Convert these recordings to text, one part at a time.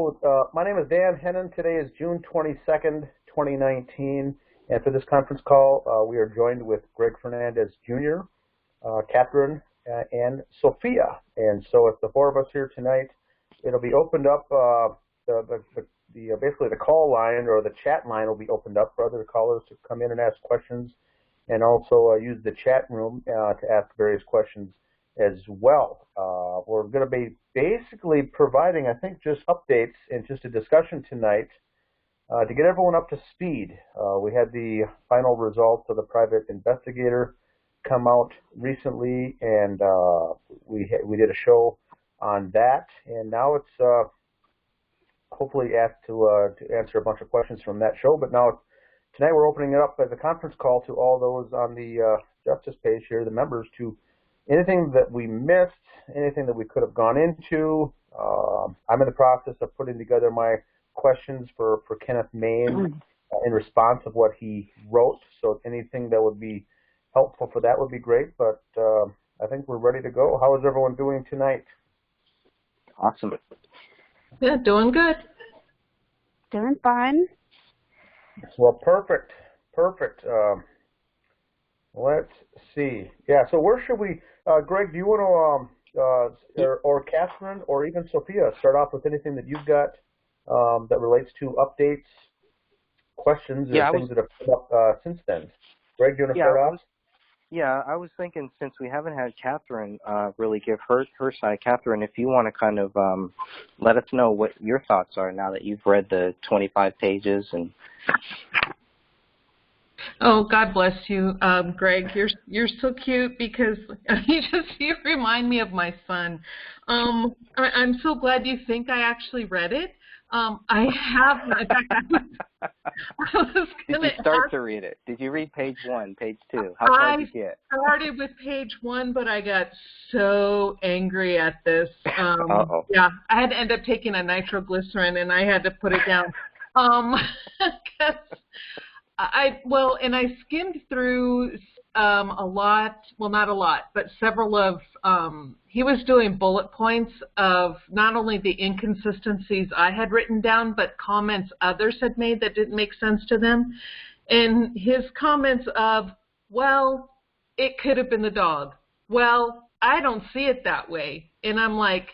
So my name is Dan Hennon. Today is June 22nd, 2019. And for this conference call, we are joined with Greg Fernandez Jr., Catherine, and Sophia. And so it's the four of us here tonight. It'll be opened up, basically the call line or the chat line will be opened up for other callers to come in and ask questions, and also use the chat room to ask various questions as well. We're going to be basically providing, I think, just updates and just a discussion tonight to get everyone up to speed. We had the final results of the private investigator come out recently, and we did a show on that, and now it's hopefully asked to answer a bunch of questions from that show. But now tonight we're opening it up as a conference call to all those on the Justice page here, the members, to anything that we missed, anything that we could have gone into. I'm in the process of putting together my questions for Kenneth Main in response of what he wrote. So anything that would be helpful for that would be great. But I think we're ready to go. How is everyone doing tonight? Awesome. Yeah, doing good. Doing fine. Well, perfect. Perfect. Let's see. Yeah, so where should we, Greg, do you want to, or Catherine, or even Sophia, start off with anything that you've got that relates to updates, questions, or things that have come up since then? Greg, do you want to start off? Yeah, I was thinking, since we haven't had Catherine really give her side, Catherine, if you want to kind of let us know what your thoughts are now that you've read the 25 pages. And oh, God bless you, Greg. You're so cute because you remind me of my son. I'm so glad you think I actually read it. I have. In fact, I was Did you start to read it? Did you read page 1, page 2? How far did you get? I started with page 1, but I got so angry at this. Yeah, I had to end up taking a nitroglycerin, and I had to put it down. And I skimmed through a lot, well, not a lot, but several of, he was doing bullet points of not only the inconsistencies I had written down, but comments others had made that didn't make sense to them. And his comments of, well, it could have been the dog. Well, I don't see it that way. And I'm like,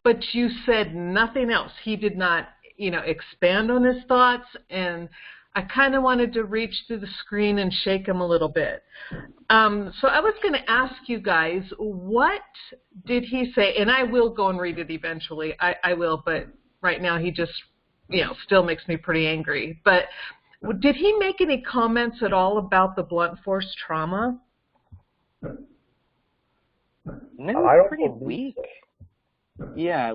but you said nothing else. He did not, expand on his thoughts, and I kind of wanted to reach through the screen and shake him a little bit. So I was going to ask you guys, what did he say? And I will go and read it eventually. I will, but right now he just, still makes me pretty angry. But did he make any comments at all about the blunt force trauma? No, pretty weak. Yeah,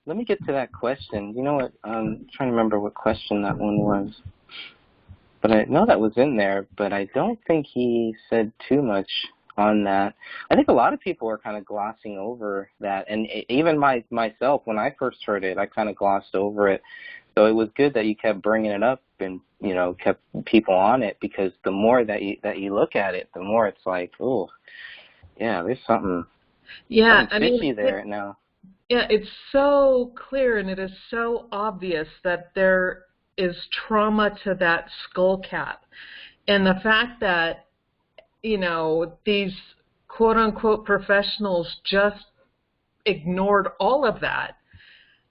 let me get to that question. You know what? I'm trying to remember what question that one was. But I know that was in there, but I don't think he said too much on that. I think a lot of people are kind of glossing over that, and even myself, when I first heard it, I kind of glossed over it. So it was good that you kept bringing it up and, kept people on it, because the more that you look at it, the more it's like, oh, yeah, there's something fishy there now. Yeah, it's so clear, and it is so obvious that there is trauma to that skull cap. And the fact that, these quote-unquote professionals just ignored all of that.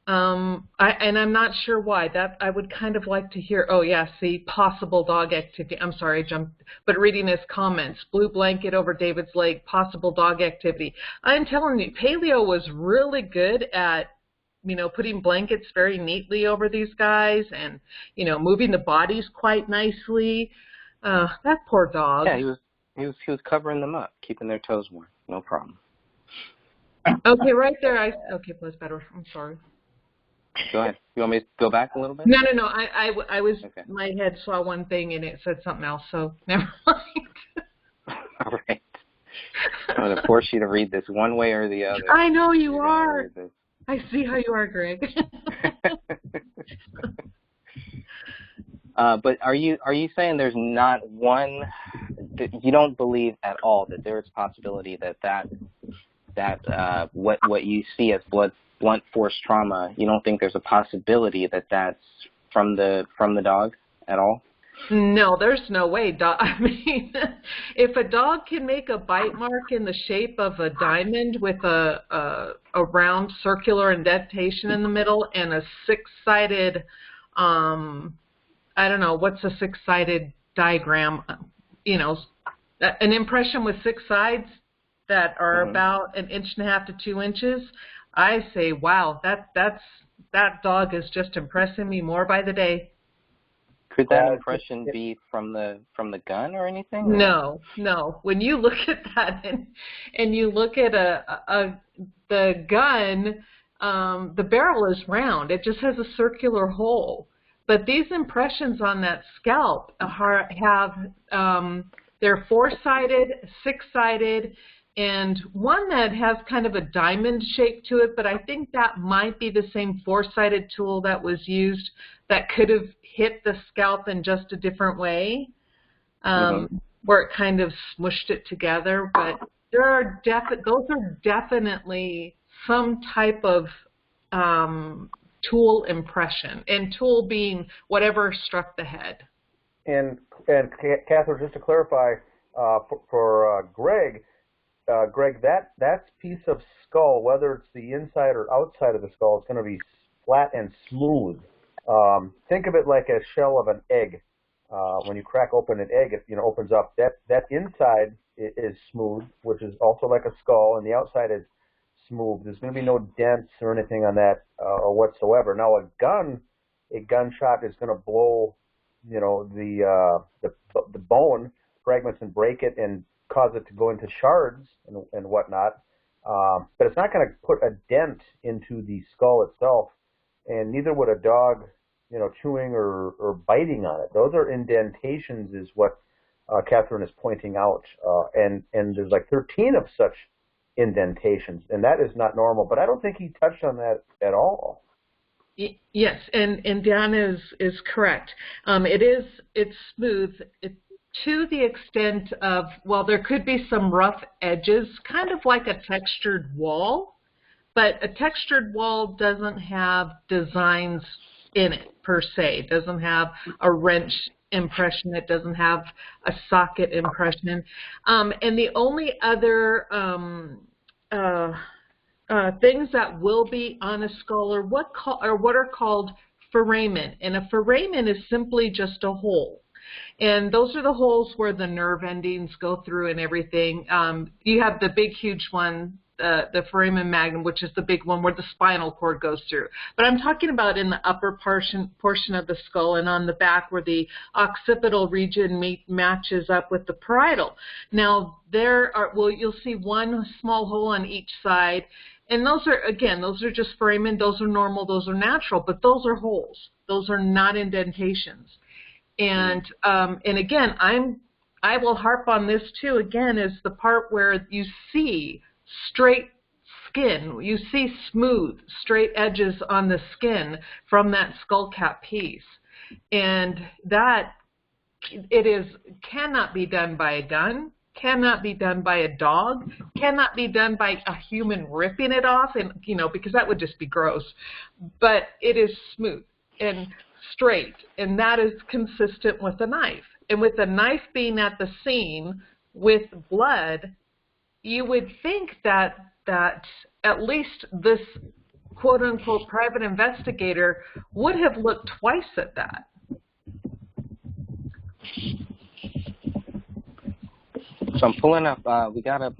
And I'm not sure why. That I would kind of like to hear, oh, yeah, see, possible dog activity. I'm sorry, I jumped. But reading his comments, blue blanket over David's leg, possible dog activity. I'm telling you, Paleo was really good at putting blankets very neatly over these guys and, moving the bodies quite nicely. That poor dog. Yeah, he was covering them up, keeping their toes warm. No problem. Okay, right there. Okay, that's better. I'm sorry. Go ahead. You want me to go back a little bit? No. I was, okay. My head saw one thing and it said something else, so never mind. All right. I'm going to force you to read this one way or the other. I know you are. I see how you are, Greg. But are you saying there's not one, that you don't believe at all that there is a possibility that that what you see as blunt force trauma, you don't think there's a possibility that that's from the dog at all? No, there's no way. I mean, if a dog can make a bite mark in the shape of a diamond with a round circular indentation in the middle and a six-sided, I don't know, what's a six-sided diagram? You know, an impression with six sides that are about 1.5 to 2 inches. I say, wow, that dog is just impressing me more by the day. Could that impression be from the gun or anything? Or? No. When you look at that and you look at the gun, the barrel is round. It just has a circular hole. But these impressions on that scalp they're four-sided, six-sided, and one that has kind of a diamond shape to it, but I think that might be the same four-sided tool that was used that could have hit the scalp in just a different way, where it kind of smushed it together. But those are definitely some type of tool impression, and tool being whatever struck the head. And Catherine, just to clarify, for Greg, that piece of skull, whether it's the inside or outside of the skull, is going to be flat and smooth. Think of it like a shell of an egg. When you crack open an egg, it opens up. That inside is smooth, which is also like a skull, and the outside is smooth. There's going to be no dents or anything on that or whatsoever. Now, a gunshot is going to blow, the bone fragments and break it and cause it to go into shards and whatnot. But it's not going to put a dent into the skull itself, and neither would a dog, chewing or biting on it. Those are indentations, is what Catherine is pointing out, and there's like 13 of such indentations, and that is not normal. But I don't think he touched on that at all. Yes, and Dan is correct. It's smooth to the extent of, well, there could be some rough edges, kind of like a textured wall, but a textured wall doesn't have designs in it per se. It doesn't have a wrench impression. It doesn't have a socket impression. And the only other things that will be on a skull are what are called foramen. And a foramen is simply just a hole. And those are the holes where the nerve endings go through and everything. You have the big, huge one, the foramen magnum, which is the big one where the spinal cord goes through. But I'm talking about in the upper portion of the skull and on the back where the occipital region matches up with the parietal. Now, you'll see one small hole on each side. And those are just foramen. Those are normal. Those are natural. But those are holes. Those are not indentations. And again, I will harp on this too. Again, is the part where you see straight skin. You see smooth, straight edges on the skin from that skull cap piece, and that cannot be done by a gun. Cannot be done by a dog, cannot be done by a human ripping it off, and because that would just be gross. But it is smooth and straight, and that is consistent with a knife. And with a knife being at the scene with blood, you would think that at least this quote-unquote private investigator would have looked twice at that. So I'm pulling up, we got up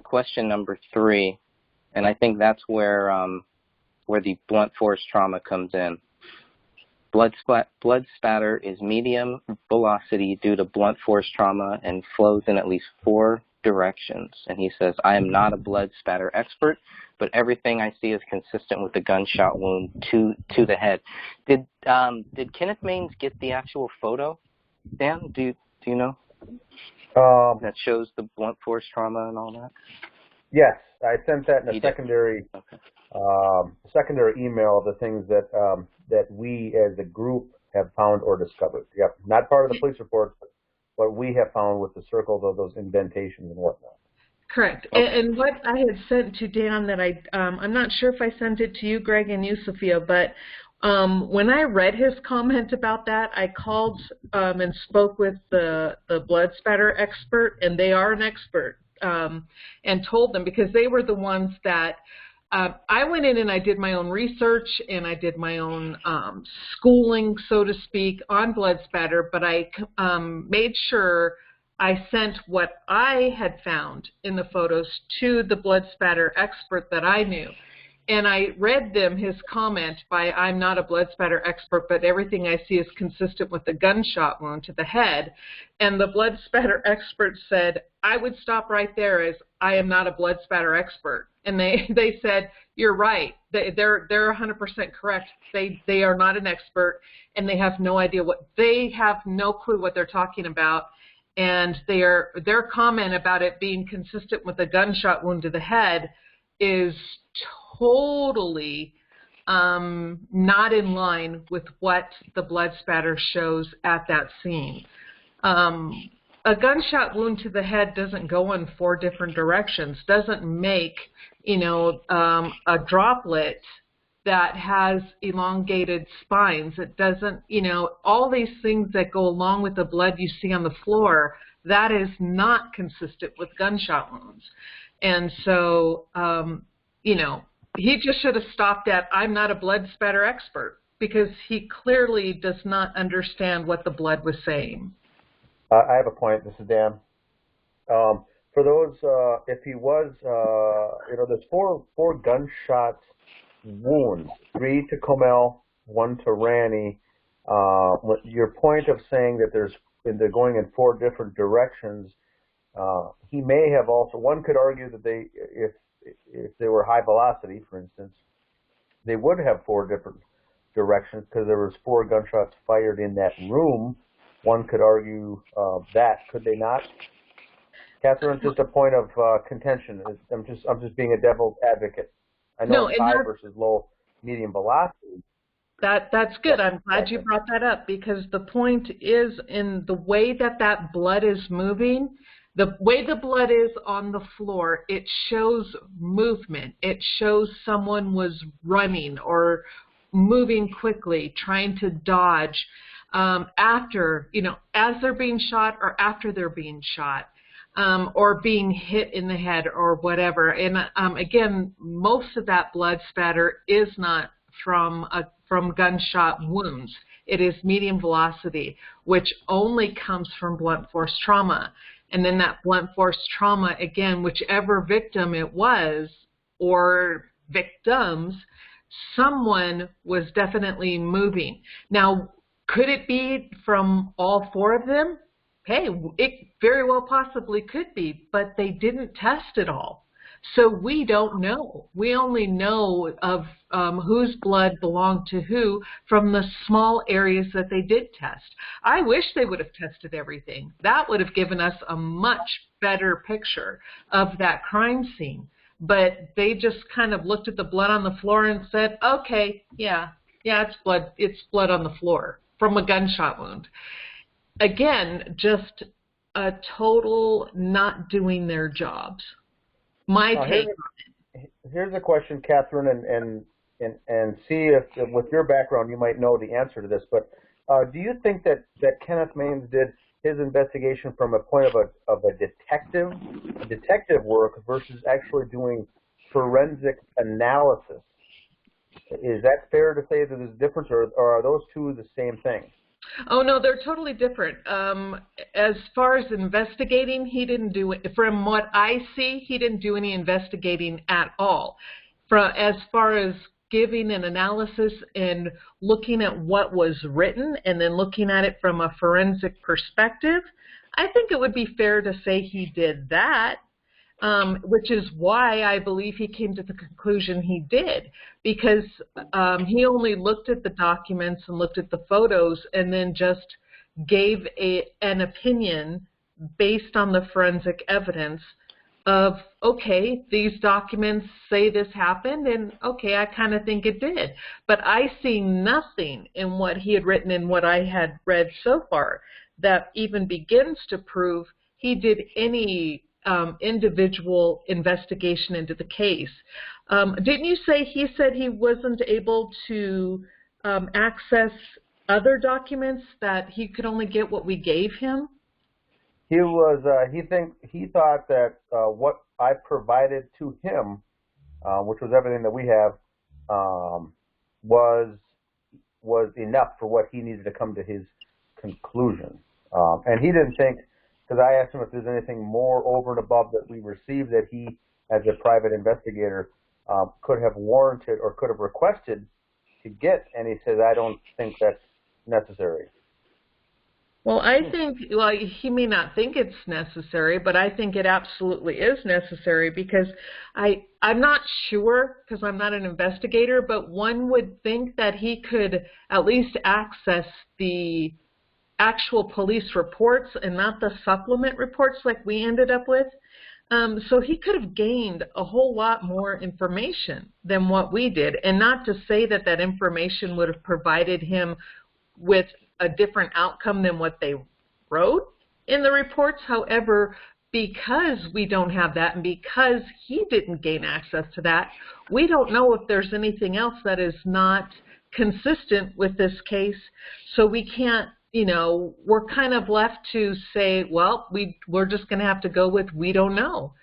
question number 3, and I think that's where the blunt force trauma comes in. Blood spatter is medium velocity due to blunt force trauma and flows in at least 4 directions. And he says, I am not a blood spatter expert, but everything I see is consistent with the gunshot wound to the head. Did Kenneth Maines get the actual photo, Dan? Do you know? That shows the blunt force trauma and all that? Yes, I sent that in a secondary email of the things that we as a group have found or discovered. Yep, not part of the police report, but we have found with the circles of those indentations and whatnot. Correct. Okay. And what I had sent to Dan that I'm not sure if I sent it to you, Greg, and you, Sophia, but when I read his comment about that, I called and spoke with the blood spatter expert, and they are an expert, and told them, because they were the ones that I went in and I did my own research and I did my own schooling, so to speak, on blood spatter, but I made sure I sent what I had found in the photos to the blood spatter expert that I knew. And I read them his comment by, I'm not a blood spatter expert, but everything I see is consistent with a gunshot wound to the head. And the blood spatter expert said, I would stop right there, as I am not a blood spatter expert. And they said, you're right. They're 100% correct. They are not an expert, and they have no idea they have no clue what they're talking about. And their comment about it being consistent with a gunshot wound to the head is totally not in line with what the blood spatter shows at that scene. A gunshot wound to the head doesn't go in 4 different directions, doesn't make, a droplet that has elongated spines. It doesn't, all these things that go along with the blood you see on the floor, that is not consistent with gunshot wounds. And so, he just should have stopped at, I'm not a blood spatter expert, because he clearly does not understand what the blood was saying. I have a point. This is Dan. For those, if he was, there's four gunshot wounds, 3 to Comel, 1 to Ranny. Your point of saying that they're going in 4 different directions, he may have also, one could argue that if they were high velocity, for instance, they would have 4 different directions, because there was 4 gunshots fired in that room. One could argue that, could they not? Catherine, just a point of contention. I'm just being a devil's advocate. I know it's high versus low, medium velocity. That's good. I'm glad you brought that up, because the point is in the way that blood is moving, the way the blood is on the floor, it shows movement. It shows someone was running or moving quickly, trying to dodge after, as they're being shot or after they're being shot. Or being hit in the head or whatever. And again, most of that blood spatter is not from gunshot wounds. It is medium velocity, which only comes from blunt force trauma. And then that blunt force trauma, again, whichever victim it was or victims, someone was definitely moving. Now, could it be from all 4 of them? Hey, it very well possibly could be, but they didn't test it all. So we don't know. We only know of whose blood belonged to who from the small areas that they did test. I wish they would have tested everything. That would have given us a much better picture of that crime scene. But they just kind of looked at the blood on the floor and said, okay, yeah, it's blood on the floor from a gunshot wound. Again, just a total not doing their jobs. My take on it. Here's a question, Catherine, and see if with your background you might know the answer to this. But do you think that Kenneth Maines did his investigation from a point of a detective work versus actually doing forensic analysis? Is that fair to say that there's a difference, or are those two the same thing? Oh, no, they're totally different. As far as investigating, he didn't do it. From what I see, he didn't do any investigating at all. As far as giving an analysis and looking at what was written and then looking at it from a forensic perspective, I think it would be fair to say he did that. Which is why I believe he came to the conclusion he did, because he only looked at the documents and looked at the photos and then just gave an opinion based on the forensic evidence of, okay, these documents say this happened, and okay, I kind of think it did. But I see nothing in what he had written and what I had read so far that even begins to prove he did any individual investigation into the case. Didn't you say he said he wasn't able to access other documents, that he could only get what we gave him? He thought that what I provided to him, which was everything that we have, was enough for what he needed to come to his conclusion. And he didn't think, because I asked him if there's anything more over and above that we received that he, as a private investigator, could have warranted or could have requested to get, and he says, I don't think that's necessary. Well, I think, well, he may not think it's necessary, but I think it absolutely is necessary, because I'm not sure, because I'm not an investigator, but one would think that he could at least access the actual police reports and not the supplement reports like we ended up with. So he could have gained a whole lot more information than what we did, and not to say that that information would have provided him with a different outcome than what they wrote in the reports. However, because we don't have that, and because he didn't gain access to that, we don't know if there's anything else that is not consistent with this case. So we can't, you know, we're kind of left to say, well, we're just going to have to go with we don't know.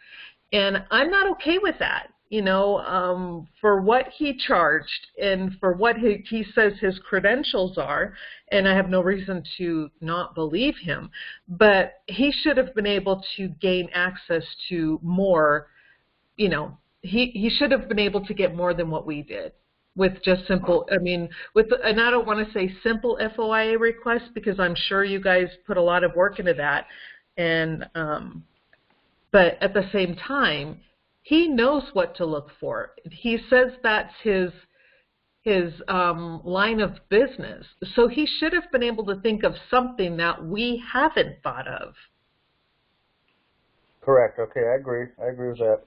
And I'm not okay with that. You know, for what he charged and for what he says his credentials are, and I have no reason to not believe him, but he should have been able to gain access to more, you know, he should have been able to get more than what we did with just simple, I mean, and I don't want to say simple FOIA requests, because I'm sure you guys put a lot of work into that, and but at the same time, he knows what to look for. He says that's his line of business. So he should have been able to think of something that we haven't thought of. Correct. Okay, I agree. I agree with that.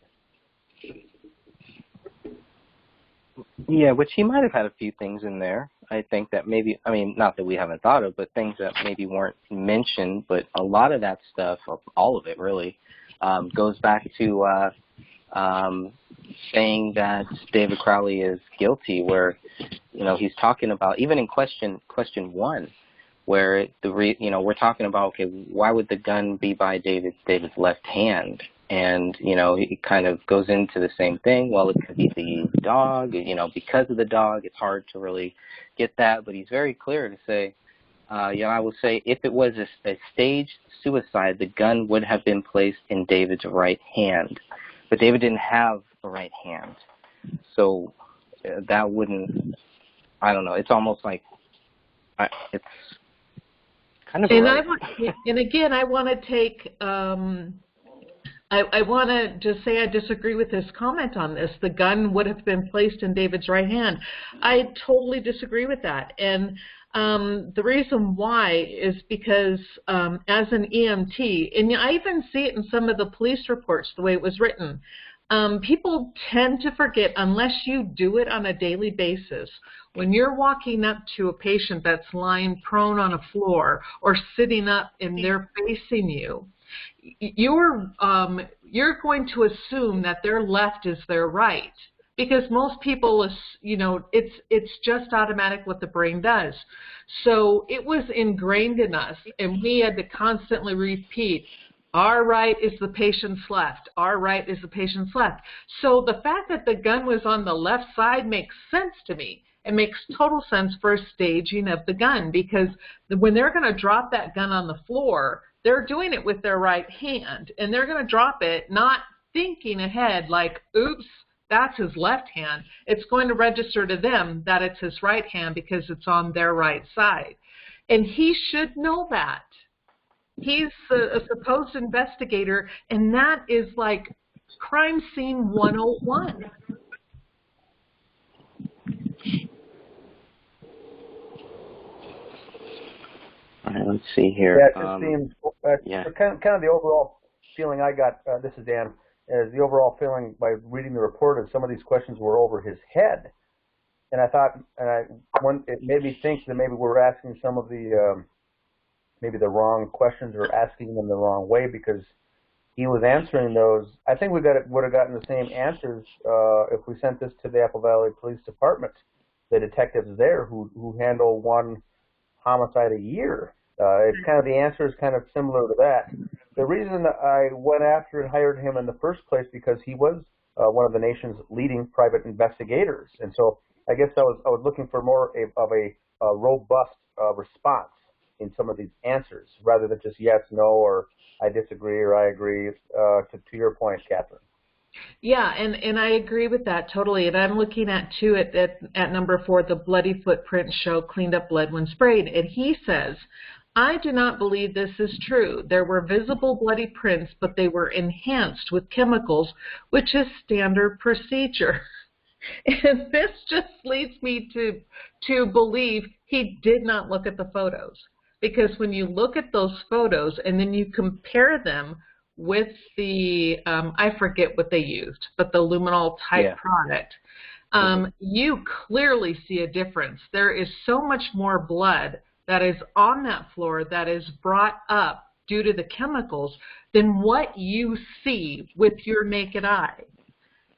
Yeah, which he might have had a few things in there. I think that maybe, I mean, not that we haven't thought of, but things that maybe weren't mentioned. But a lot of that stuff, all of it really, goes back to saying that David Crowley is guilty, where, you know, he's talking about, even in question one, where we're talking about, okay, why would the gun be by David's left hand? And, you know, it kind of goes into the same thing. Well, it could be the dog, you know, because of the dog, it's hard to really get that. But he's very clear to say, I will say, if it was a staged suicide, the gun would have been placed in David's right hand. But David didn't have a right hand. So that wouldn't, I don't know, it's almost like, it's kind of and again, I want to take, I want to just say I disagree with his comment on this. The gun would have been placed in David's right hand. I totally disagree with that. And the reason why is because as an EMT, and I even see it in some of the police reports, the way it was written, people tend to forget, unless you do it on a daily basis, when you're walking up to a patient that's lying prone on a floor or sitting up and they're facing you, you're going to assume that their left is their right, because most people, you know, it's just automatic what the brain does. So it was ingrained in us, and we had to constantly repeat, our right is the patient's left. Our right is the patient's left. So the fact that the gun was on the left side makes sense to me. It makes total sense for a staging of the gun, because when they're going to drop that gun on the floor, they're doing it with their right hand, and they're going to drop it not thinking ahead like, oops, that's his left hand. It's going to register to them that it's his right hand because it's on their right side. And he should know that. He's a supposed investigator, and that is like crime scene 101. All right, let's see here. Yeah, it just seems, kind of the overall feeling I got, this is Dan, is the overall feeling by reading the report of some of these questions were over his head. And I thought, it made me think that maybe we're asking some of the, maybe the wrong questions or asking them the wrong way, because he was answering those. I think we would have gotten the same answers if we sent this to the Apple Valley Police Department, the detectives there who handle one homicide a year. It's kind of, the answer is kind of similar to that. The reason I went after and hired him in the first place because he was one of the nation's leading private investigators, and so I guess I was looking for more of a robust response in some of these answers rather than just yes, no, or I disagree or I agree. To your point, Catherine. Yeah, and I agree with that totally. And I'm looking at too at number 4, the bloody footprints show cleaned up blood when sprayed. And he says, I do not believe this is true. There were visible bloody prints, but they were enhanced with chemicals, which is standard procedure. And this just leads me to believe he did not look at the photos. Because when you look at those photos and then you compare them with the, I forget what they used, but the luminol type product, you clearly see a difference. There is so much more blood that is on that floor that is brought up due to the chemicals than what you see with your naked eye.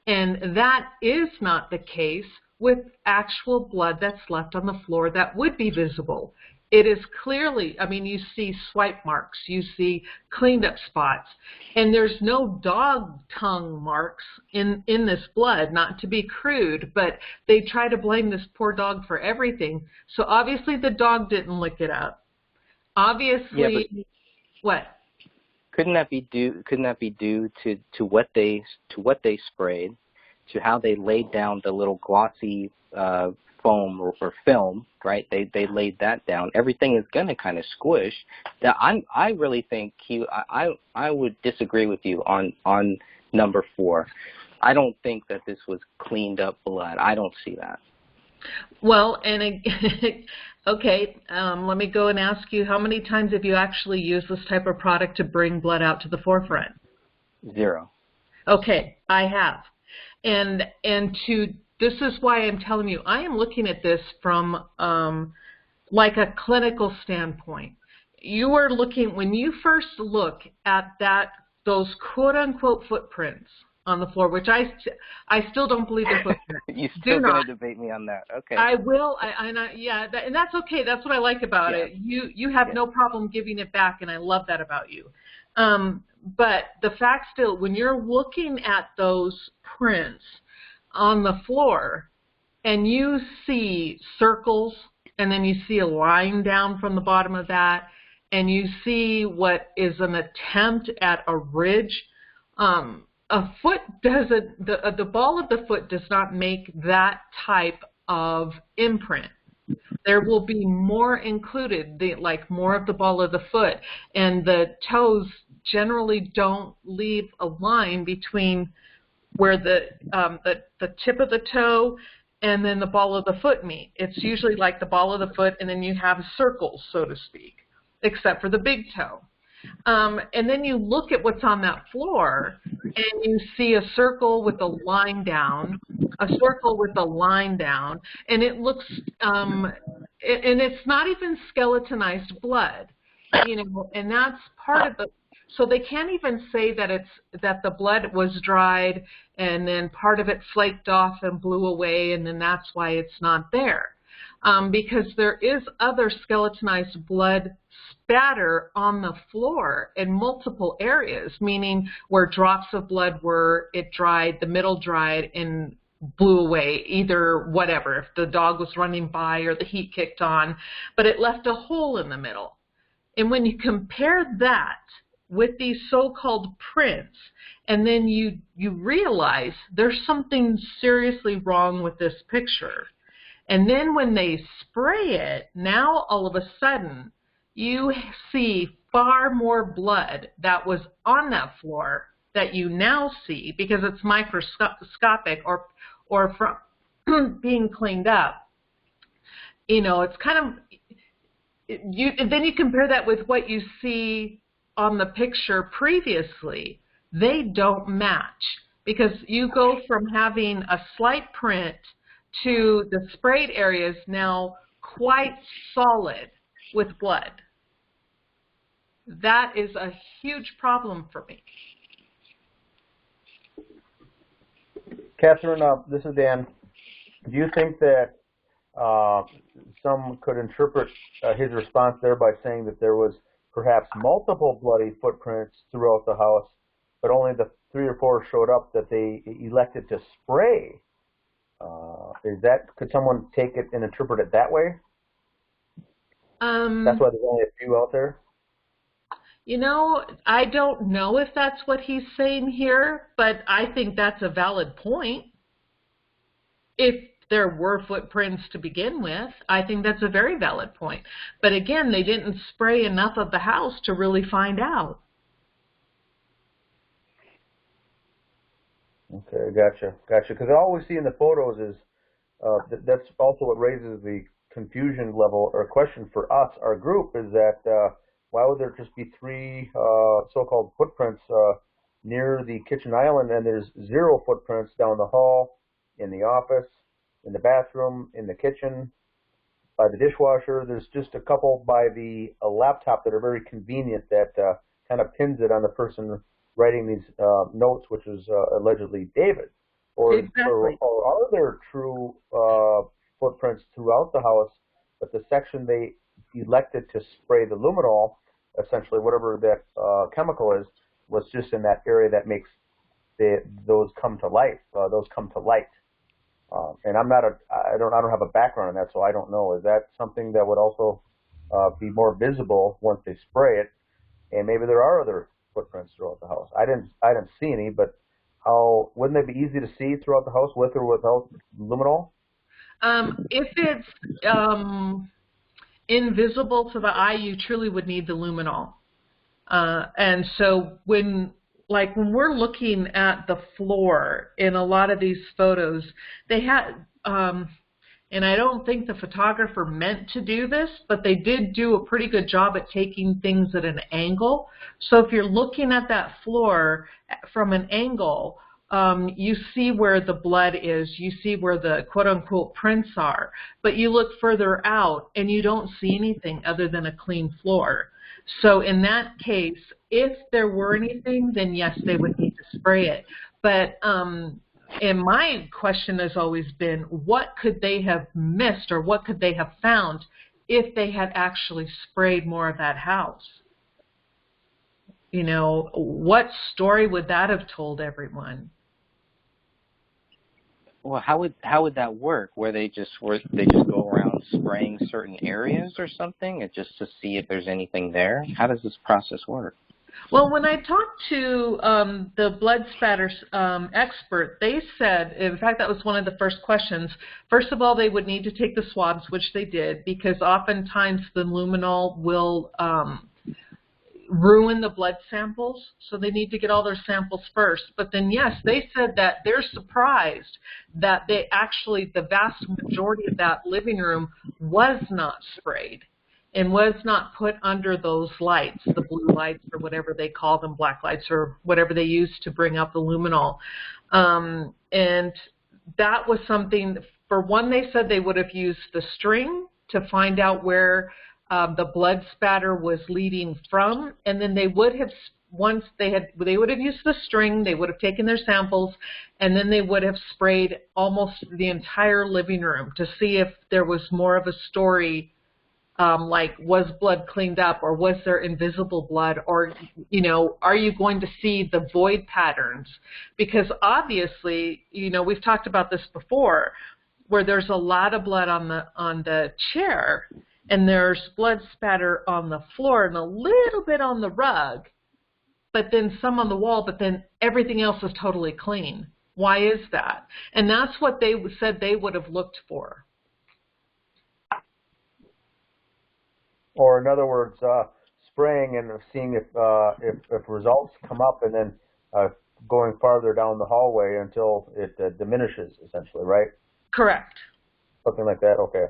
And that is not the case with actual blood that's left on the floor that would be visible. It is clearly, I mean, you see swipe marks, you see cleaned up spots, and there's no dog tongue marks in this blood, not to be crude, but they try to blame this poor dog for everything. So obviously the dog didn't lick it up. Obviously, yeah, what? Couldn't that be due to what they sprayed, to how they laid down the little glossy foam or film, right? They laid that down. Everything is going to kind of squish. That I really think I would disagree with you on number 4. I don't think that this was cleaned up blood. I don't see that. Well, and okay, let me go and ask you, how many times have you actually used this type of product to bring blood out to the forefront? 0. Okay, I have. And this is why I'm telling you, I am looking at this from like a clinical standpoint. You are looking, when you first look at those quote-unquote footprints on the floor, which I still don't believe they're footprints. You're still going to debate me on that. Okay. I will. And that's okay. That's what I like about it. You have no problem giving it back, and I love that about you. But the fact still, when you're looking at those prints on the floor and you see circles and then you see a line down from the bottom of that and you see what is an attempt at a ridge, a foot doesn't, the ball of the foot does not make that type of imprint. There will be more included, like more of the ball of the foot, and the toes generally don't leave a line between where the tip of the toe and then the ball of the foot meet. It's usually like the ball of the foot and then you have circles, so to speak, except for the big toe. And then you look at what's on that floor and you see a circle with a line down, a circle with a line down, and it looks, and it's not even skeletonized blood, and that's part of the, so they can't even say that the blood was dried and then part of it flaked off and blew away and then that's why it's not there. Because there is other skeletonized blood spatter on the floor in multiple areas, meaning where drops of blood were, it dried, the middle dried and blew away, either whatever, if the dog was running by or the heat kicked on, but it left a hole in the middle. And when you compare that with these so-called prints, and then you realize there's something seriously wrong with this picture. And then when they spray it, now all of a sudden you see far more blood that was on that floor that you now see because it's microscopic or from being cleaned up. It's kind of, and then you compare that with what you see on the picture previously. They don't match because you go from having a slight print to the sprayed areas now quite solid with blood. That is a huge problem for me. Catherine, this is Dan. Do you think that some could interpret his response there by saying that there was perhaps multiple bloody footprints throughout the house, but only the 3 or 4 showed up that they elected to spray? Could someone take it and interpret it that way? That's why there's only a few out there? You know, I don't know if that's what he's saying here, but I think that's a valid point. If there were footprints to begin with, I think that's a very valid point. But again, they didn't spray enough of the house to really find out. Okay, gotcha. Because all we see in the photos is that's also what raises the confusion level or question for us, our group, is that why would there just be 3 so-called footprints near the kitchen island, and there's 0 footprints down the hall, in the office, in the bathroom, in the kitchen, by the dishwasher. There's just a couple by the laptop that are very convenient that kind of pins it on the person writing these notes, which is allegedly David. Or are there true footprints throughout the house, but the section they elected to spray the luminol, essentially whatever that chemical is, was just in that area that makes those come to life. And I don't have a background in that, so I don't know. Is that something that would also be more visible once they spray it? And maybe there are other footprints throughout the house. I didn't see any, but wouldn't they be easy to see throughout the house with or without luminol? If it's invisible to the eye, you truly would need the luminol. And so when we're looking at the floor in a lot of these photos, they had, and I don't think the photographer meant to do this, but they did do a pretty good job at taking things at an angle. So if you're looking at that floor from an angle, you see where the blood is, you see where the quote-unquote prints are, but you look further out and you don't see anything other than a clean floor. So in that case, if there were anything, then yes, they would need to spray it. But and my question has always been, what could they have missed or what could they have found if they had actually sprayed more of that house? You know, what story would that have told everyone? Well, how would that work? Where they just go around spraying certain areas or something, and just to see if there's anything there? How does this process work? Well, when I talked to the blood spatter expert, they said, in fact, that was one of the first questions. First of all, they would need to take the swabs, which they did, because oftentimes the luminol will ruin the blood samples, so they need to get all their samples first. But then, yes, they said that they're surprised that the vast majority of that living room was not sprayed and was not put under those lights, the blue lights or whatever they call them, black lights or whatever they use to bring up the luminol. And that was something, for one, they said they would have used the string to find out where the blood spatter was leading from, and then they would have, once they would have used the string, they would have taken their samples, and then they would have sprayed almost the entire living room to see if there was more of a story, like was blood cleaned up, or was there invisible blood, or, you know, are you going to see the void patterns? Because obviously, you know, we've talked about this before, where there's a lot of blood on the chair, and there's blood spatter on the floor and a little bit on the rug, but then some on the wall, but then everything else is totally clean. Why is that? And that's what they said they would have looked for. Or in other words, spraying and seeing if results come up, and then going farther down the hallway until it diminishes, essentially, right? Correct. Something like that, okay.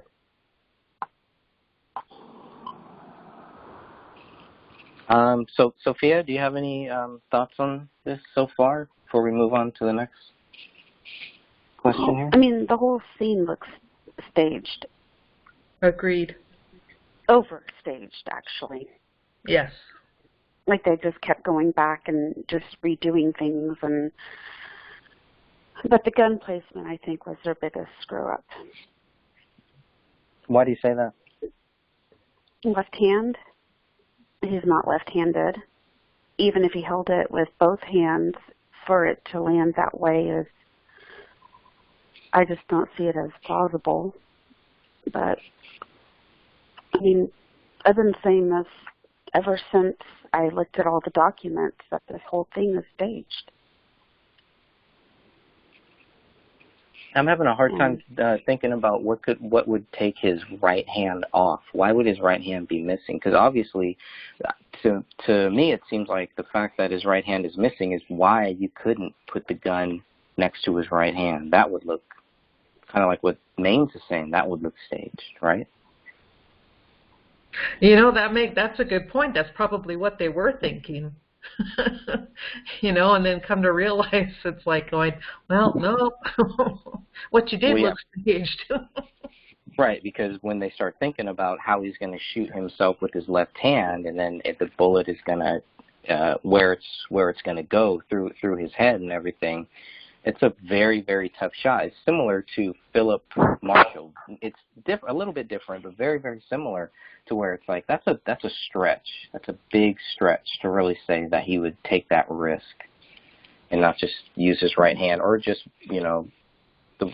So, Sophia, do you have any thoughts on this so far before we move on to the next question here? I mean, the whole scene looks staged. Agreed. Overstaged, actually. Yes. Like they just kept going back and just redoing things, and But the gun placement, I think, was their biggest screw-up. Why do you say that? Left hand. He's not left-handed. Even if he held it with both hands, for it to land that way is, I just don't see it as plausible. But, I mean, I've been saying this ever since I looked at all the documents, that this whole thing is staged. I'm having a hard time thinking about what would take his right hand off. Why would his right hand be missing? Because obviously, to me, it seems like the fact that his right hand is missing is why you couldn't put the gun next to his right hand. That would look kind of like what Maines is saying. That would look staged, right? You know, that's a good point. That's probably what they were thinking. You know, and then come to realize it's like going, well, no, what you did looks staged. Right, because when they start thinking about how he's going to shoot himself with his left hand, and then if the bullet is going to where it's going to go through his head and everything, it's a very, very tough shot. It's similar to Philip Marshall. It's a little bit different, but very, very similar to where it's like that's a stretch. That's a big stretch to really say that he would take that risk and not just use his right hand, or just, you know,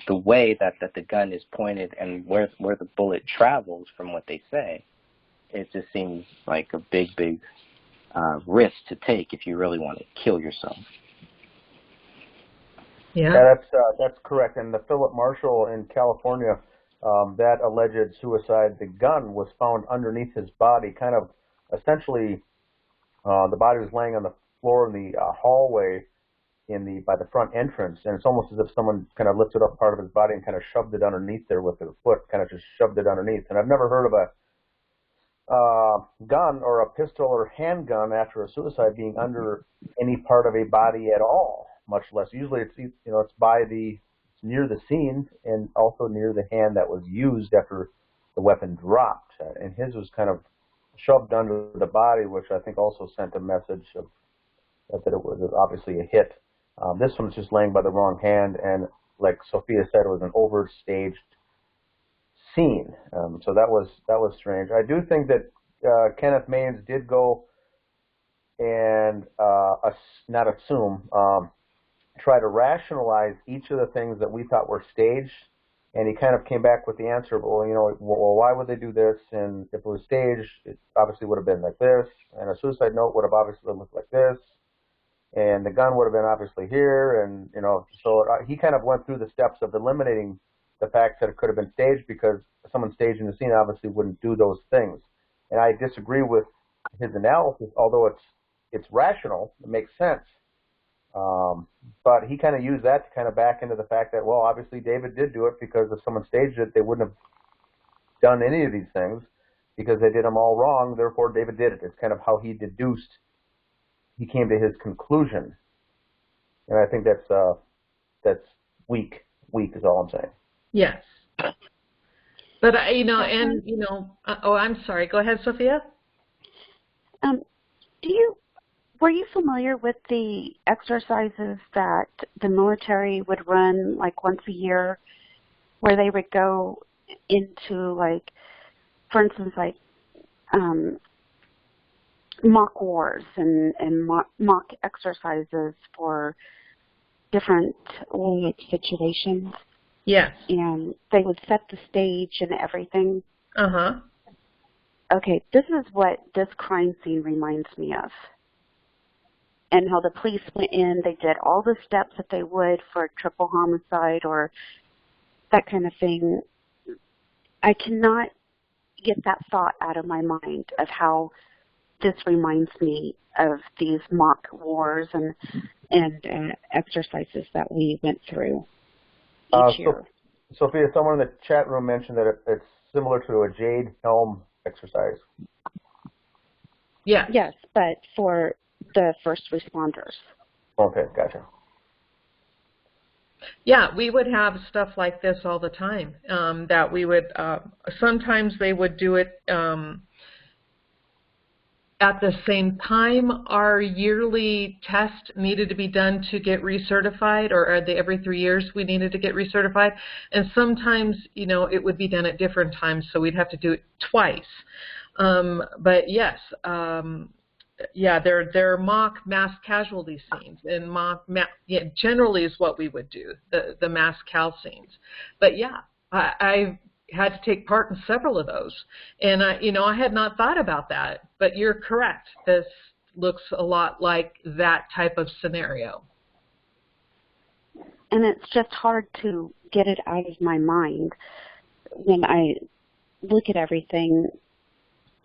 the way that the gun is pointed and where the bullet travels from what they say. It just seems like a big risk to take if you really want to kill yourself. Yeah, that's correct. And the Philip Marshall in California, that alleged suicide, the gun was found underneath his body, kind of essentially the body was laying on the floor in the hallway by the front entrance, and it's almost as if someone kind of lifted up part of his body and kind of shoved it underneath there with their foot, kind of just shoved it underneath. And I've never heard of a gun or a pistol or handgun after a suicide being under any part of a body at all, much less. Usually it's, you know, it's near the scene and also near the hand that was used after the weapon dropped. And his was kind of shoved under the body, which I think also sent a message of that it was obviously a hit. This one was just laying by the wrong hand, and like Sophia said, it was an overstaged scene. So that was strange. I do think that Kenneth Maines did go and not assume, try to rationalize each of the things that we thought were staged, and he kind of came back with the answer, well, you know, well, why would they do this? And if it was staged, it obviously would have been like this, and a suicide note would have obviously looked like this, and the gun would have been obviously here, and, you know, so he kind of went through the steps of eliminating the fact that it could have been staged, because someone staging the scene obviously wouldn't do those things. And I disagree with his analysis, although it's rational, it makes sense. But he kind of used that to kind of back into the fact that, well, obviously David did do it, because if someone staged it, they wouldn't have done any of these things because they did them all wrong. Therefore, David did it. It's kind of how he deduced. He came to his conclusion, and I think that's weak. Weak is all I'm saying. Yes, but you know, and you know, oh, I'm sorry. Go ahead, Sophia. Were you familiar with the exercises that the military would run like once a year, where they would go into, like, for instance, like mock wars and mock exercises for different situations? Yes. And they would set the stage and everything. Uh-huh. Okay, this is what this crime scene reminds me of. And how the police went in, they did all the steps that they would for a triple homicide or that kind of thing. I cannot get that thought out of my mind of how this reminds me of these mock wars and exercises that we went through each year. Sophia, someone in the chat room mentioned that it's similar to a jade helm exercise. Yeah. Yes, but for the first responders. Okay, gotcha. Yeah, we would have stuff like this all the time. That we would sometimes they would do it at the same time, our yearly test needed to be done to get recertified, or are they every 3 years we needed to get recertified? And sometimes, you know, it would be done at different times, so we'd have to do it twice. But yes, yeah, there are mock mass casualty scenes, and yeah, generally is what we would do, the mass cal scenes. But yeah, I had to take part in several of those, and you know, I had not thought about that. But you're correct. This looks a lot like that type of scenario. And it's just hard to get it out of my mind when I look at everything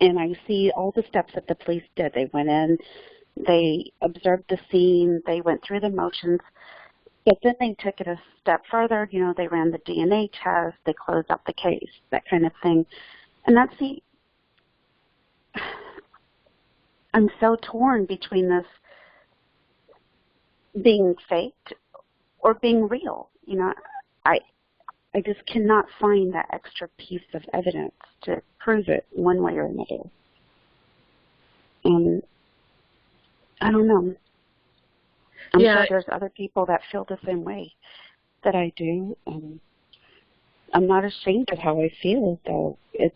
and I see all the steps that the police did. They went in, they observed the scene, they went through the motions, but then they took it a step further. You know, they ran the DNA test, they closed out the case, that kind of thing. And that's I'm so torn between this being faked or being real. You know, I just cannot find that extra piece of evidence to prove it one way or another. And I don't know. I'm sure there's other people that feel the same way that I do. I'm not ashamed of how I feel, though. It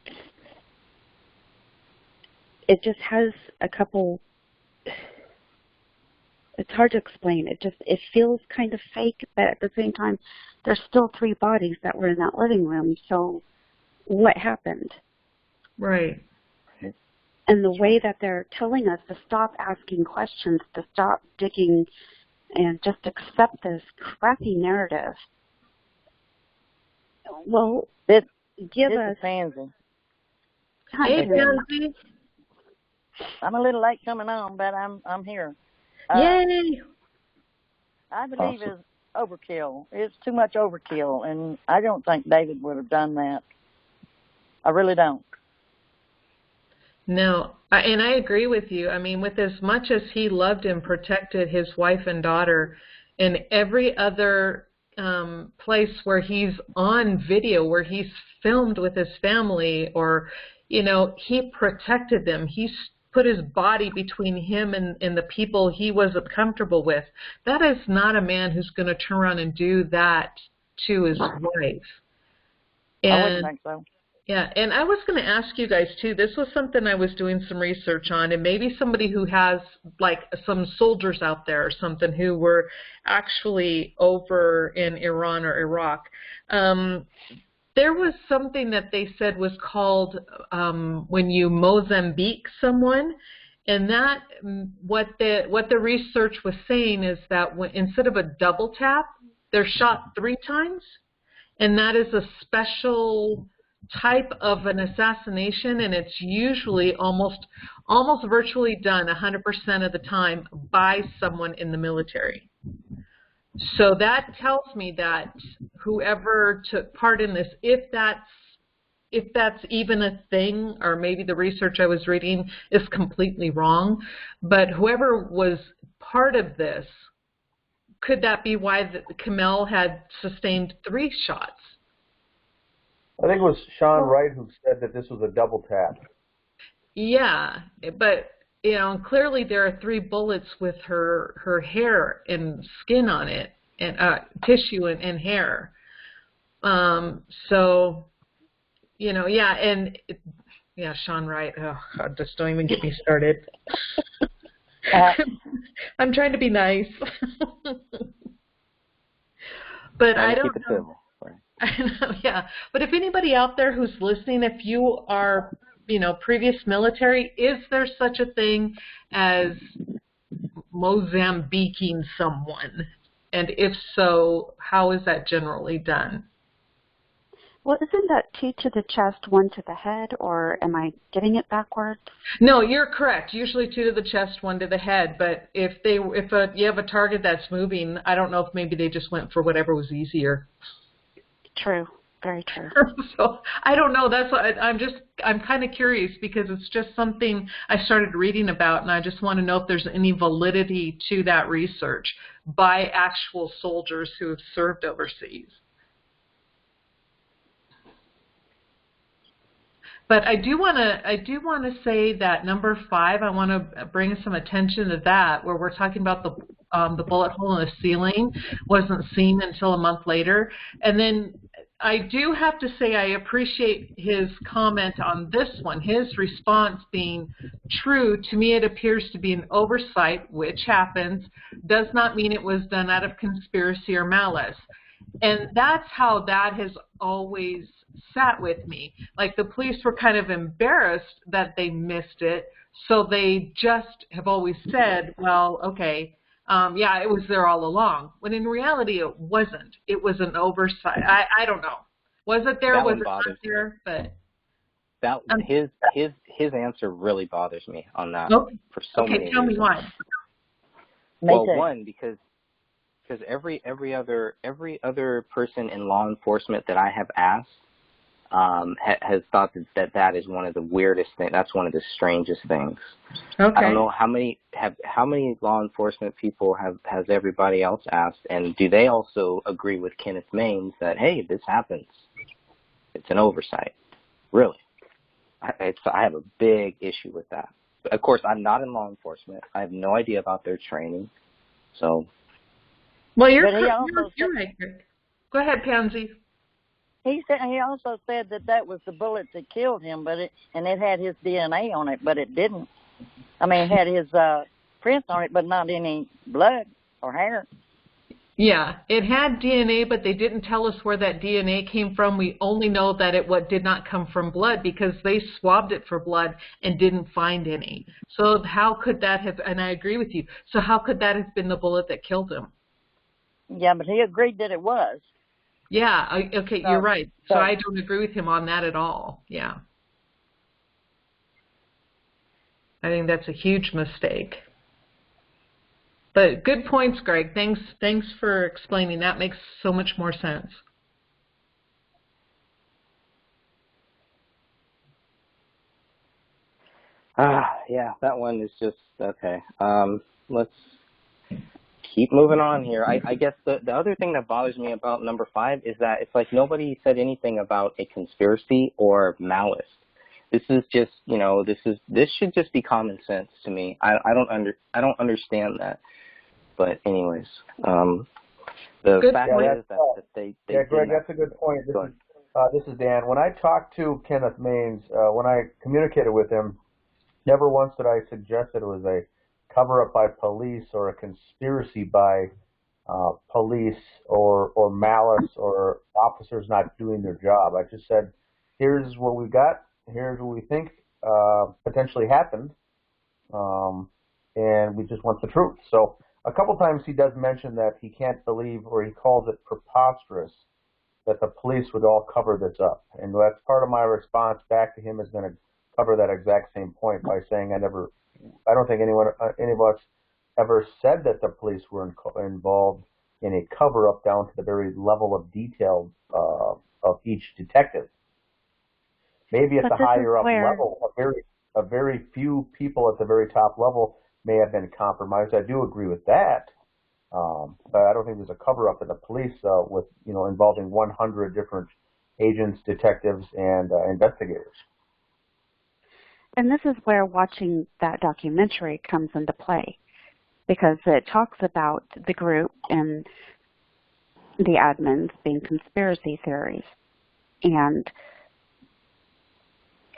just has a couple. It's hard to explain. It feels kind of fake, but at the same time, there's still 3 bodies that were in that living room. So what happened? Right. And the way that they're telling us to stop asking questions, to stop digging, and just accept this crappy narrative. Well, give us. Pansy. Hey, Pansy. I'm a little late coming on, but I'm here. Yay! I believe it's overkill. It's too much overkill, and I don't think David would have done that. I really don't. No, and I agree with you. I mean, with as much as he loved and protected his wife and daughter, and every other place where he's on video, where he's filmed with his family, or, you know, he protected them. He's put his body between him and the people he wasn't comfortable with. That is not a man who's going to turn around and do that to his wife. And, I wouldn't think so. Yeah, and I was going to ask you guys, too, this was something I was doing some research on, and maybe somebody who has, like, some soldiers out there or something who were actually over in Iran or Iraq. There was something that they said was called when you Mozambique someone, and that what the research was saying is that instead of a double tap, they're shot 3 times, and that is a special type of an assassination, and it's usually almost virtually done 100% of the time by someone in the military. So that tells me that whoever took part in this, if that's even a thing, or maybe the research I was reading is completely wrong, but whoever was part of this, could that be why Kamel had sustained 3 shots? I think it was Sean Wright who said that this was a double tap. Yeah, but you know, clearly there are 3 bullets with her hair and skin on it, and tissue and hair. So, you know, yeah, and yeah, Sean Wright. Oh God, just don't even get me started. I'm trying to be nice, but I don't know. I know, yeah. But if anybody out there who's listening, if you are, you know, previous military, is there such a thing as Mozambiquing someone? And if so, how is that generally done? Well, isn't that 2 to the chest, 1 to the head, or am I getting it backwards? No, you're correct. Usually 2 to the chest, 1 to the head. But if you have a target that's moving, I don't know if maybe they just went for whatever was easier. True. Very true. So I don't know. That's what I'm kind of curious, because it's just something I started reading about, and I just want to know if there's any validity to that research by actual soldiers who have served overseas. But I do want to say that number 5, I want to bring some attention to that, where we're talking about the bullet hole in the ceiling wasn't seen until a month later. And then I do have to say I appreciate his comment on this one, his response being true. To me, it appears to be an oversight, which happens, does not mean it was done out of conspiracy or malice. And that's how that has always sat with me. Like, the police were kind of embarrassed that they missed it, so they just have always said, well, okay, yeah, it was there all along. When in reality, it wasn't. It was an oversight. I don't know. Was it there? Was it not there? But that his answer really bothers me on that for so many reasons. Okay, tell me why. Well, one, because every other person in law enforcement that I have asked has thought that is one of the weirdest things. That's one of the strangest things. Okay. I don't know how many law enforcement people has everybody else asked, and do they also agree with Kenneth Maines that, hey, this happens? It's an oversight. Really, I have a big issue with that. But of course, I'm not in law enforcement. I have no idea about their training, so. Well, you're right. Go ahead, Pansy. He also said that was the bullet that killed him, it had his DNA on it, but it didn't. I mean, it had his prints on it, but not any blood or hair. Yeah, it had DNA, but they didn't tell us where that DNA came from. We only know that it did not come from blood because they swabbed it for blood and didn't find any. So how could that have, and I agree with you, so how could that have been the bullet that killed him? Yeah, but he agreed that it was. Yeah, okay, you're right. So I don't agree with him on that at all. Yeah. I think that's a huge mistake. But good points, Greg. Thanks for explaining. That makes so much more sense. Yeah, that one is just, okay. Let's keep moving on here. I guess the other thing that bothers me about number 5 is that it's like nobody said anything about a conspiracy or malice. This is just, this should just be common sense to me. I don't understand that. But anyways, the fact is that they yeah, Greg, that's a good point. This is Dan. When I talked to Kenneth Maines, when I communicated with him, never once did I suggest that it was a cover-up by police or a conspiracy by police or malice or officers not doing their job. I just said, here's what we got, here's what we think potentially happened, and we just want the truth. So a couple times he does mention that he can't believe, or he calls it preposterous, that the police would all cover this up. And that's part of my response back to him is going to cover that exact same point by saying I don't think any of us ever said that the police were involved in a cover-up down to the very level of detail of each detective. Maybe at the higher up level, a very few people at the very top level may have been compromised. I do agree with that, but I don't think there's a cover-up in the police with involving 100 different agents, detectives, and investigators. And this is where watching that documentary comes into play, because it talks about the group and the admins being conspiracy theories. And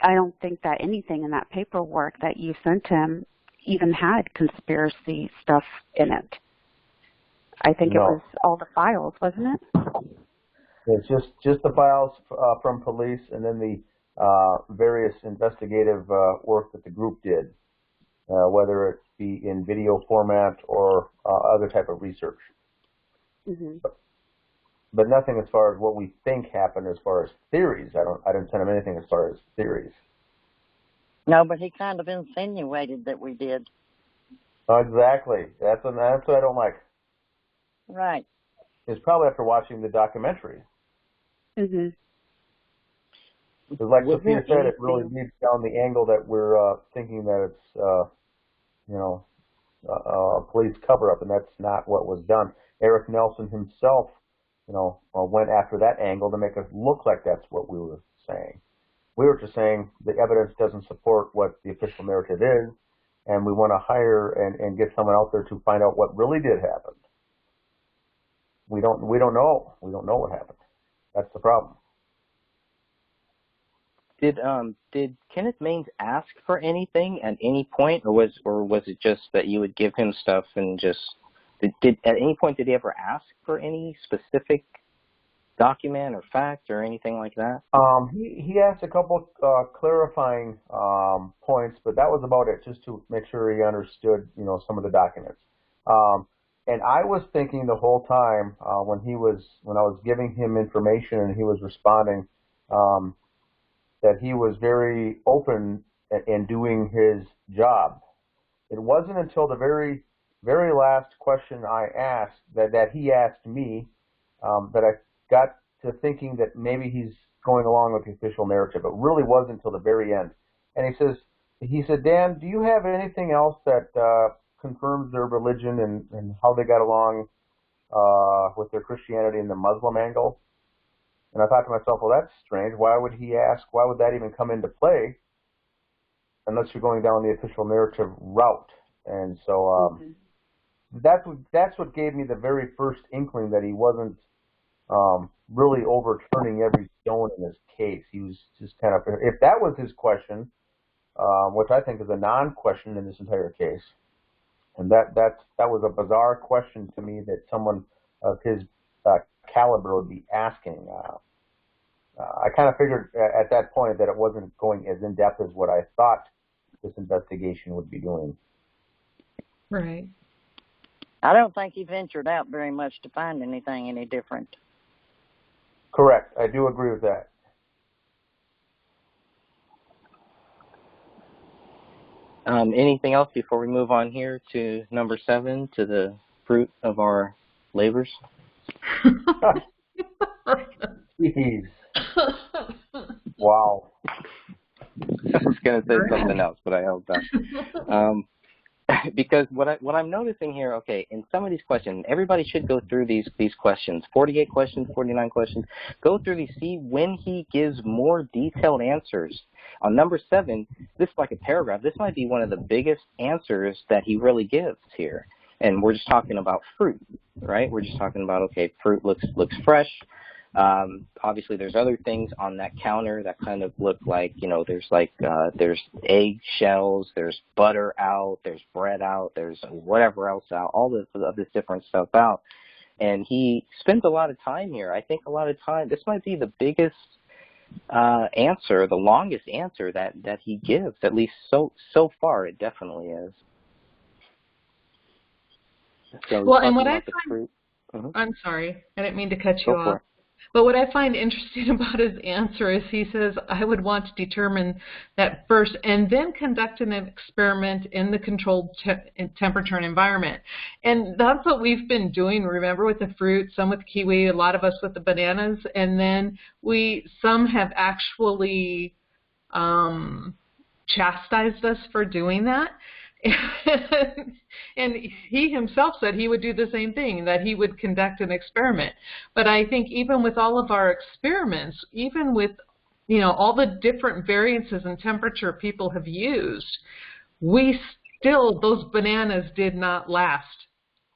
I don't think that anything in that paperwork that you sent him even had conspiracy stuff in it. I think it was all the files, wasn't it? It's just the files from police, and then the various investigative work that the group did, whether it be in video format or other type of research. Mm-hmm. But nothing as far as what we think happened as far as theories. I didn't send him anything as far as theories. No, but he kind of insinuated that we did. Exactly. That's what I don't like. Right. It's probably after watching the documentary. Mm-hmm. Because like Sophia said, it really leads down the angle that we're thinking that it's, a police cover-up, and that's not what was done. Eric Nelson himself, went after that angle to make us look like that's what we were saying. We were just saying the evidence doesn't support what the official narrative is, and we want to hire and get someone out there to find out what really did happen. We don't know. We don't know what happened. That's the problem. Did Kenneth Maines ask for anything at any point, or was it just that you would give him stuff and just did at any point did he ever ask for any specific document or fact or anything like that? He asked a couple clarifying points, but that was about it, just to make sure he understood, some of the documents. And I was thinking the whole time when I was giving him information and he was responding, that he was very open in doing his job. It wasn't until the very, very last question I asked that he asked me that I got to thinking that maybe he's going along with the official narrative. It really wasn't until the very end. And he said, Dan, do you have anything else that confirms their religion and how they got along with their Christianity and the Muslim angle? And I thought to myself, well, that's strange. Why would he ask? Why would that even come into play unless you're going down the official narrative route? And so that's what gave me the very first inkling that he wasn't really overturning every stone in his case. He was just kind of, if that was his question, which I think is a non-question in this entire case, and that was a bizarre question to me that someone of his caliber would be asking. I kind of figured at that point that it wasn't going as in-depth as what I thought this investigation would be doing. Right. I don't think he ventured out very much to find anything any different. Correct. I do agree with that. Anything else before we move on here to number 7, to the fruit of our labors? Jeez. Wow. I was going to say something else, but I held back. Because what I'm noticing here, okay, in some of these questions, everybody should go through these questions, 48 questions, 49 questions. Go through these, see when he gives more detailed answers. On number 7, this is like a paragraph. This might be one of the biggest answers that he really gives here. And we're just talking about fruit, right? We're just talking about, okay, fruit looks fresh. Obviously, there's other things on that counter that kind of look like, there's egg shells, there's butter out, there's bread out, there's whatever else out, all this different stuff out. And he spends a lot of time here. I think a lot of time, this might be the biggest answer, the longest answer that he gives, at least so far, it definitely is. So well, and what I find, I'm sorry, I didn't mean to cut you off. But what I find interesting about his answer is he says, I would want to determine that first and then conduct an experiment in the controlled temperature and environment. And that's what we've been doing, remember, with the fruit, some with kiwi, a lot of us with the bananas. And then some have actually chastised us for doing that. And he himself said he would do the same thing, that he would conduct an experiment. But I think even with all of our experiments, even with all the different variances in temperature people have used, those bananas did not last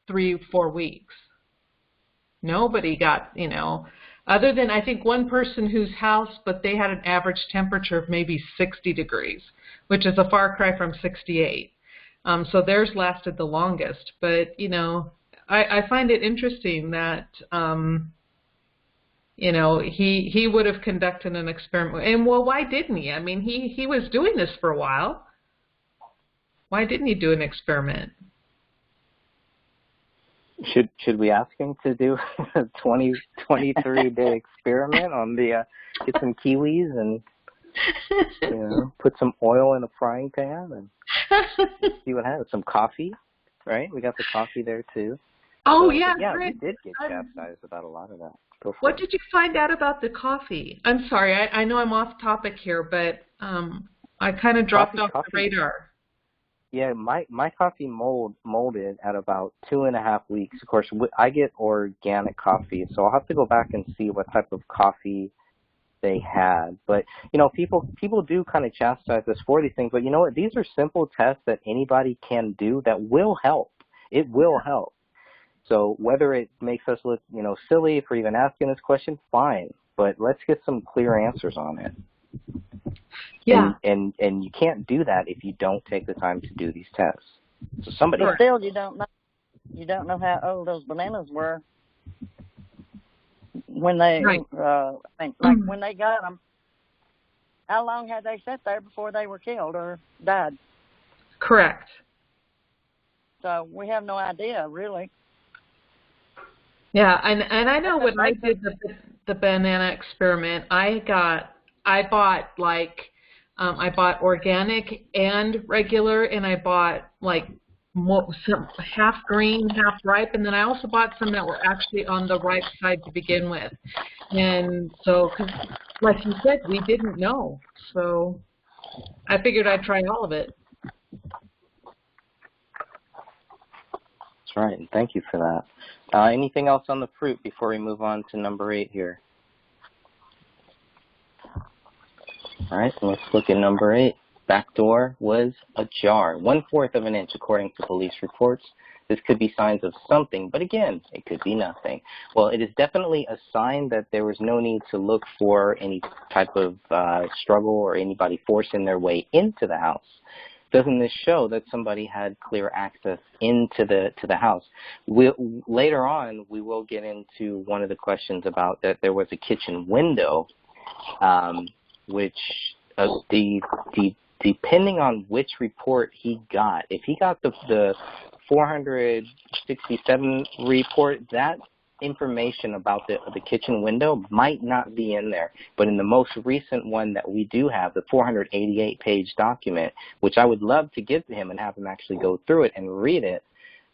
3-4 weeks. Nobody got, other than I think one person whose house, but they had an average temperature of maybe 60 degrees, which is a far cry from 68. So theirs lasted the longest. But, I find it interesting that, he would have conducted an experiment. And, well, why didn't he? I mean, he was doing this for a while. Why didn't he do an experiment? Should we ask him to do a 23-day experiment on get some kiwis and put some oil in a frying pan and see what happens. Some coffee, right? We got the coffee there too. Oh, so, yeah. Yeah, right. we did get chastised about a lot of that. What did you find out about the coffee? I'm sorry, I know I'm off topic here, but I kind of dropped off the radar. Yeah, my coffee molded at about 2.5 weeks. Of course, I get organic coffee, so I'll have to go back and see what type of coffee they had. But, you know, people do kind of chastise us for these things. But you know what? These are simple tests that anybody can do that will help. It will help. So whether it makes us look, you know, silly for even asking this question, fine. But let's get some clear answers on it. Yeah. And you can't do that if you don't take the time to do these tests. So somebody. But still, you don't know how old those bananas were when they, right. like when they got them. How long had they sat there before they were killed or died? Correct. So we have no idea, really. Yeah, and I know when I did the banana experiment, I bought organic and regular, and I bought like some half green, half ripe, and then I also bought some that were actually on the ripe side to begin with. And so, 'cause like you said, we didn't know, so I figured I'd try all of it. That's right, and thank you for that. Anything else on the fruit before we move on to number 8 here? All right, so let's look at number 8. Back door was ajar, 1/4 of an inch according to police reports. This could be signs of something, but again, it could be nothing. Well, it is definitely a sign that there was no need to look for any type of struggle or anybody forcing their way into the house. Doesn't this show that somebody had clear access into the house? Later on, we will get into one of the questions about that there was a kitchen window, which depending on which report he got, if he got the 467 report, that information about the kitchen window might not be in there. But in the most recent one that we do have, the 488-page document, which I would love to give to him and have him actually go through it and read it,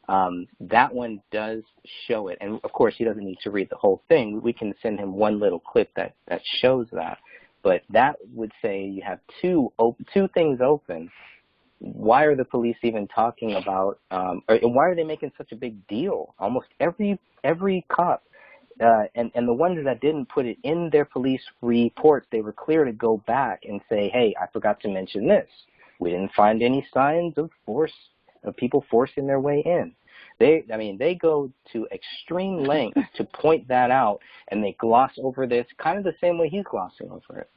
that one does show it. And, of course, he doesn't need to read the whole thing. We can send him one little clip that shows that. But that would say you have two things open. Why are the police even talking about, and why are they making such a big deal? Almost every cop, and the ones that didn't put it in their police reports, they were clear to go back and say, hey, I forgot to mention this. We didn't find any signs of people forcing their way in. They go to extreme lengths to point that out, and they gloss over this kind of the same way he's glossing over it.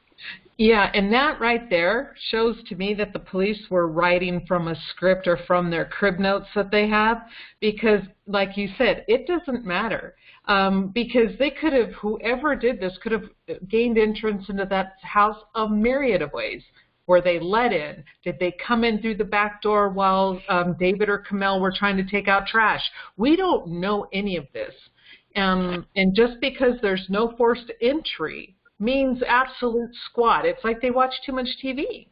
Yeah, and that right there shows to me that the police were writing from a script or from their crib notes that they have, because, like you said, it doesn't matter, because they could have, whoever did this could have gained entrance into that house a myriad of ways. Were they let in? Did they come in through the back door while David or Kamel were trying to take out trash? We don't know any of this. And just because there's no forced entry means absolute squat. It's like they watch too much TV.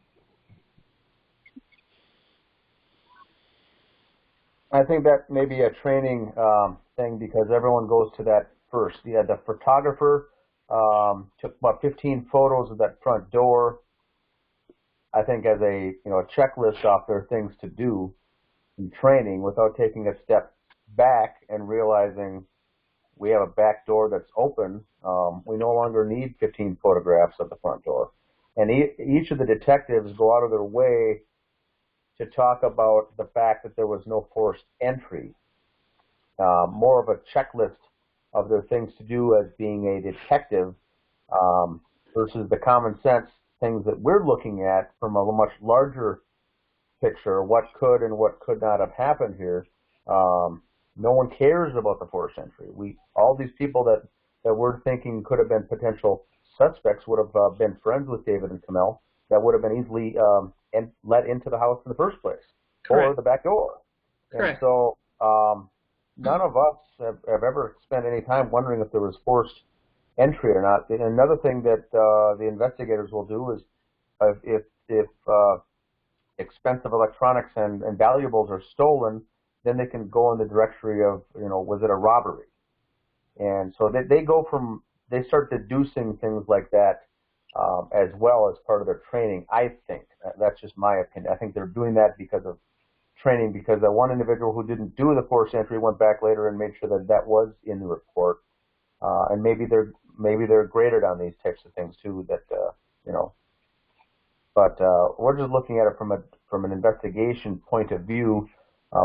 I think that may be a training thing, because everyone goes to that first. Yeah, the photographer took about 15 photos of that front door, I think, as a checklist off their things to do in training, without taking a step back and realizing we have a back door that's open. We no longer need 15 photographs of the front door. And each of the detectives go out of their way to talk about the fact that there was no forced entry. More of a checklist of their things to do as being a detective, versus the common sense things that we're looking at from a much larger picture, what could and what could not have happened here. No one cares about the forced entry. All these people that we're thinking could have been potential suspects would have been friends with David and Kamel, that would have been easily let into the house in the first place. Correct. Or the back door. Correct. And so none of us have ever spent any time wondering if there was forced entry or not. And another thing that the investigators will do is if expensive electronics and valuables are stolen, then they can go in the directory of, was it a robbery? And so they start deducing things like that as well as part of their training, I think. That's just my opinion. I think they're doing that because of training, because that one individual who didn't do the forced entry went back later and made sure that was in the report. And maybe they're maybe they're graded on these types of things too. That you know, but we're just looking at it from an investigation point of view.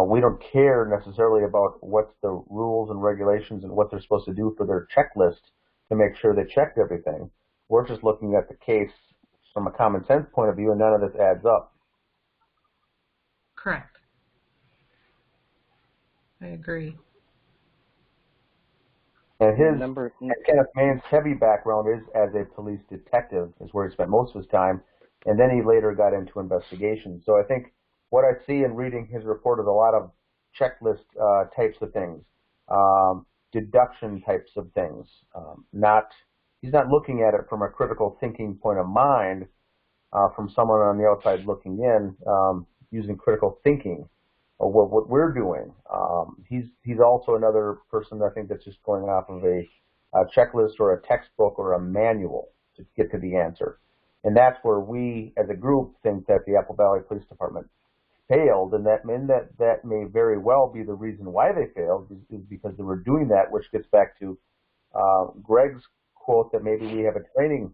We don't care necessarily about what's the rules and regulations and what they're supposed to do for their checklist to make sure they checked everything. We're just looking at the case from a common sense point of view, and none of this adds up. Correct. I agree. And Kenneth Main's heavy background is as a police detective, is where he spent most of his time, and then he later got into investigation. So I think what I see in reading his report is a lot of checklist types of things, deduction types of things. He's not looking at it from a critical thinking point of mind, from someone on the outside looking in, using critical thinking of what we're doing. He's also another person, I think, that's just going off of a checklist or a textbook or a manual to get to the answer. And that's where we, as a group, think that the Apple Valley Police Department failed, and that may very well be the reason why they failed, is because they were doing that, which gets back to Greg's quote that maybe we have a training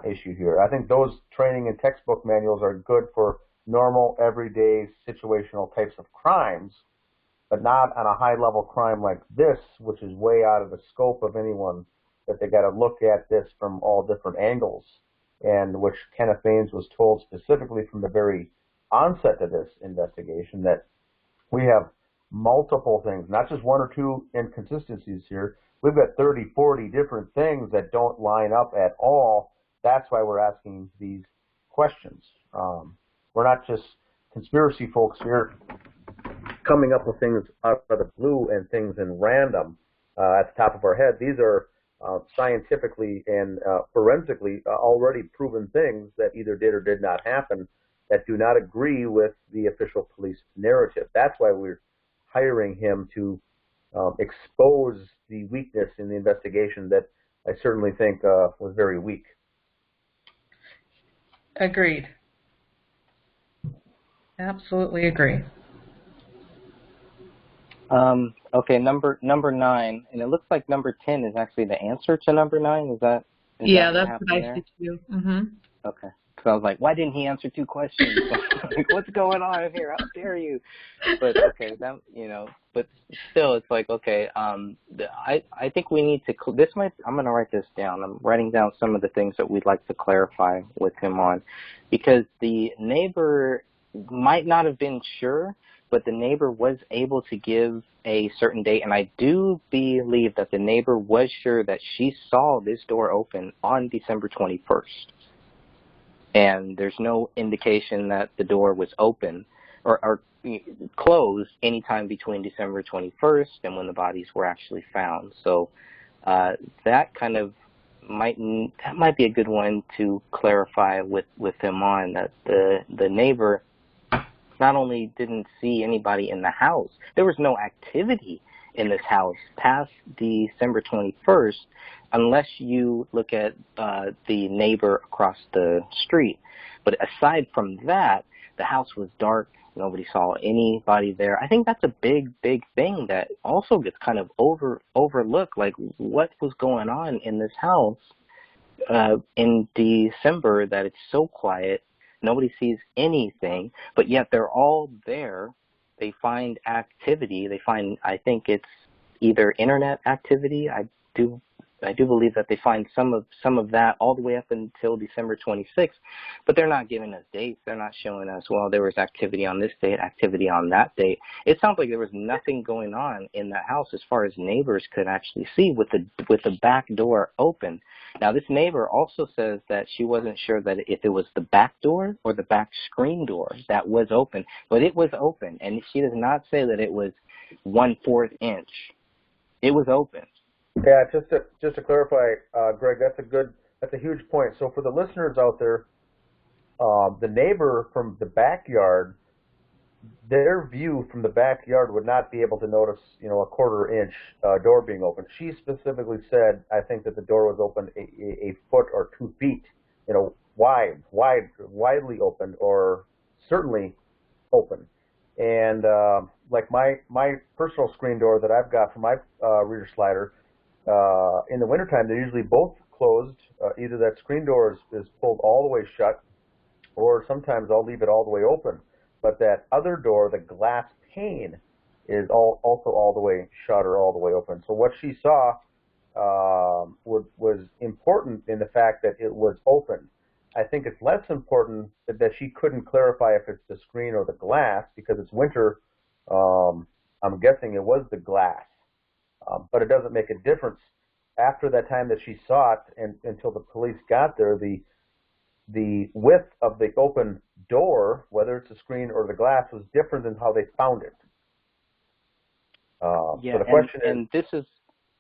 issue here. I think those training and textbook manuals are good for normal, everyday, situational types of crimes, but not on a high-level crime like this, which is way out of the scope of anyone, that they got to look at this from all different angles, and which Kenneth Baines was told specifically from the very onset of this investigation that we have multiple things, not just one or two inconsistencies here. We've got 30, 40 different things that don't line up at all. That's why we're asking these questions. We're not just conspiracy folks here coming up with things out of the blue and things in random at the top of our head. These are scientifically and forensically already proven things that either did or did not happen, that do not agree with the official police narrative. That's why we're hiring him to expose the weakness in the investigation that I certainly think was very weak. Agreed. Absolutely agree. Okay, number 9, and it looks like number 10 is actually the answer to number 9. Is that? Yeah, that's what I see too. Mm-hmm. Okay. So I was like, why didn't he answer 2 questions? Like, what's going on here? How dare you? But okay, that, but still, it's like, okay, I think we need to. I'm going to write this down. I'm writing down some of the things that we'd like to clarify with him on, because the neighbor might not have been sure, but the neighbor was able to give a certain date, and I do believe that the neighbor was sure that she saw this door open on December 21st. And there's no indication that the door was open or closed anytime between December 21st and when the bodies were actually found. So that kind of might be a good one to clarify with him on, that the neighbor not only didn't see anybody in the house, there was no activity in this house past December 21st, unless you look at the neighbor across the street. But aside from that, the house was dark. Nobody saw anybody there. I think that's a big, big thing that also gets kind of overlooked, like what was going on in this house in December, that it's so quiet. Nobody sees anything, but yet they're all there. They find activity. They find, I think it's either internet activity. I do believe that they find some of that all the way up until December 26th, but they're not giving us dates. They're not showing us, well, there was activity on this date, activity on that date. It sounds like there was nothing going on in that house as far as neighbors could actually see, with the back door open. Now, this neighbor also says that she wasn't sure that if it was the back door or the back screen door that was open, but it was open, and she does not say that it was 1/4 inch. It was open. Yeah, just to clarify, Greg, that's a huge point. So for the listeners out there, the neighbor from the backyard, their view from the backyard would not be able to notice, a 1/4 inch door being open. She specifically said, I think, that the door was open a foot or 2 feet, widely open, or certainly open. And like my personal screen door that I've got for my reader slider, in the wintertime, they're usually both closed. Either that screen door is pulled all the way shut, or sometimes I'll leave it all the way open. But that other door, the glass pane, is also all the way shut or all the way open. So what she saw was important in the fact that it was open. I think it's less important that she couldn't clarify if it's the screen or the glass, because it's winter. I'm guessing it was the glass. But it doesn't make a difference. After that time that she saw it and until the police got there, the width of the open door, whether it's the screen or the glass, was different than how they found it. So the question and this is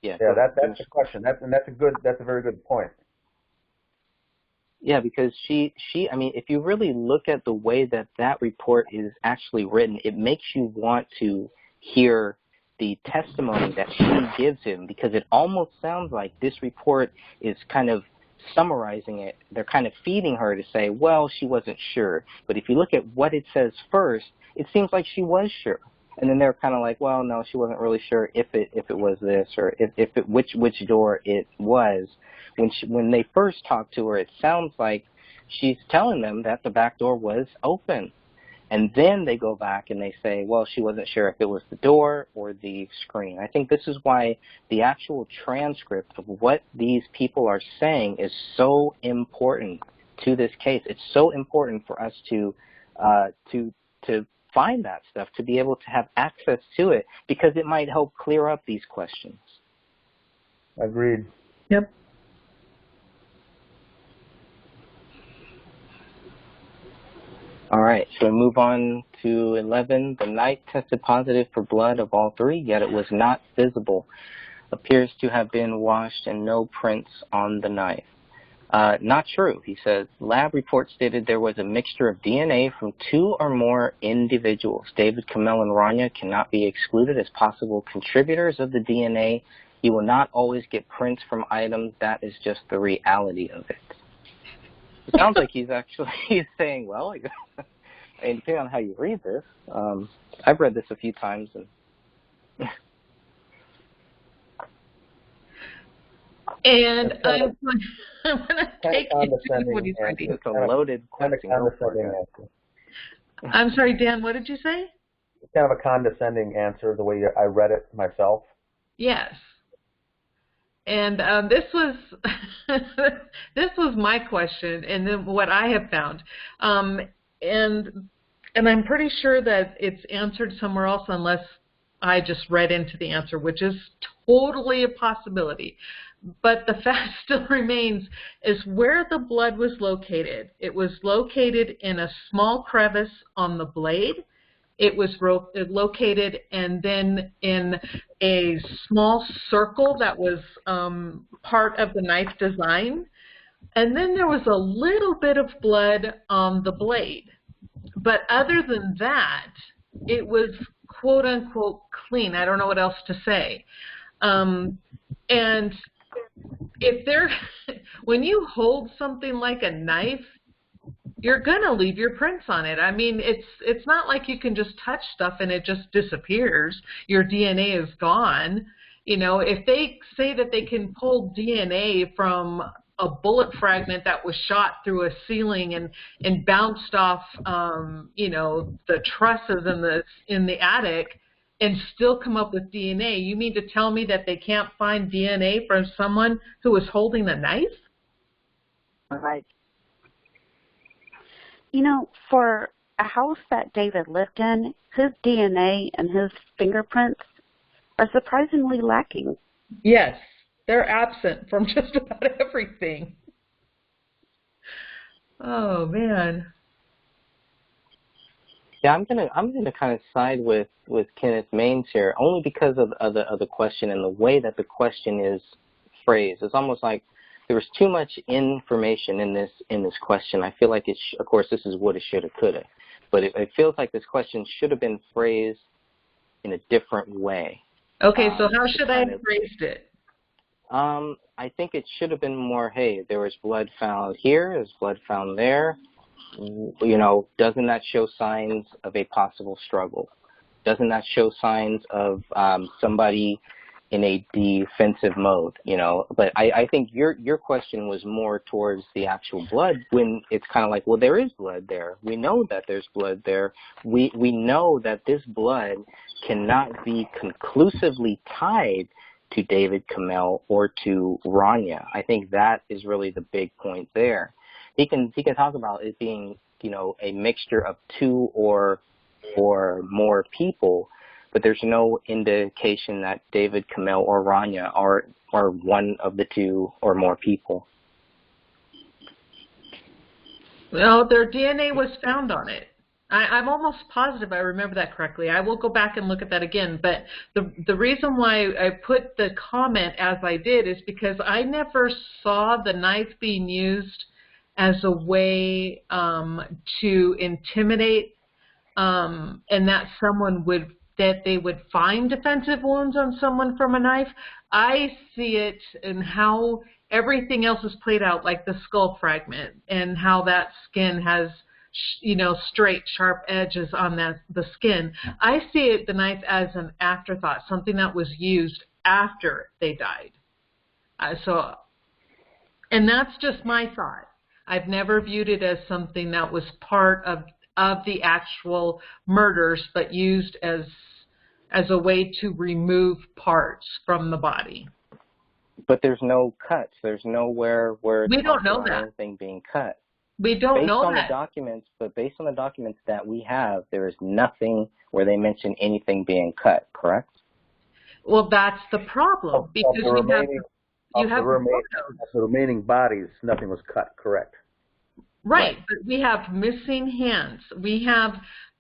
that's the question. That's a very good point. Yeah, because she I mean, if you really look at the way that report is actually written, it makes you want to hear the testimony that she gives him, because it almost sounds like this report is kind of summarizing it. They're kind of feeding her to say, well, she wasn't sure. But if you look at what it says first, it seems like she was sure. And then they're kind of like, well, no, she wasn't really sure if it was this or which door it was. When they first talked to her, it sounds like she's telling them that the back door was open. And then they go back and they say, well, she wasn't sure if it was the door or the screen. I think this is why the actual transcript of what these people are saying is so important to this case. It's so important for us to find that stuff, to be able to have access to it, because it might help clear up these questions. Agreed. Yep. All right, so we move on to 11. The knife tested positive for blood of all three, yet it was not visible. Appears to have been washed and no prints on the knife. Not true, he says. Lab report stated there was a mixture of DNA from 2 or more individuals. David, Kamel, and Rania cannot be excluded as possible contributors of the DNA. You will not always get prints from items. That is just the reality of it. It sounds like he's saying, well, and depending on how you read this, I've read this a few times. And I'm going to take what he's writing. It's a loaded question. I'm sorry, Dan, what did you say? It's kind of a condescending answer, the way I read it myself. Yes. And this was my question, and then what I have found, and I'm pretty sure that it's answered somewhere else, unless I just read into the answer, which is totally a possibility. But the fact still remains is where the blood was located. It was located in a small crevice on the blade. It was located and then in a small circle that was part of the knife design. And then there was a little bit of blood on the blade. But other than that, it was quote unquote clean. I don't know what else to say. And when you hold something like a knife, you're going to leave your prints on it. I mean, it's not like you can just touch stuff and it just disappears. Your DNA is gone. You know, if they say that they can pull DNA from a bullet fragment that was shot through a ceiling and bounced off, the trusses in the attic and still come up with DNA, you mean to tell me that they can't find DNA from someone who was holding a knife? Right. You know, for a house that David lived in, his DNA and his fingerprints are surprisingly lacking. Yes, they're absent from just about everything. Oh man. Yeah, I'm gonna kind of side with Kenneth Maines here, only because of the question and the way that the question is phrased. It's almost like there was too much information in this question. I feel like of course, this is woulda, shoulda, coulda, but it feels like this question should have been phrased in a different way. Okay, so how should I have phrased it? I think it should have been more, hey, there was blood found here, there's blood found there. You know, doesn't that show signs of a possible struggle? Doesn't that show signs of somebody in a defensive mode, you know. But I think your question was more towards the actual blood, when it's kind of like, well, there is blood there. We know that there's blood there. We know that this blood cannot be conclusively tied to David Kamel or to Rania. I think that is really the big point there. He can talk about it being, you know, a mixture of two or more people, but there's no indication that David Kamel or Rania are one of the two or more people. Well, their DNA was found on it. I'm almost positive I remember that correctly. I will go back and look at that again. But the reason why I put the comment as I did is because I never saw the knife being used as a way to intimidate, and that they would find defensive wounds on someone from a knife. I see it in how everything else is played out, like the skull fragment, and how that skin has, you know, straight, sharp edges on the skin. I see the knife as an afterthought, something that was used after they died. And that's just my thought. I've never viewed it as something that was part of the actual murders, but used as a way to remove parts from the body. But there's no cuts. There's nowhere where we don't know that anything being cut. We don't know that. Based on the documents that we have, there is nothing where they mention anything being cut, correct? Well, that's the problem, because you have the remaining bodies, nothing was cut, correct? Right, but we have missing hands. We have,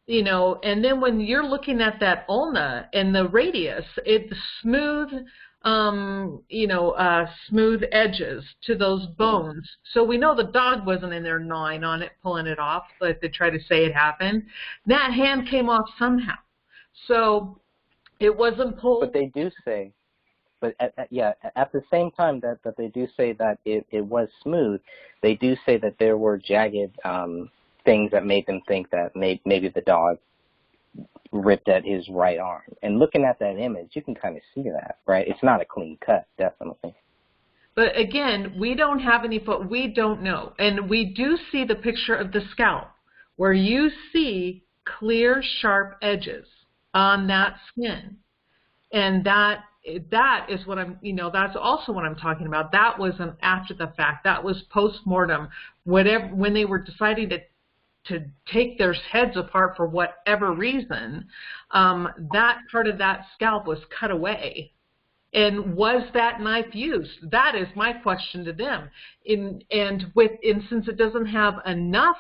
you know, and then when you're looking at that ulna and the radius, it's smooth, smooth edges to those bones. So we know the dog wasn't in there gnawing on it, pulling it off, but they try to say it happened. That hand came off somehow. So it wasn't pulled. But they do say, at the same time that they do say that it was smooth, they do say that there were jagged things that made them think that maybe the dog ripped at his right arm. And looking at that image, you can kind of see that, right? It's not a clean cut, definitely. But again, we don't have any we don't know. And we do see the picture of the scalp, where you see clear, sharp edges on that skin. And that is what that's also what I'm talking about. That was an after the fact. That was post-mortem, when they were deciding to take their heads apart for whatever reason, that part of that scalp was cut away. And was that knife used? That is my question to them. And since it doesn't have enough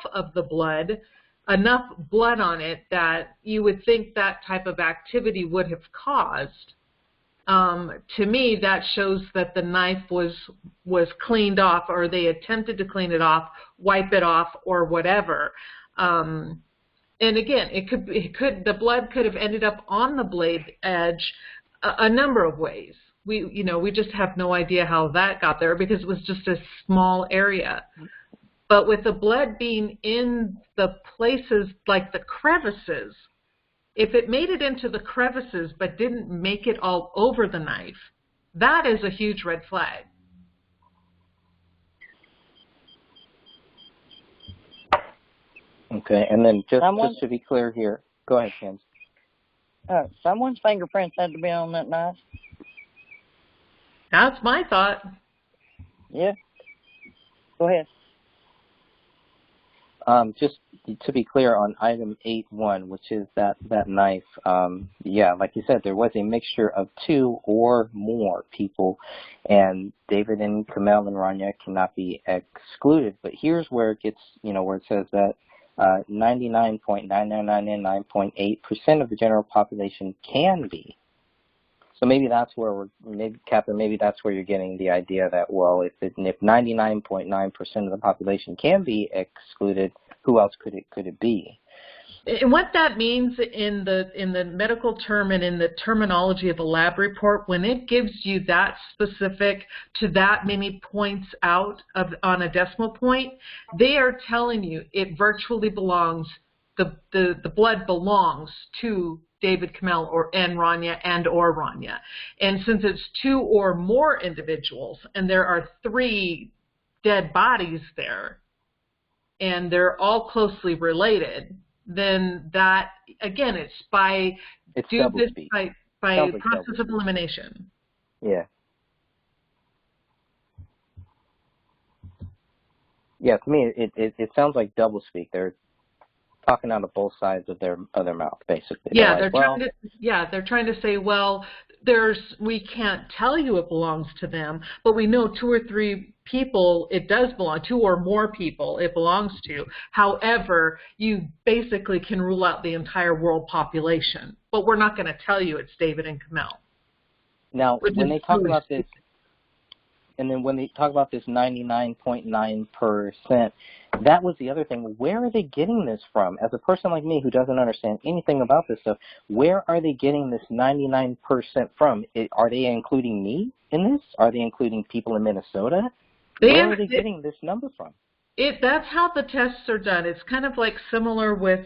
blood on it that you would think that type of activity would have caused, to me, that shows that the knife was cleaned off, or they attempted to clean it off, wipe it off, or whatever. And again, the blood could have ended up on the blade edge a number of ways. We just have no idea how that got there, because it was just a small area. But with the blood being in the places like the crevices, if it made it into the crevices but didn't make it all over the knife, that is a huge red flag. Okay, and then just to be clear here, go ahead, Ken. Someone's fingerprints had to be on that knife. That's my thought. Yeah. Go ahead. Just to be clear on item 8.1, which is that knife, like you said, there was a mixture of two or more people, and David and Kamel and Rania cannot be excluded. But here's where it gets, where it says that 99.9999.8% of the general population can be. So maybe that's where maybe that's where you're getting the idea that, well, if 99.9% of the population can be excluded, who else could it be? And what that means in the medical term and in the terminology of a lab report, when it gives you that specific to that many points out on a decimal point, they are telling you it virtually belongs. The blood belongs to David Kamel and Rania or Rania. And since it's 2 or more individuals and there are 3 dead bodies there and they're all closely related, then that, again, it's by process of elimination. Yeah. Yeah, to me, it sounds like doublespeak. They're talking out of both sides of their mouth, basically. Yeah, they're trying to say, well, we can't tell you it belongs to them, but we know 2 or 3 people it does belong, 2 or more people it belongs to. However, you basically can rule out the entire world population, but we're not going to tell you it's David and Kamel. Now, when they talk about this, and then when they talk about this 99.9%, that was the other thing. Where are they getting this from? As a person like me who doesn't understand anything about this stuff, where are they getting this 99% from? Are they including me in this? Are they including people in Minnesota? Where are they getting this number from? That's how the tests are done. It's kind of like similar with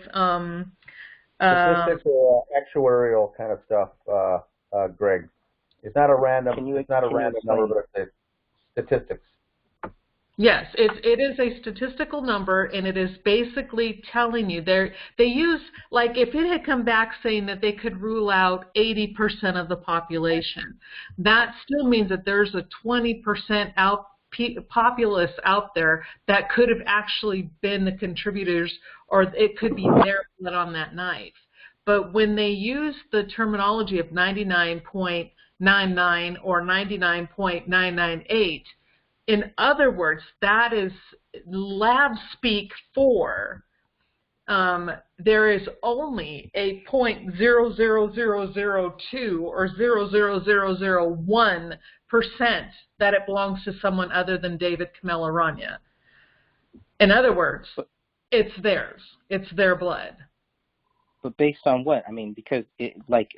statistical, actuarial kind of stuff, Greg. It's not a random. It's not a random number, but it's statistics. Yes, it is a statistical number, and it is basically telling you they use, like, if it had come back saying that they could rule out 80% of the population, that still means that there's a 20% populace out there that could have actually been the contributors, or it could be their blood on that knife. But when they use the terminology of 99.99 or 99.998, in other words, that is lab speak for there is only a 0.00002 or 0.00001% that it belongs to someone other than David, Kamel, or Rania. In other words, it's theirs. It's their blood. But based on what? I mean, because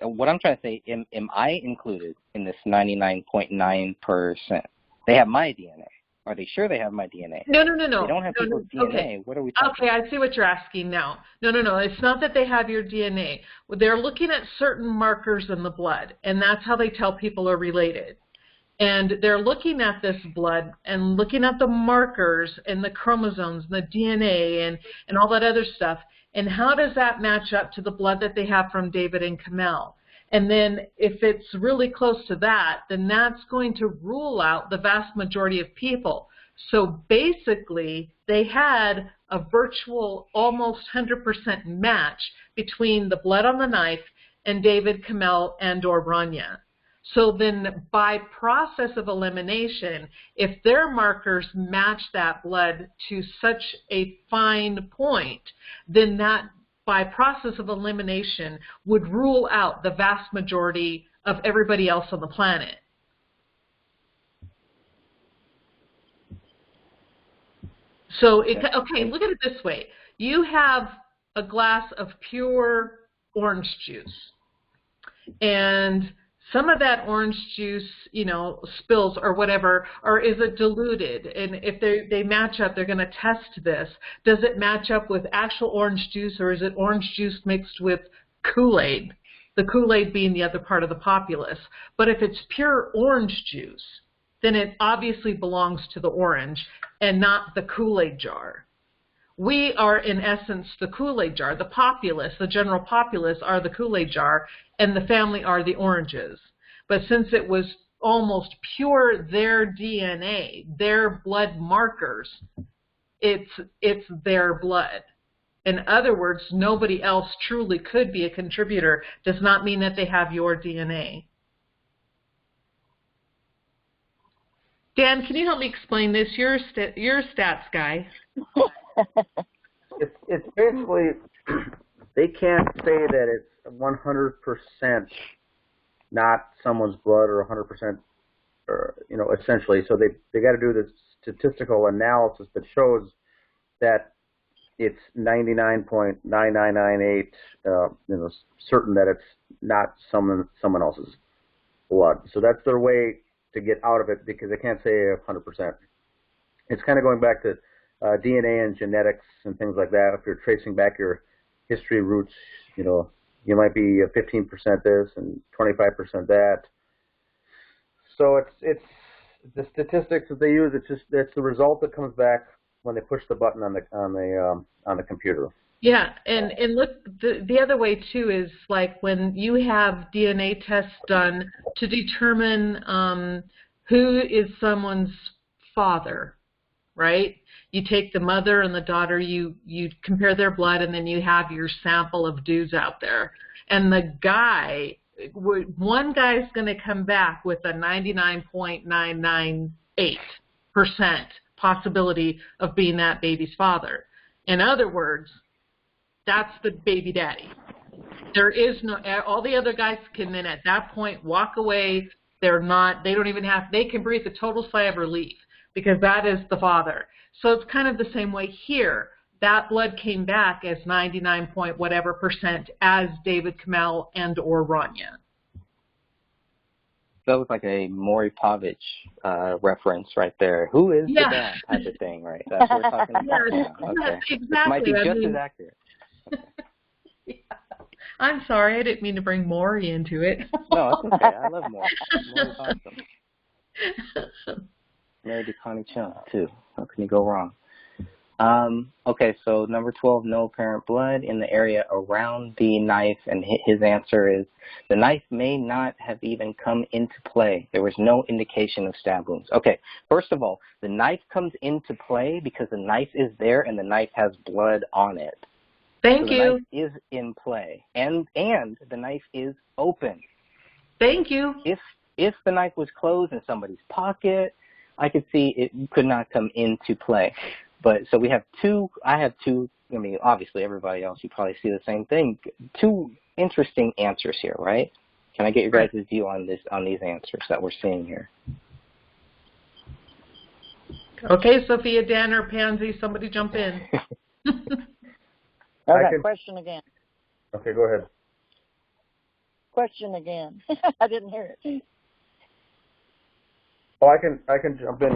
what I'm trying to say, am I included in this 99.9%? They have my DNA. Are they sure they have my DNA? No. They don't have people's DNA. Okay. What are we talking about? I see what you're asking now. No. It's not that they have your DNA. They're looking at certain markers in the blood, and that's how they tell people are related. And they're looking at this blood and looking at the markers and the chromosomes and the DNA and all that other stuff. And how does that match up to the blood that they have from David and Kamel? And then if it's really close to that, then that's going to rule out the vast majority of people. So basically, they had a virtual almost 100% match between the blood on the knife and David, Kamel, and or Rania. So then by process of elimination, if their markers match that blood to such a fine point, then that by process of elimination would rule out the vast majority of everybody else on the planet. So, okay, look at it this way. You have a glass of pure orange juice, and some of that orange juice, spills or whatever, or is it diluted? And if they match up, they're going to test this. Does it match up with actual orange juice, or is it orange juice mixed with Kool-Aid? The Kool-Aid being the other part of the populace. But if it's pure orange juice, then it obviously belongs to the orange and not the Kool-Aid jar. We are, in essence, the Kool-Aid jar. The populace, the general populace, are the Kool-Aid jar, and the family are the oranges. But since it was almost pure their DNA, their blood markers, it's their blood. In other words, nobody else truly could be a contributor. Does not mean that they have your DNA. Dan, can you help me explain this? You're a stats guy. It's basically, they can't say that it's 100% not someone's blood or 100%, or, essentially. So they got to do this statistical analysis that shows that it's 99.9998, certain that it's not someone else's blood. So that's their way to get out of it, because they can't say 100%. It's kind of going back to DNA and genetics and things like that. If you're tracing back your history roots, you might be 15% this and 25% that. So it's the statistics that they use. It's the result that comes back when they push the button on the computer. Yeah, and look, the other way too is like when you have DNA tests done to determine who is someone's father, right? You take the mother and the daughter, you compare their blood, and then you have your sample of dudes out there. And the guy, one guy's going to come back with a 99.998% possibility of being that baby's father. In other words, that's the baby daddy. There is no, all the other guys can then at that point walk away. They don't even have, they can breathe a total sigh of relief because that is the father. So it's kind of the same way here. That blood came back as 99 point whatever % as David Kamel and or Rania. That was like a Maury Povich reference right there. Who is the dad type of thing, right? That's what we're talking about. Okay. Exactly. This might be just as accurate. Yeah. I'm sorry, I didn't mean to bring Maury into it. No, it's okay. I love Maury. Maury's awesome. Married to Connie Chung, too. How can you go wrong? Okay, so number 12, no apparent blood in the area around the knife, and his answer is, the knife may not have even come into play. There was no indication of stab wounds. Okay, first of all, the knife comes into play because the knife is there and the knife has blood on it. Thank so you. The knife is in play, and the knife is open. Thank you. If the knife was closed in somebody's pocket, I could see it could not come into play. But so we have I have two, I mean, obviously everybody else, you probably see the same thing. Two interesting answers here, right? Can I get your guys' view on these answers that we're seeing here? Okay, Sophia, Dan, or Pansy, somebody jump in. Okay, question again. Okay, go ahead. Question again. I didn't hear it. Oh, I can jump in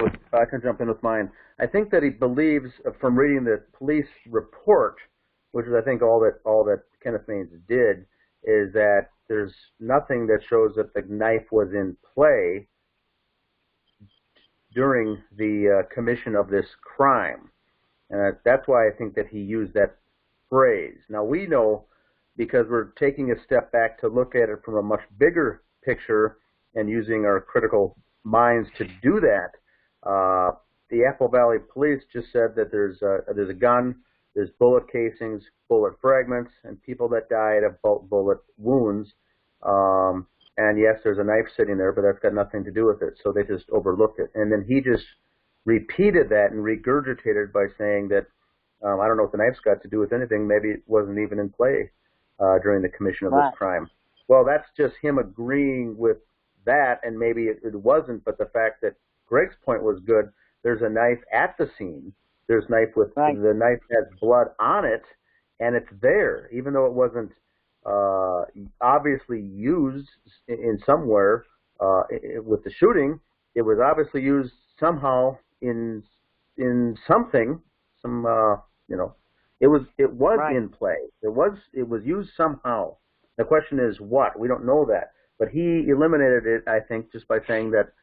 with mine. I think that he believes from reading the police report, which is I think all that Kenneth Maines did, is that there's nothing that shows that the knife was in play during the commission of this crime. And that's why I think that he used that phrase. Now we know, because we're taking a step back to look at it from a much bigger picture and using our critical minds to do that. The Apple Valley Police just said that there's a gun, there's bullet casings, bullet fragments, and people that died of bullet wounds. And yes, there's a knife sitting there, but that's got nothing to do with it. So they just overlooked it. And then he just repeated that and regurgitated by saying that, I don't know what the knife's got to do with anything. Maybe it wasn't even in play during the commission of this crime. Well, that's just him agreeing with that, and maybe it wasn't, but the fact that Greg's point was good. There's a knife at the scene. There's knife with the knife has blood on it, and it's there, even though it wasn't obviously used in somewhere with the shooting. It was obviously used somehow in something. It was in play. It was used somehow. The question is what? We don't know that. But he eliminated it, I think, just by saying that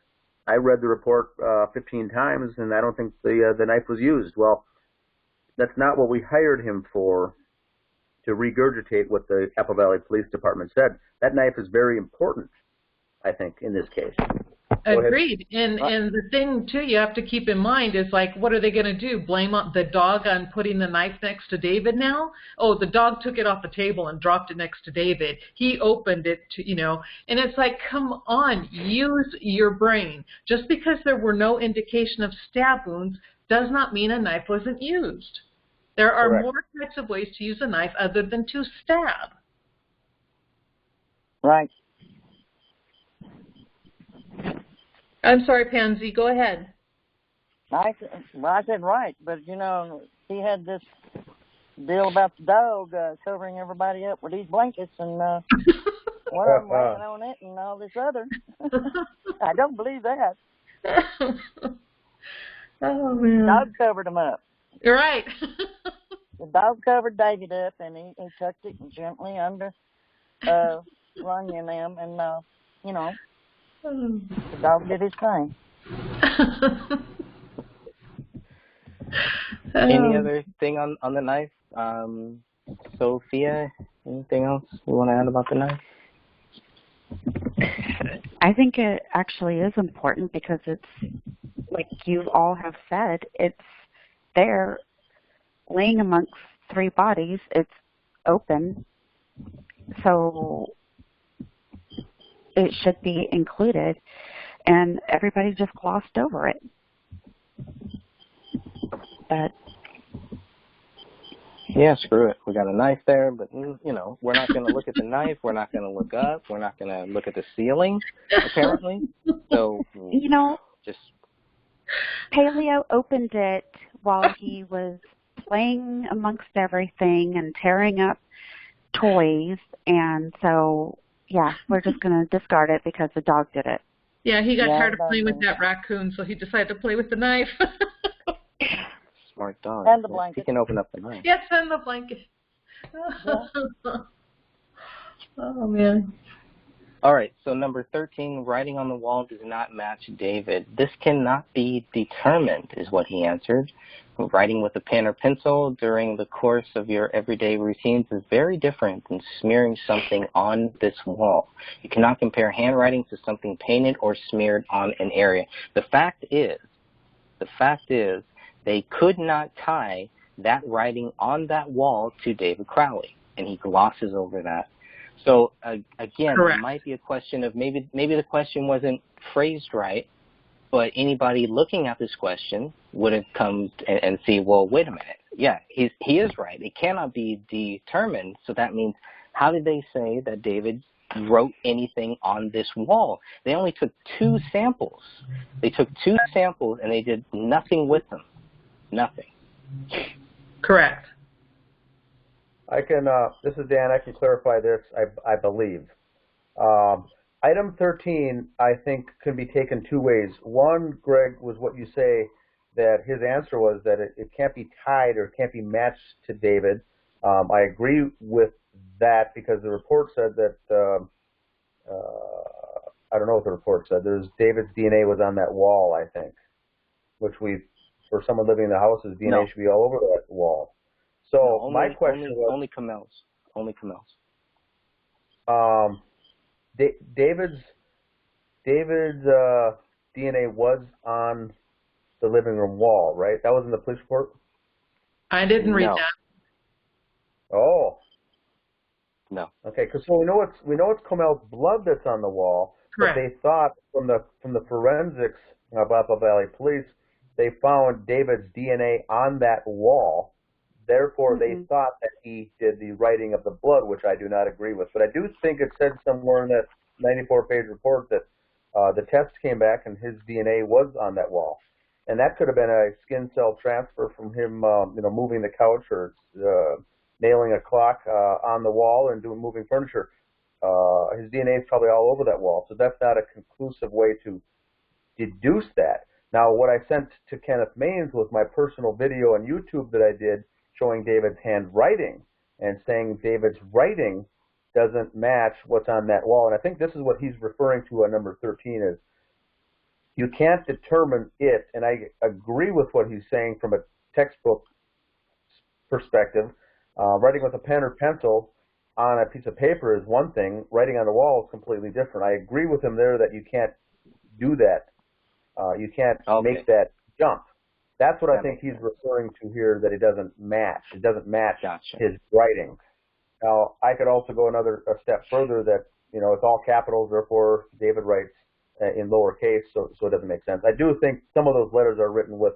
I read the report 15 times and I don't think the knife was used. Well, that's not what we hired him for, to regurgitate what the Apple Valley Police Department said. That knife is very important, I think, in this case. Agreed. And the thing, too, you have to keep in mind is, like, what are they going to do? Blame the dog on putting the knife next to David now? Oh, the dog took it off the table and dropped it next to David. He opened it, and it's like, come on, use your brain. Just because there were no indication of stab wounds does not mean a knife wasn't used. There are more types of ways to use a knife other than to stab. Right. I'm sorry, Pansy. Go ahead. I said right, but, he had this deal about the dog covering everybody up with these blankets and one of them laying on it and all this other. I don't believe that. Oh, man. The dog covered him up. You're right. The dog covered David up, and he tucked it gently under rung in them, and you know, the dog did his thing. Any other thing on the knife? Sophia, anything else you want to add about the knife? I think it actually is important because it's, like you all have said, it's there laying amongst 3 bodies. It's open, so it should be included, and everybody just glossed over it. But yeah, screw it. We got a knife there, but, you know, we're not going to look at the knife. We're not going to look up. We're not going to look at the ceiling, apparently. So, you know, just Paleo opened it while he was playing amongst everything and tearing up toys, and so, yeah, we're just going to discard it because the dog did it. Yeah, he got tired of playing with that raccoon, so he decided to play with the knife. Smart dog. And the blanket. He can open up the knife. Yes, and the blanket. Oh, man. All right, so number 13, writing on the wall does not match David. This cannot be determined, is what he answered. Writing with a pen or pencil during the course of your everyday routines is very different than smearing something on this wall. You cannot compare handwriting to something painted or smeared on an area. The fact is, they could not tie that writing on that wall to David Crowley, and he glosses over that. So, again, Correct. It might be a question of maybe the question wasn't phrased right, but anybody looking at this question would have come and see, well, wait a minute. Yeah, he is right. It cannot be determined, so that means how did they say that David wrote anything on this wall? They only took 2 samples. They took 2 samples, and they did nothing with them. Nothing. Correct. I can, this is Dan, I can clarify this, I believe. Item 13, I think, can be taken 2 ways. One, Greg, was what you say, that his answer was that it can't be tied or can't be matched to David. I agree with that because the report said that, I don't know what the report said, David's DNA was on that wall, I think, which for someone living in the house, his DNA should be all over that wall. So no, my question was only Kamel's. David's DNA was on the living room wall, right? That was in the police report. I didn't read that. Oh. No. Okay, because so we know it's Kamel's blood that's on the wall. Correct. But they thought from the forensics, Apple Valley Police, they found David's DNA on that wall. Therefore, they thought that he did the writing of the blood, which I do not agree with. But I do think it said somewhere in that 94-page report that the test came back and his DNA was on that wall. And that could have been a skin cell transfer from him, moving the couch or nailing a clock on the wall and moving furniture. His DNA is probably all over that wall. So that's not a conclusive way to deduce that. Now, what I sent to Kenneth Maines was my personal video on YouTube that I did showing David's handwriting and saying David's writing doesn't match what's on that wall. And I think this is what he's referring to on number 13 is you can't determine it, and I agree with what he's saying from a textbook perspective. Writing with a pen or pencil on a piece of paper is one thing. Writing on the wall is completely different. I agree with him there that you can't do that. You can't make that jump. That's what I think he's referring to here, that it doesn't match. It doesn't match his writing. Now, I could also go a step further that, it's all capitals, therefore David writes in lowercase, so it doesn't make sense. I do think some of those letters are written with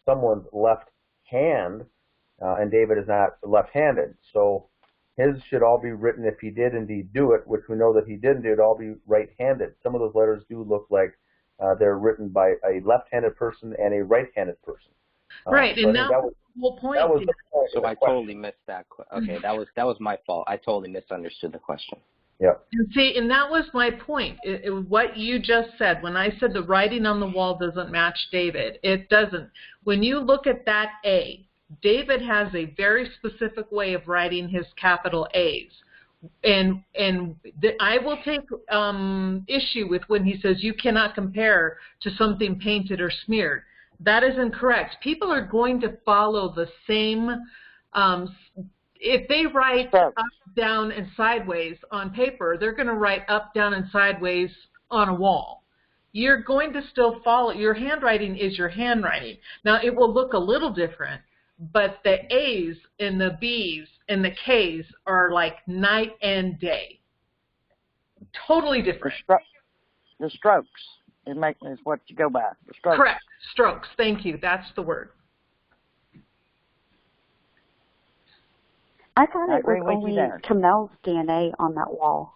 someone's left hand, and David is not left-handed. So his should all be written, if he did indeed do it, which we know that he didn't do it, all be right-handed. Some of those letters do look like they're written by a left-handed person and a right-handed person. Right, and that was the whole point. So I totally missed that. Okay, that was my fault. I totally misunderstood the question. Yeah. And that was my point. What you just said, when I said the writing on the wall doesn't match David, it doesn't. When you look at that A, David has a very specific way of writing his capital A's. I will take issue with when he says you cannot compare to something painted or smeared. That is incorrect. People are going to follow the same. If they write up, down, and sideways on paper, they're going to write up, down, and sideways on a wall. You're going to still follow. Your handwriting is your handwriting. Now, it will look a little different, but the A's and the B's and the K's are like night and day. Totally different. The strokes is what you go by. The strokes. Correct. Strokes. Thank you. That's the word. I thought it was only Kamel's DNA on that wall.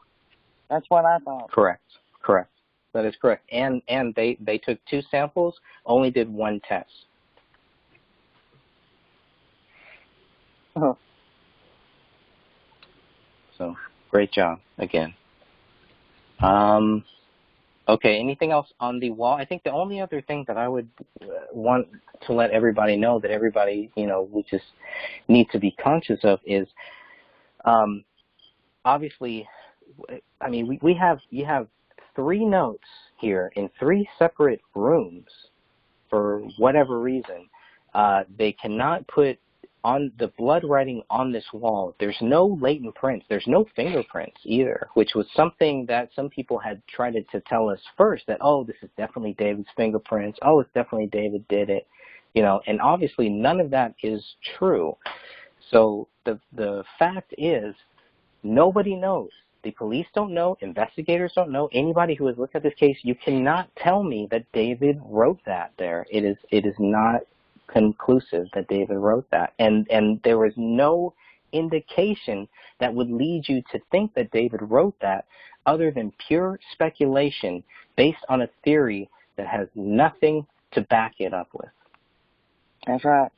That's what I thought. Correct. That is correct. And they took 2 samples, only did 1 test. So, great job again. Okay, anything else on the wall? I think the only other thing that I would want to let everybody know that everybody, we just need to be conscious of is, obviously, I mean, you have 3 notes here in 3 separate rooms for whatever reason. They cannot put on the blood writing on this wall. There's no latent prints. There's no fingerprints either, which was something that some people had tried to tell us first, that, oh, this is definitely David's fingerprints. Oh, it's definitely David did it. And obviously none of that is true. So the fact is, nobody knows. The police don't know. Investigators don't know. Anybody who has looked at this case, you cannot tell me that David wrote that there. It is not conclusive that David wrote that. And there was no indication that would lead you to think that David wrote that other than pure speculation based on a theory that has nothing to back it up with. That's right.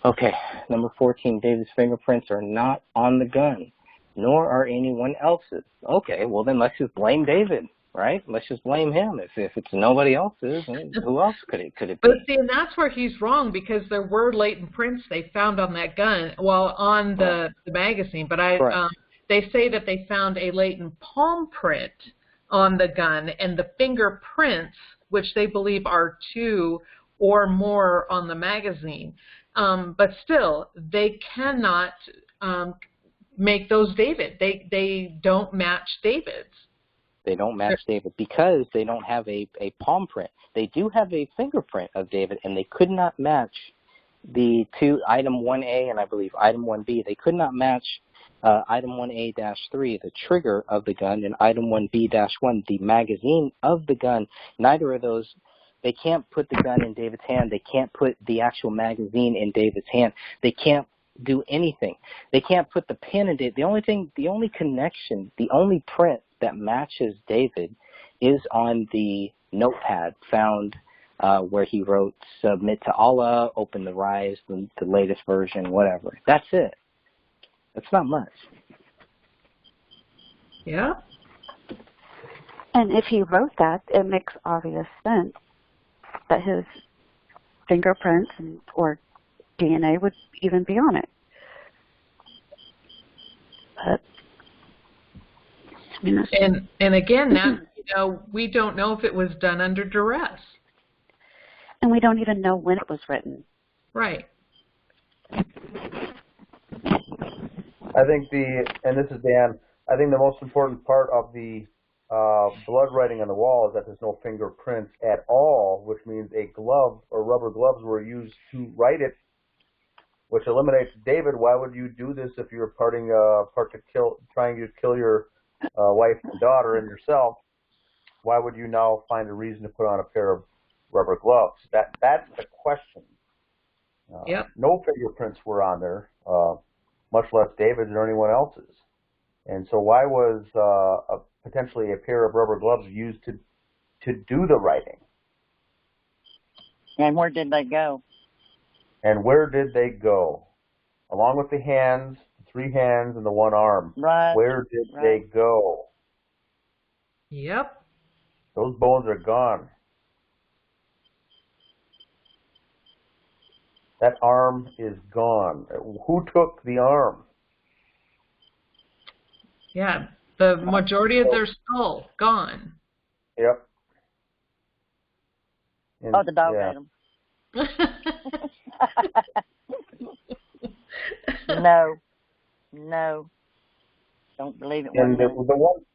Okay, number 14, David's fingerprints are not on the gun, nor are anyone else's. Okay, well then let's just blame David, right? Let's just blame him. If it's nobody else's, who else could it be? But see, and that's where he's wrong, because there were latent prints they found on that gun, on the magazine. But they say that they found a latent palm print on the gun, and the fingerprints, which they believe are 2 or more on the magazine. But still, they cannot make those David. They don't match David's. They don't match David because they don't have a palm print. They do have a fingerprint of David, and they could not match the 2, item 1A and I believe item 1B. They could not match item 1A-3, the trigger of the gun, and item 1B-1, the magazine of the gun. Neither of those. They can't put the gun in David's hand. They can't put the actual magazine in David's hand. They can't do anything. They can't put the pin in David. The only connection, the only print that matches David is on the notepad found where he wrote, submit to Allah, open the rise, the latest version, whatever. That's it. That's not much. Yeah. And if he wrote that, it makes obvious sense that his fingerprints or DNA would even be on it. But I mean, and again, now we don't know if it was done under duress, and we don't even know when it was written. Right. I think and this is Dan, I think the most important part of the blood writing on the wall is that there's no fingerprints at all, which means a glove or rubber gloves were used to write it, which eliminates David. Why would you do this if you're trying to kill your wife and daughter and yourself? Why would you now find a reason to put on a pair of rubber gloves? That's the question. Yep. No fingerprints were on there, much less David's or anyone else's. And so why was potentially a pair of rubber gloves used to do the writing? And where did they go? And where did they go? Along with the hands, the 3 hands, and the 1 arm. Right. Where did they go? Yep. Those bones are gone. That arm is gone. Who took the arm? Yeah, the majority of their skull gone. Yep. And, the dog ate him. No. Don't believe it. And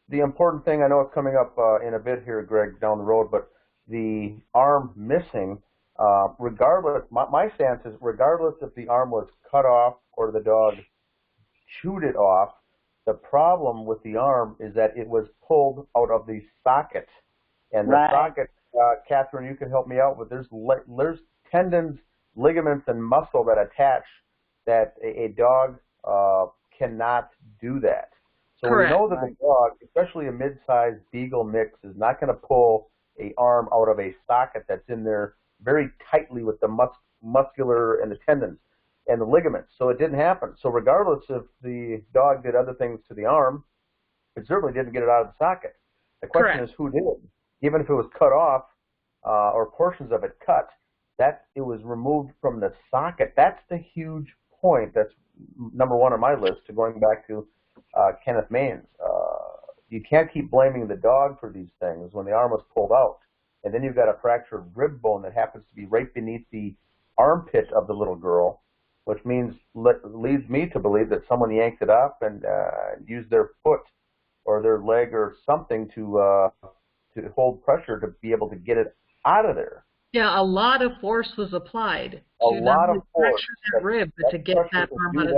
the important thing, I know it's coming up in a bit here, Greg, down the road, but the arm missing, regardless, my stance is regardless if the arm was cut off or the dog chewed it off, the problem with the arm is that it was pulled out of the socket. And the socket, Catherine, you can help me out with, there's tendons, ligaments, and muscle that attach that a dog cannot do that. So we know that the dog, especially a mid-sized beagle mix, is not going to pull a arm out of a socket that's in there very tightly with the muscular and the tendons and the ligaments. So it didn't happen. So regardless if the dog did other things to the arm, it certainly didn't get it out of the socket. The question is who did it. Even if it was cut off or portions of it cut, that it was removed from the socket. That's the huge point. That's number one on my list, to going back to Kenneth Maines. You can't keep blaming the dog for these things when the arm was pulled out. And then you've got a fractured rib bone that happens to be right beneath the armpit of the little girl, which means leads me to believe that someone yanked it up and used their foot or their leg or something to hold pressure to be able to get it out of there. Yeah, a lot of force was applied to not only fracture that rib, but to get that arm out of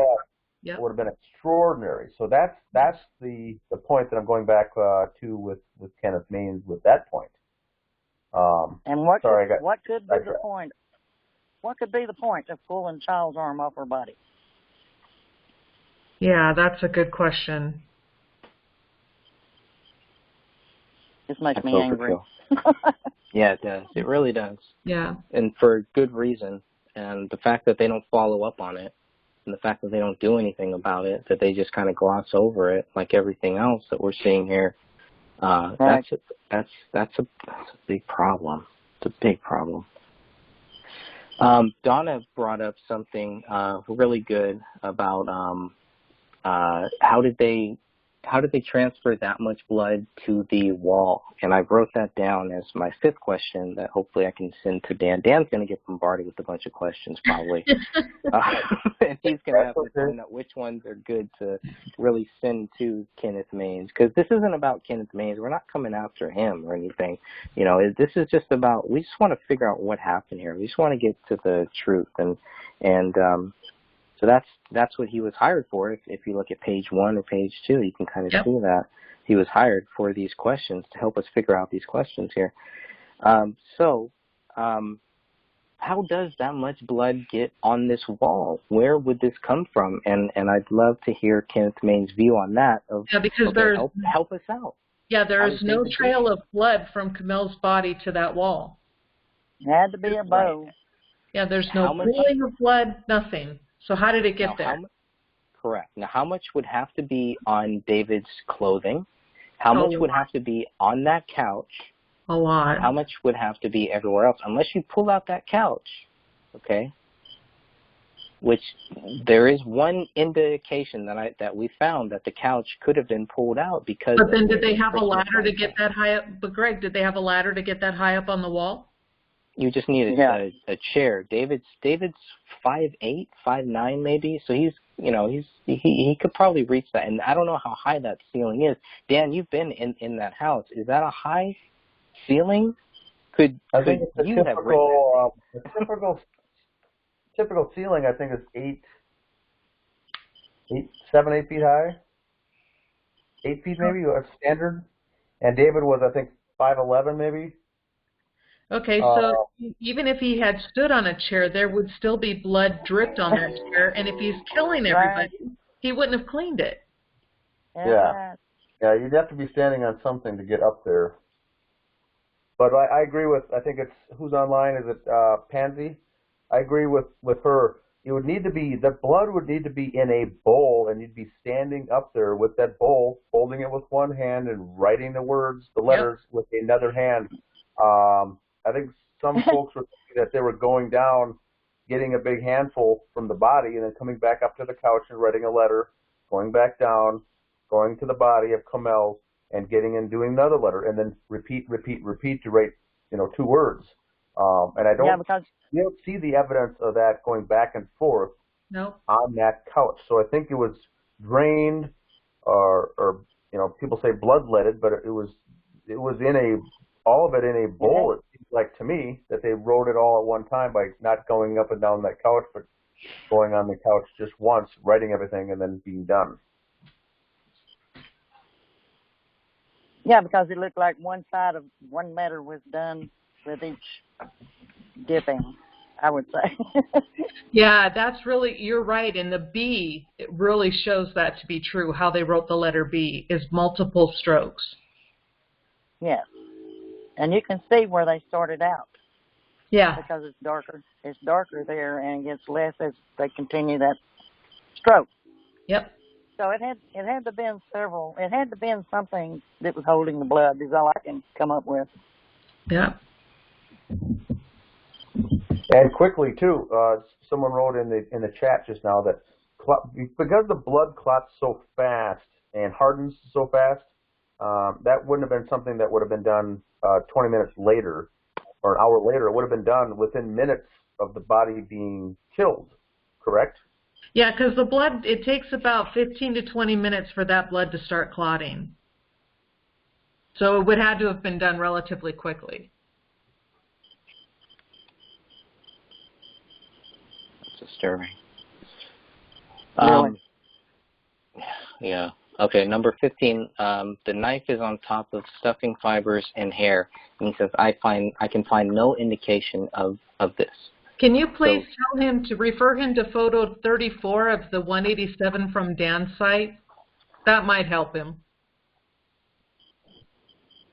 it would have been extraordinary. So that's the point that I'm going back to with Kenneth Maines with that point. And what could be the point? What could be the point of pulling child's arm off her body? Yeah, that's a good question. This makes me angry. Yeah, it does. It really does. Yeah. And for good reason. And the fact that they don't follow up on it, and the fact that they don't do anything about it, that they just kind of gloss over it like everything else that we're seeing here, that's a big problem. It's a big problem. Donna brought up something really good about how did they transfer that much blood to the wall? And I wrote that down as my fifth question that hopefully I can send to Dan. Dan's going to get bombarded with a bunch of questions probably. And he's going to have to find out which ones are good to really send to Kenneth Maines. Because this isn't about Kenneth Maines. We're not coming after him or anything. You know, this is just about, we just want to figure out what happened here. We just want to get to the truth. And so that's what he was hired for. If you look at page 1 or page 2, you can kind of see that he was hired for these questions to help us figure out these questions here. How does that much blood get on this wall? Where would this come from? And I'd love to hear Kenneth Maines' view on that. Because help us out. Yeah, there is no trail of blood from Camille's body to that wall. It had to be a bow. Yeah, there's no pooling of blood, nothing. So how did it get there? Correct. Now, how much would have to be on David's clothing? How much would have to be on that couch? A lot. How much would have to be everywhere else? Unless you pull out that couch, okay? Which there is one indication that we found that the couch could have been pulled out because. But then, did they have a ladder to get that high up? But Greg, did they have a ladder to get that high up on the wall? You just need a chair. David's 5'8", 5'9", maybe. So he could probably reach that. And I don't know how high that ceiling is. Dan, you've been in that house. Is that a high ceiling? I think it's a typical ceiling. I think is 7, 8 feet high. 8 feet maybe, standard. And David was, I think, 5'11", maybe. Okay, so even if he had stood on a chair, there would still be blood dripped on that chair, and if he's killing everybody, he wouldn't have cleaned it. Yeah, you'd have to be standing on something to get up there. But I agree with, I think it's, who's online, is it Pansy? I agree with her. It would need to be, the blood would need to be in a bowl, and you'd be standing up there with that bowl, holding it with one hand and writing the words, the letters, with another hand. I think some folks were thinking that they were going down, getting a big handful from the body and then coming back up to the couch and writing a letter, going back down, going to the body of Kamel and getting and doing another letter, and then repeat to write, 2 words. And I don't, you don't see the evidence of that going back and forth on that couch. So I think it was drained, or people say bloodletted, but it was all of it in a bowl. It seems like to me that they wrote it all at one time by not going up and down that couch, but going on the couch just once, writing everything, and then being done. Yeah, because it looked like one side of one letter was done with each dipping, I would say. Yeah, that's really, you're right. And the B, it really shows that to be true. How they wrote the letter B is multiple strokes. Yes. And you can see where they started out. Yeah. Because it's darker. It's darker there, and it gets less as they continue that stroke. Yep. So it had to been several. It had to been something that was holding the blood. Is all I can come up with. Yeah. And quickly too, someone wrote in the chat just now that because the blood clots so fast and hardens so fast, that wouldn't have been something that would have been done 20 minutes later or an hour later. It would have been done within minutes of the body being killed. Correct? Yeah, because the blood, it takes about 15 to 20 minutes for that blood to start clotting. So it would have to have been done relatively quickly. That's disturbing. Really? Yeah. Okay, number 15, the knife is on top of stuffing fibers and hair. And he says, I can find no indication of this. Can you please tell him to refer him to photo 34 of the 187 from Dan's site? That might help him.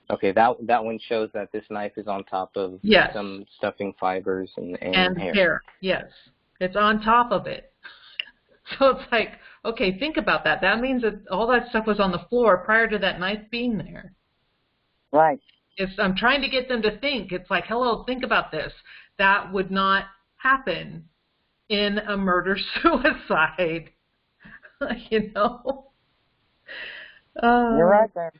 Okay, that one shows that this knife is on top of some stuffing fibers and hair. Yes, it's on top of it. So it's like, okay, think about that. That means that all that stuff was on the floor prior to that knife being there. Right. I'm trying to get them to think. It's like, hello, think about this. That would not happen in a murder-suicide, You're right there.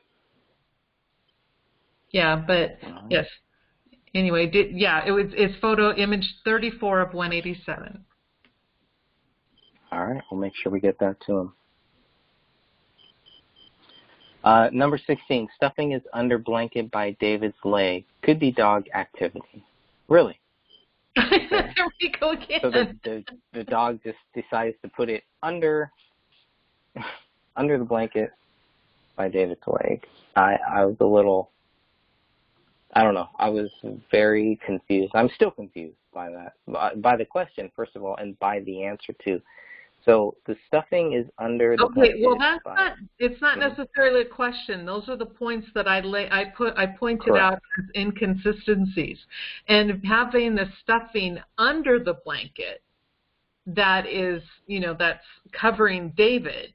Yeah, but yes. Anyway, it's photo image 34 of 187. All right, we'll make sure we get that to him. Number 16, stuffing is under blanket by David's leg. Could be dog activity. Really? There we go again. So the dog just decides to put it under the blanket by David's leg. I was a little, I don't know. I was very confused. I'm still confused by that, by the question, first of all, and by the answer, too. So the stuffing is under the blanket. Okay, well, it's not necessarily a question. Those are the points that I pointed out as inconsistencies. And having the stuffing under the blanket that is, that's covering David,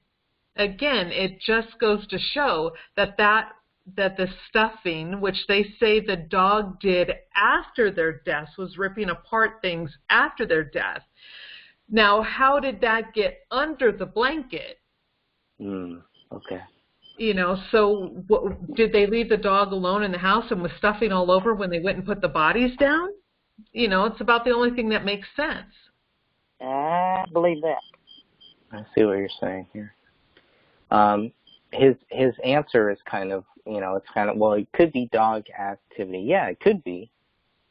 again, it just goes to show that the stuffing, which they say the dog did after their deaths, was ripping apart things after their death. Now, how did that get under the blanket? Okay. So did they leave the dog alone in the house and was stuffing all over when they went and put the bodies down? It's about the only thing that makes sense. I believe that. I see what you're saying here. His answer is kind of, well, it could be dog activity. Yeah, it could be.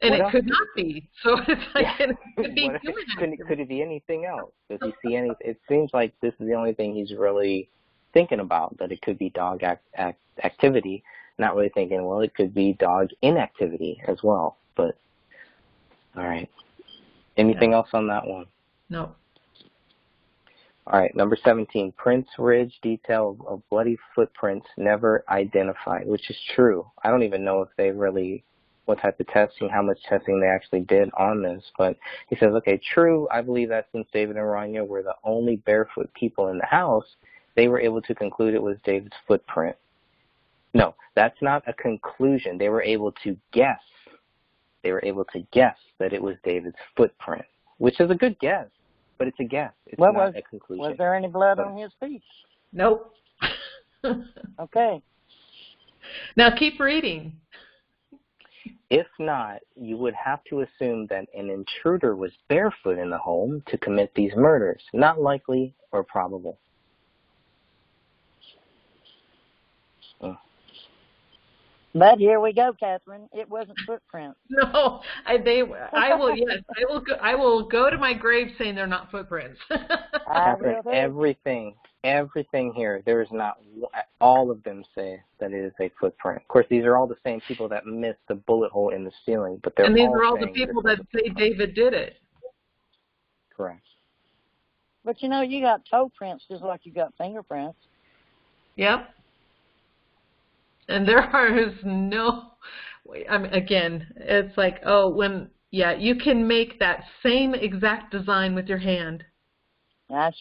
And it could not be. So it's like, it could be human activity. Could it be anything else? Does he see any? It seems like this is the only thing he's really thinking about, that it could be dog activity. Not really thinking, well, it could be dog inactivity as well. But, all right. Anything else on that one? No. All right, number 17, Prince Ridge detail of bloody footprints never identified, which is true. I don't even know if they really, what type of testing, how much testing they actually did on this. But he says, okay, true, I believe that since David and Rania were the only barefoot people in the house, they were able to conclude it was David's footprint. No, that's not a conclusion. They were able to guess. They were able to guess that it was David's footprint. which is a good guess, but it's a guess. It's Well, not a conclusion. Was there any blood on his feet? Nope. Okay. Now keep reading. If not, you would have to assume that an intruder was barefoot in the home to commit these murders. Not likely or probable. But here we go, Catherine. It wasn't footprints. No, I will. Yes, I will go to my grave saying they're not footprints. Catherine, everything here, there is not. All of them say that it is a footprint. Of course, these are all the same people that missed the bullet hole in the ceiling, but they're and these all are all the saying people that say David did it. Correct. But you know, you got toe prints just like you got fingerprints. Yep. And there is no, I mean, again, it's like, you can make that same exact design with your hand. I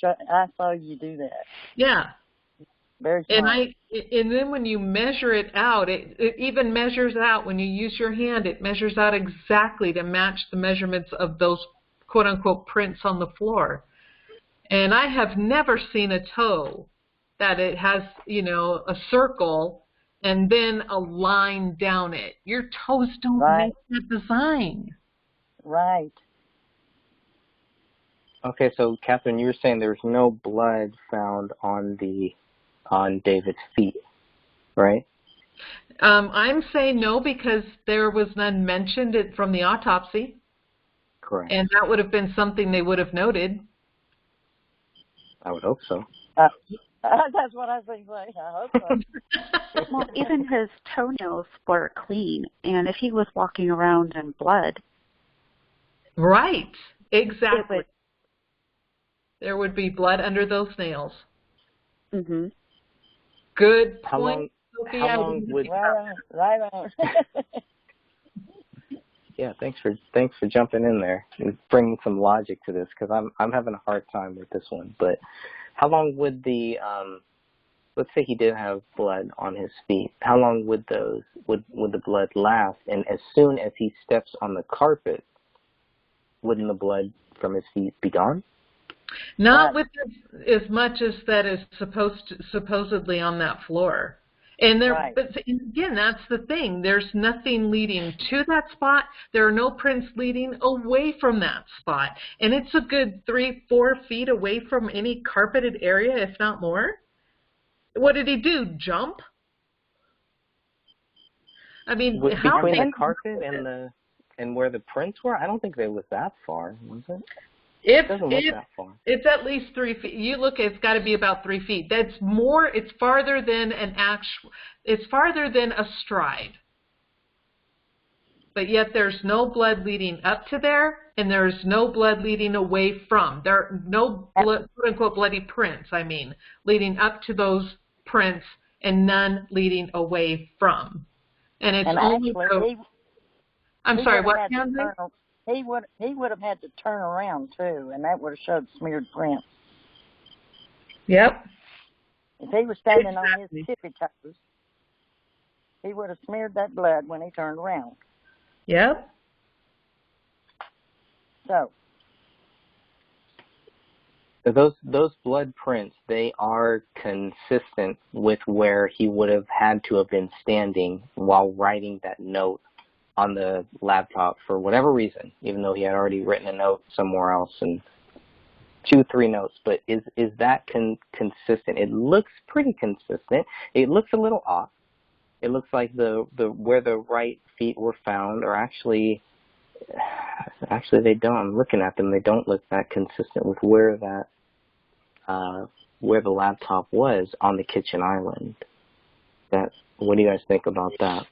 saw you do that. Yeah. Very smart. And then when you measure it out, it even measures out, when you use your hand, it measures out exactly to match the measurements of those quote-unquote prints on the floor. And I have never seen a toe that it has, a circle and then a line down it. Your toes don't make that design. Right. Okay, so Catherine, you were saying there's no blood found on David's feet, right? I'm saying no because there was none mentioned from the autopsy. Correct. And that would have been something they would have noted. I would hope so. That's what I was thinking. I hope so. Well, even his toenails were clean, and if he was walking around in blood, right, exactly, there would be blood under those nails. Mm-hmm. Good How point. How long would? Right on. Yeah, thanks for jumping in there and bringing some logic to this, because I'm having a hard time with this one. But how long would the let's say he did have blood on his feet? How long would the blood last? And as soon as he steps on the carpet, wouldn't the blood from his feet be gone? Not with as much as that is supposedly on that floor. And but again, that's the thing. There's nothing leading to that spot. There are no prints leading away from that spot. And it's a good 3-4 feet away from any carpeted area, if not more. What did he do? Jump? I mean, between the carpet and where the prints were, I don't think they was that far, was it? It doesn't look that far. It's at least 3 feet. You look, it's got to be about 3 feet. That's more. It's farther than It's farther than a stride. But yet there's no blood leading up to there, and there's no blood leading away from. There are no quote unquote bloody prints. I mean, leading up to those prints, and none leading away from. And it's only. I'm sorry. What? He would have had to turn around too, and that would have showed smeared prints. Yep. If he was standing on his tippy toes, he would have smeared that blood when he turned around. Yep. So those blood prints, they are consistent with where he would have had to have been standing while writing that note on the laptop for whatever reason, even though he had already written a note somewhere else and 2-3 notes. But is that consistent? It looks pretty consistent. It looks a little off. It looks like the where the right feet were found are actually they don't. I'm looking at them. They don't look that consistent with where the laptop was on the kitchen island. What do you guys think about that?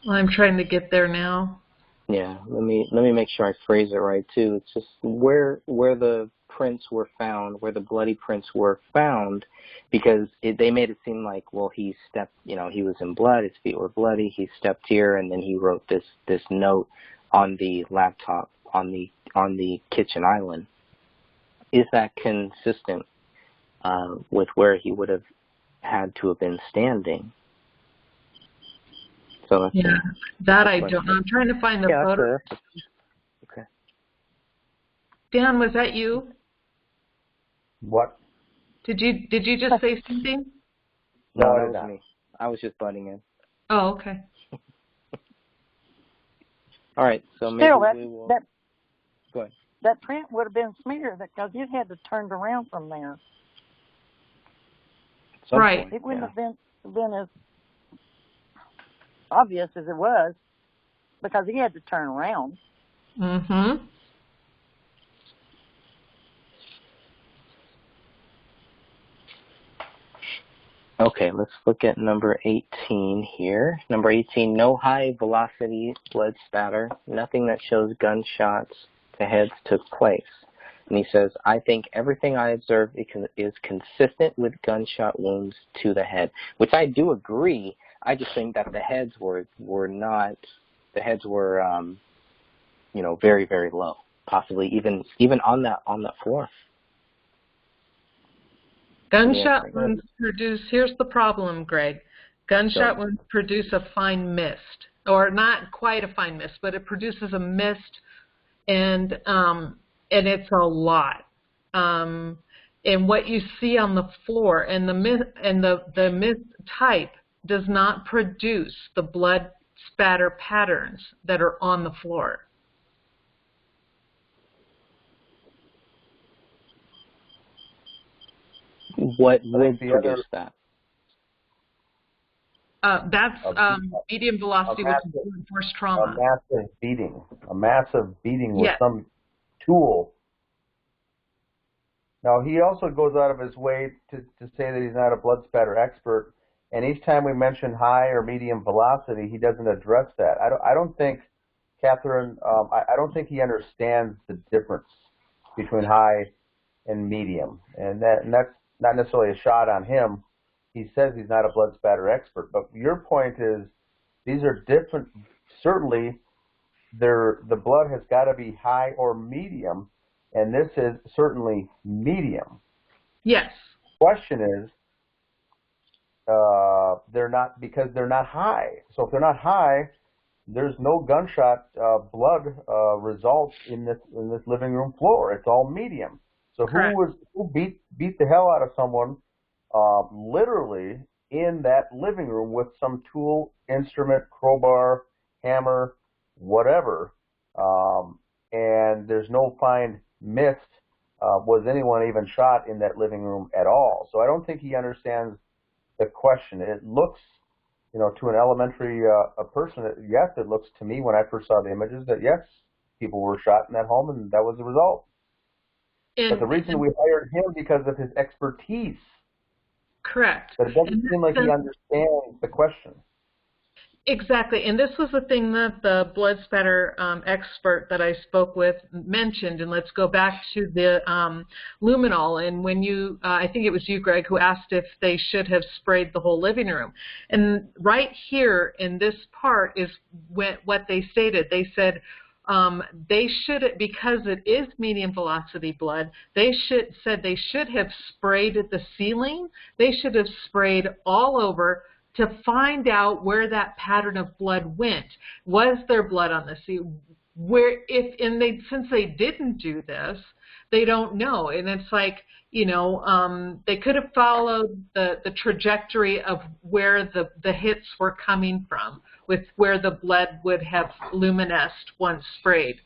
I'm trying to get there now. Yeah, let me make sure I phrase it right too. It's just where the prints were found, where the bloody prints were found, because they made it seem like, well, he stepped, he was in blood, his feet were bloody, he stepped here, and then he wrote this note on the laptop on the kitchen island. Is that consistent with where he would have had to have been standing? So that I don't know. I'm trying to find the photo. Okay. Dan, was that you? What? Did you just say something? No, No, that was me. I was just butting in. Oh, okay. All right, so maybe we will... Go ahead. That print would have been smeared because it had to turn around from there. Right. Point, it wouldn't have been as obvious as it was because he had to turn around. Mm-hmm. Okay, let's look at number 18 here. Number 18, no high-velocity blood spatter, nothing that shows gunshots to heads took place. And he says, I think everything I observed is consistent with gunshot wounds to the head, which I do agree. I just think that the heads were not, the heads were, very, very low, possibly even on that floor. Gunshot wounds produce, here's the problem, Greg. Gunshot wounds produce a fine mist, or not quite a fine mist, but it produces a mist, and it's a lot. And what you see on the floor, and the mist type does not produce the blood spatter patterns that are on the floor. What would produce that? That's medium velocity, which is blunt force trauma. A massive beating with some tool. Now, he also goes out of his way to say that he's not a blood spatter expert, and each time we mention high or medium velocity, he doesn't address that. I don't think, Catherine, I don't think he understands the difference between high and medium, and that's not necessarily a shot on him. He says he's not a blood spatter expert, but your point is these are different. Certainly, the blood has got to be high or medium, and this is certainly medium. Yes. Question is, they're not, because they're not high. So if they're not high, there's no gunshot blood results in this living room floor. It's all medium. So who beat the hell out of someone literally in that living room with some tool, instrument, crowbar, hammer, whatever, and there's no fine mist. Was anyone even shot in that living room at all? So I don't think he understands the question. It looks, to an elementary a person, yes, it looks to me when I first saw the images that yes, people were shot in that home, and that was the result. But the reason we hired him because of his expertise. Correct. But it doesn't seem like he understands the question. Exactly, and this was the thing that the blood spatter expert that I spoke with mentioned, and let's go back to the luminol, and when you, I think it was you, Greg, who asked if they should have sprayed the whole living room. And right here in this part is what they stated. They said they should, because it is medium velocity blood, they should have sprayed at the ceiling. They should have sprayed all over to find out where that pattern of blood went. Was there blood on the ceiling? Since they didn't do this, they don't know. And it's like, they could have followed the trajectory of where the hits were coming from, with where the blood would have luminesced once sprayed.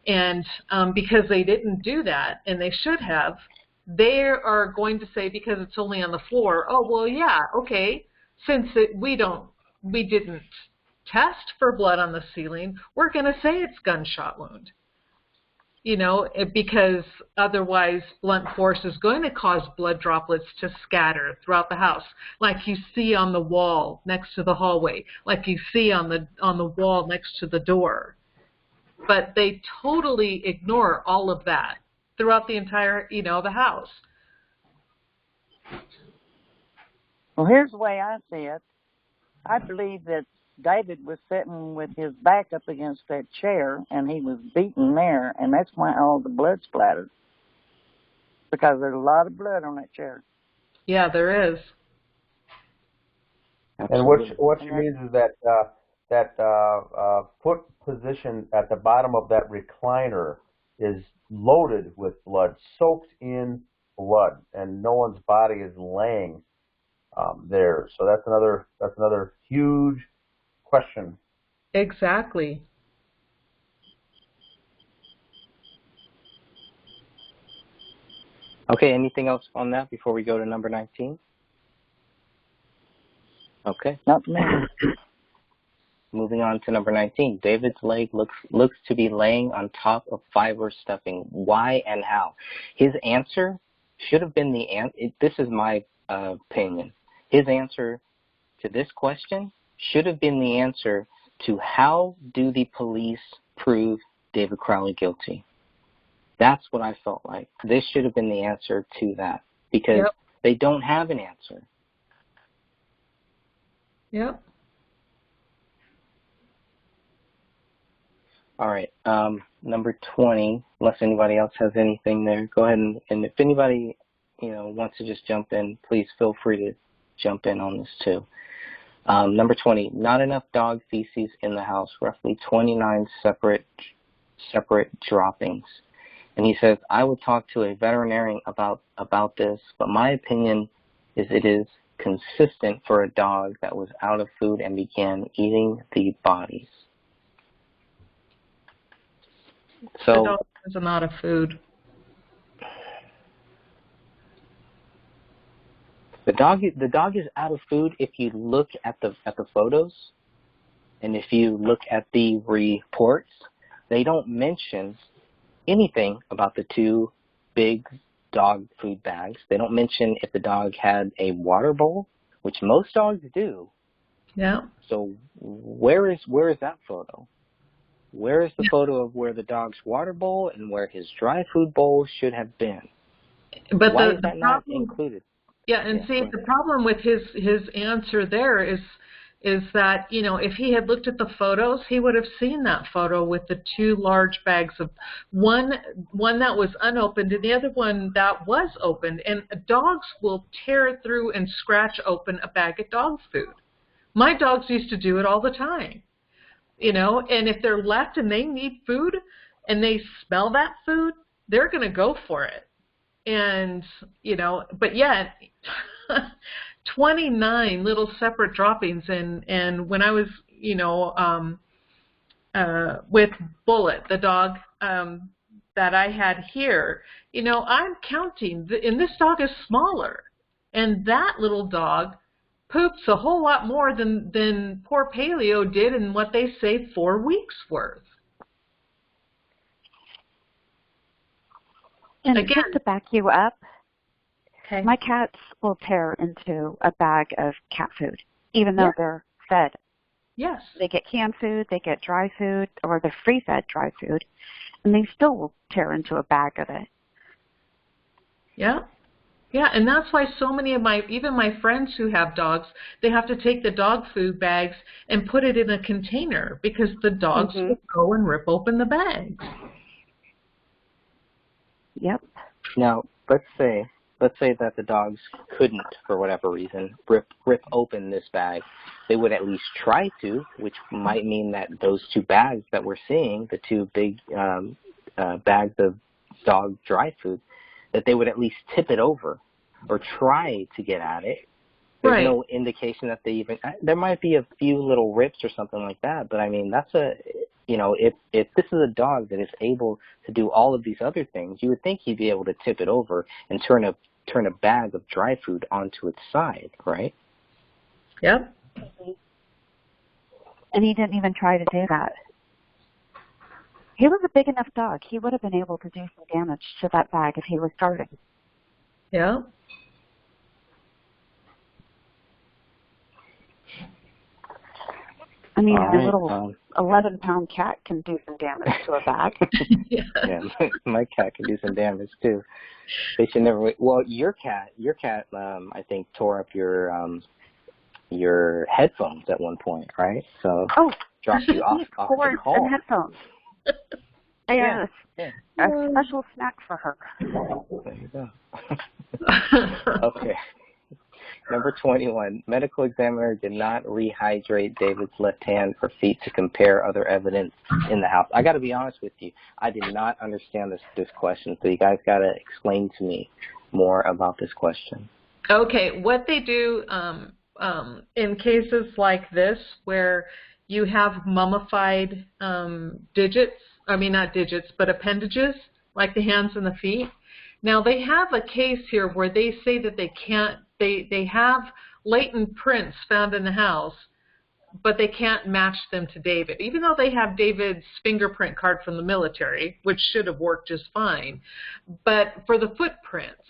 And because they didn't do that, and they should have, they are going to say, because it's only on the floor, oh, well, yeah, okay, since we didn't test for blood on the ceiling, we're going to say it's gunshot wound. Because otherwise blunt force is going to cause blood droplets to scatter throughout the house, like you see on the wall next to the hallway, like you see on the wall next to the door. But they totally ignore all of that throughout the entire, the house. Well, here's the way I see it. I believe that David was sitting with his back up against that chair, and he was beaten there, and that's why all the blood splattered, because there's a lot of blood on that chair. Yeah, there is. And what she means is that foot position at the bottom of that recliner is loaded with blood, soaked in blood, and no one's body is laying there. So that's another huge question. Exactly. Okay, anything else on that before we go to number 19? Okay. Not me. Moving on to number 19. David's leg looks to be laying on top of fiber stuffing. Why and how? His answer should have been this is my opinion. His answer to this question should have been the answer to how do the police prove David Crowley guilty? That's what I felt like. This should have been the answer to that because they don't have an answer. Yep. All right. Number 20, unless anybody else has anything there, go ahead and if anybody, wants to just jump in, please feel free to jump in on this too. Number 20, not enough dog feces in the house, roughly 29 separate droppings. And he says, I would talk to a veterinarian about this, but my opinion is it is consistent for a dog that was out of food and began eating the bodies. So the dog was out of food. The dog is out of food if you look at the photos, and if you look at the reports, they don't mention anything about the two big dog food bags. They don't mention if the dog had a water bowl, which most dogs do. Yeah. So where is that photo? Where is the photo of where the dog's water bowl and where his dry food bowl should have been? But why is that not included? Yeah, and see, the problem with his answer there is that, if he had looked at the photos, he would have seen that photo with the two large bags of one that was unopened and the other one that was opened. And dogs will tear through and scratch open a bag of dog food. My dogs used to do it all the time, and if they're left and they need food and they smell that food, they're going to go for it. And, but yet 29 little separate droppings. And when I was, with Bullet, the dog that I had here, I'm counting, and this dog is smaller. And that little dog poops a whole lot more than poor Paleo did in what they say 4 weeks worth. And just to back you up, okay. My cats will tear into a bag of cat food, even though they're fed. Yes. They get canned food, they get dry food, or they're free-fed dry food, and they still will tear into a bag of it. Yeah. Yeah, and that's why so many of even my friends who have dogs, they have to take the dog food bags and put it in a container because the dogs will go and rip open the bags. Yep. Now, let's say that the dogs couldn't, for whatever reason, rip open this bag. They would at least try to, which might mean that those two bags that we're seeing, the two big bags of dog dry food, that they would at least tip it over or try to get at it. There's no indication that they even, there might be a few little rips or something like that, but I mean, that's if this is a dog that is able to do all of these other things, you would think he'd be able to tip it over and turn a bag of dry food onto its side, right? Yep. And he didn't even try to do that. He was a big enough dog. He would have been able to do some damage to that bag if he was starting. Yeah. I mean, a little 11-pound cat can do some damage to a bag. Yeah, my cat can do some damage too. They should never. Well, your cat, I think tore up your headphones at one point, right? So dropped you off cords the hall. and headphones. I have a special snack for her. There you go. Okay. Number 21, medical examiner did not rehydrate David's left hand or feet to compare other evidence in the house. I got to be honest with you. I did not understand this question, so you guys got to explain to me more about this question. Okay, what they do in cases like this where you have mummified digits, I mean not digits, but appendages, like the hands and the feet. Now they have a case here where they say that they can't, they have latent prints found in the house, but they can't match them to David, even though they have David's fingerprint card from the military, which should have worked just fine. But for the footprints,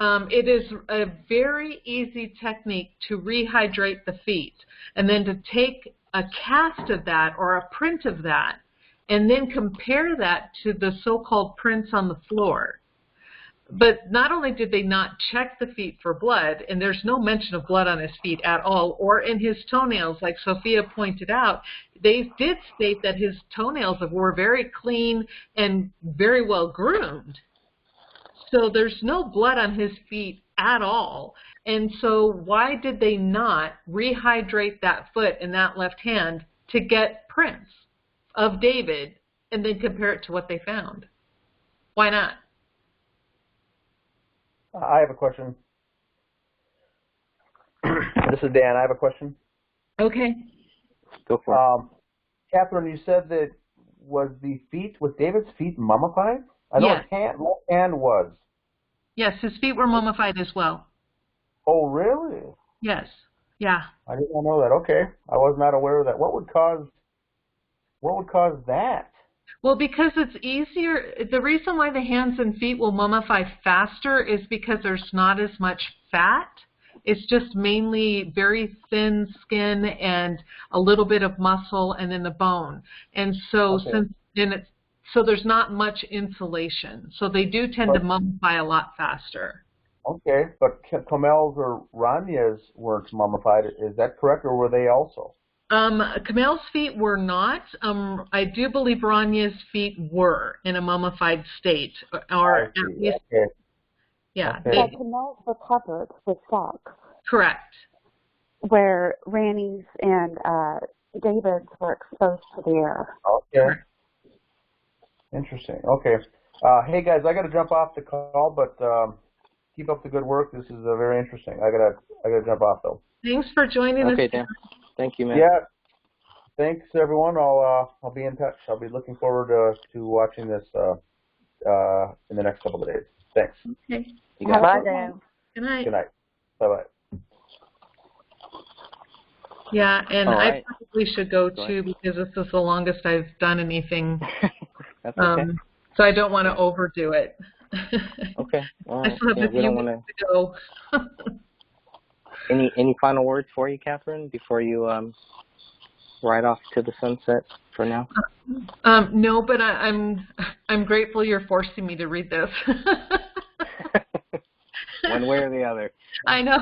it is a very easy technique to rehydrate the feet and then to take a cast of that or a print of that and then compare that to the so-called prints on the floor. But not only did they not check the feet for blood, and there's no mention of blood on his feet at all, or in his toenails, like Sophia pointed out, they did state that his toenails were very clean and very well groomed. So there's no blood on his feet at all. And so why did they not rehydrate that foot and that left hand to get prints of David and then compare it to what they found? Why not? I have a question. This is Dan. I have a question. Okay. Go for it. Catherine, you said that was David's feet mummified? I know Yes. his hand was. Yes, his feet were mummified as well. Oh, really? Yes. Yeah. I did not know that. Okay. I was not aware of that. What would cause that? Well, because it's easier. The reason why the hands and feet will mummify faster is because there's not as much fat. It's just mainly very thin skin and a little bit of muscle and then the bone. And so so there's not much insulation. So they do tend to mummify a lot faster. Okay, but Kamel's or Ranya's weren't mummified. Is that correct, or were they also? Kamel's feet were not. I do believe Ranya's feet were in a mummified state, or at least, yeah. Okay. But Kamel's were covered with socks. Correct. Where Ranny's and David's were exposed to the air. Okay. Interesting. Okay. Hey guys, I got to jump off the call, but keep up the good work. This is very interesting. I gotta jump off though. Thanks for joining us. Okay, Dan. Thank you, man. Yeah. Thanks, everyone. I'll be in touch. I'll be looking forward to watching this in the next couple of days. Thanks. Okay. Bye, Dan. Good night. Good night. Bye-bye. Yeah, and right. I probably should go too because this is the longest I've done anything. That's okay. So I don't want to overdo it. Okay. All right. I still have a few minutes to go. Any final words for you, Catherine, before you ride off to the sunset for now? No, but I'm grateful you're forcing me to read this. One way or the other. I know.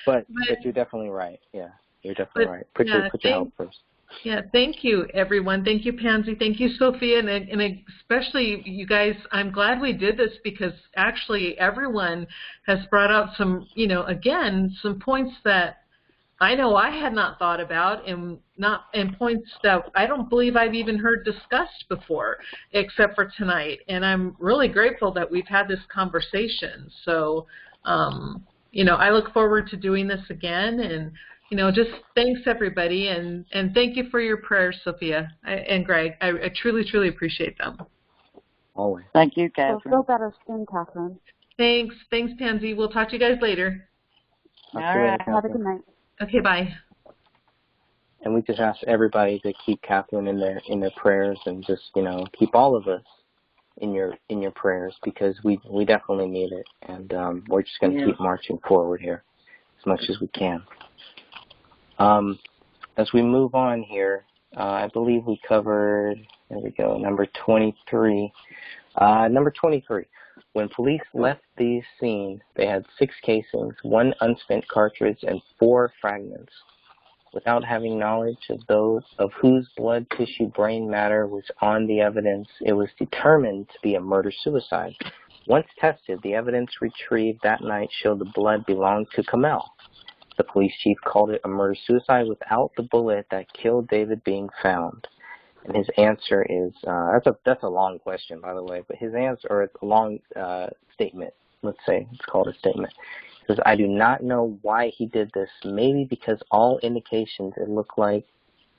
But you're definitely right. Yeah, you're definitely right. Put your health first. Yeah, thank you, everyone. Thank you, Pansy. Thank you, Sophia, and especially you guys. I'm glad we did this because actually everyone has brought out some, again, some points that I know I had not thought about and points that I don't believe I've even heard discussed before, except for tonight. And I'm really grateful that we've had this conversation. So, I look forward to doing this again and. Just thanks everybody, and thank you for your prayers, Sophia and Greg. I truly, truly appreciate them. Always. Thank you, Catherine. So feel better soon, Catherine. Thanks, Pansy. We'll talk to you guys later. All right. Have a good night. Okay, bye. And we just ask everybody to keep Catherine in their prayers, and just keep all of us in your prayers, because we definitely need it, and we're just going to keep marching forward here as much as we can. As we move on here, I believe we covered, there we go, number 23. Number 23, when police left the scene, they had 6 casings, 1 unspent cartridge, and 4 fragments. Without having knowledge of whose blood tissue brain matter was on the evidence, it was determined to be a murder-suicide. Once tested, the evidence retrieved that night showed the blood belonged to Kamel. The police chief called it a murder-suicide without the bullet that killed David being found. And his answer is, that's a long question, by the way, but his answer, or it's a long statement, let's say, it's called a statement. He says, I do not know why he did this, maybe because all indications it looked like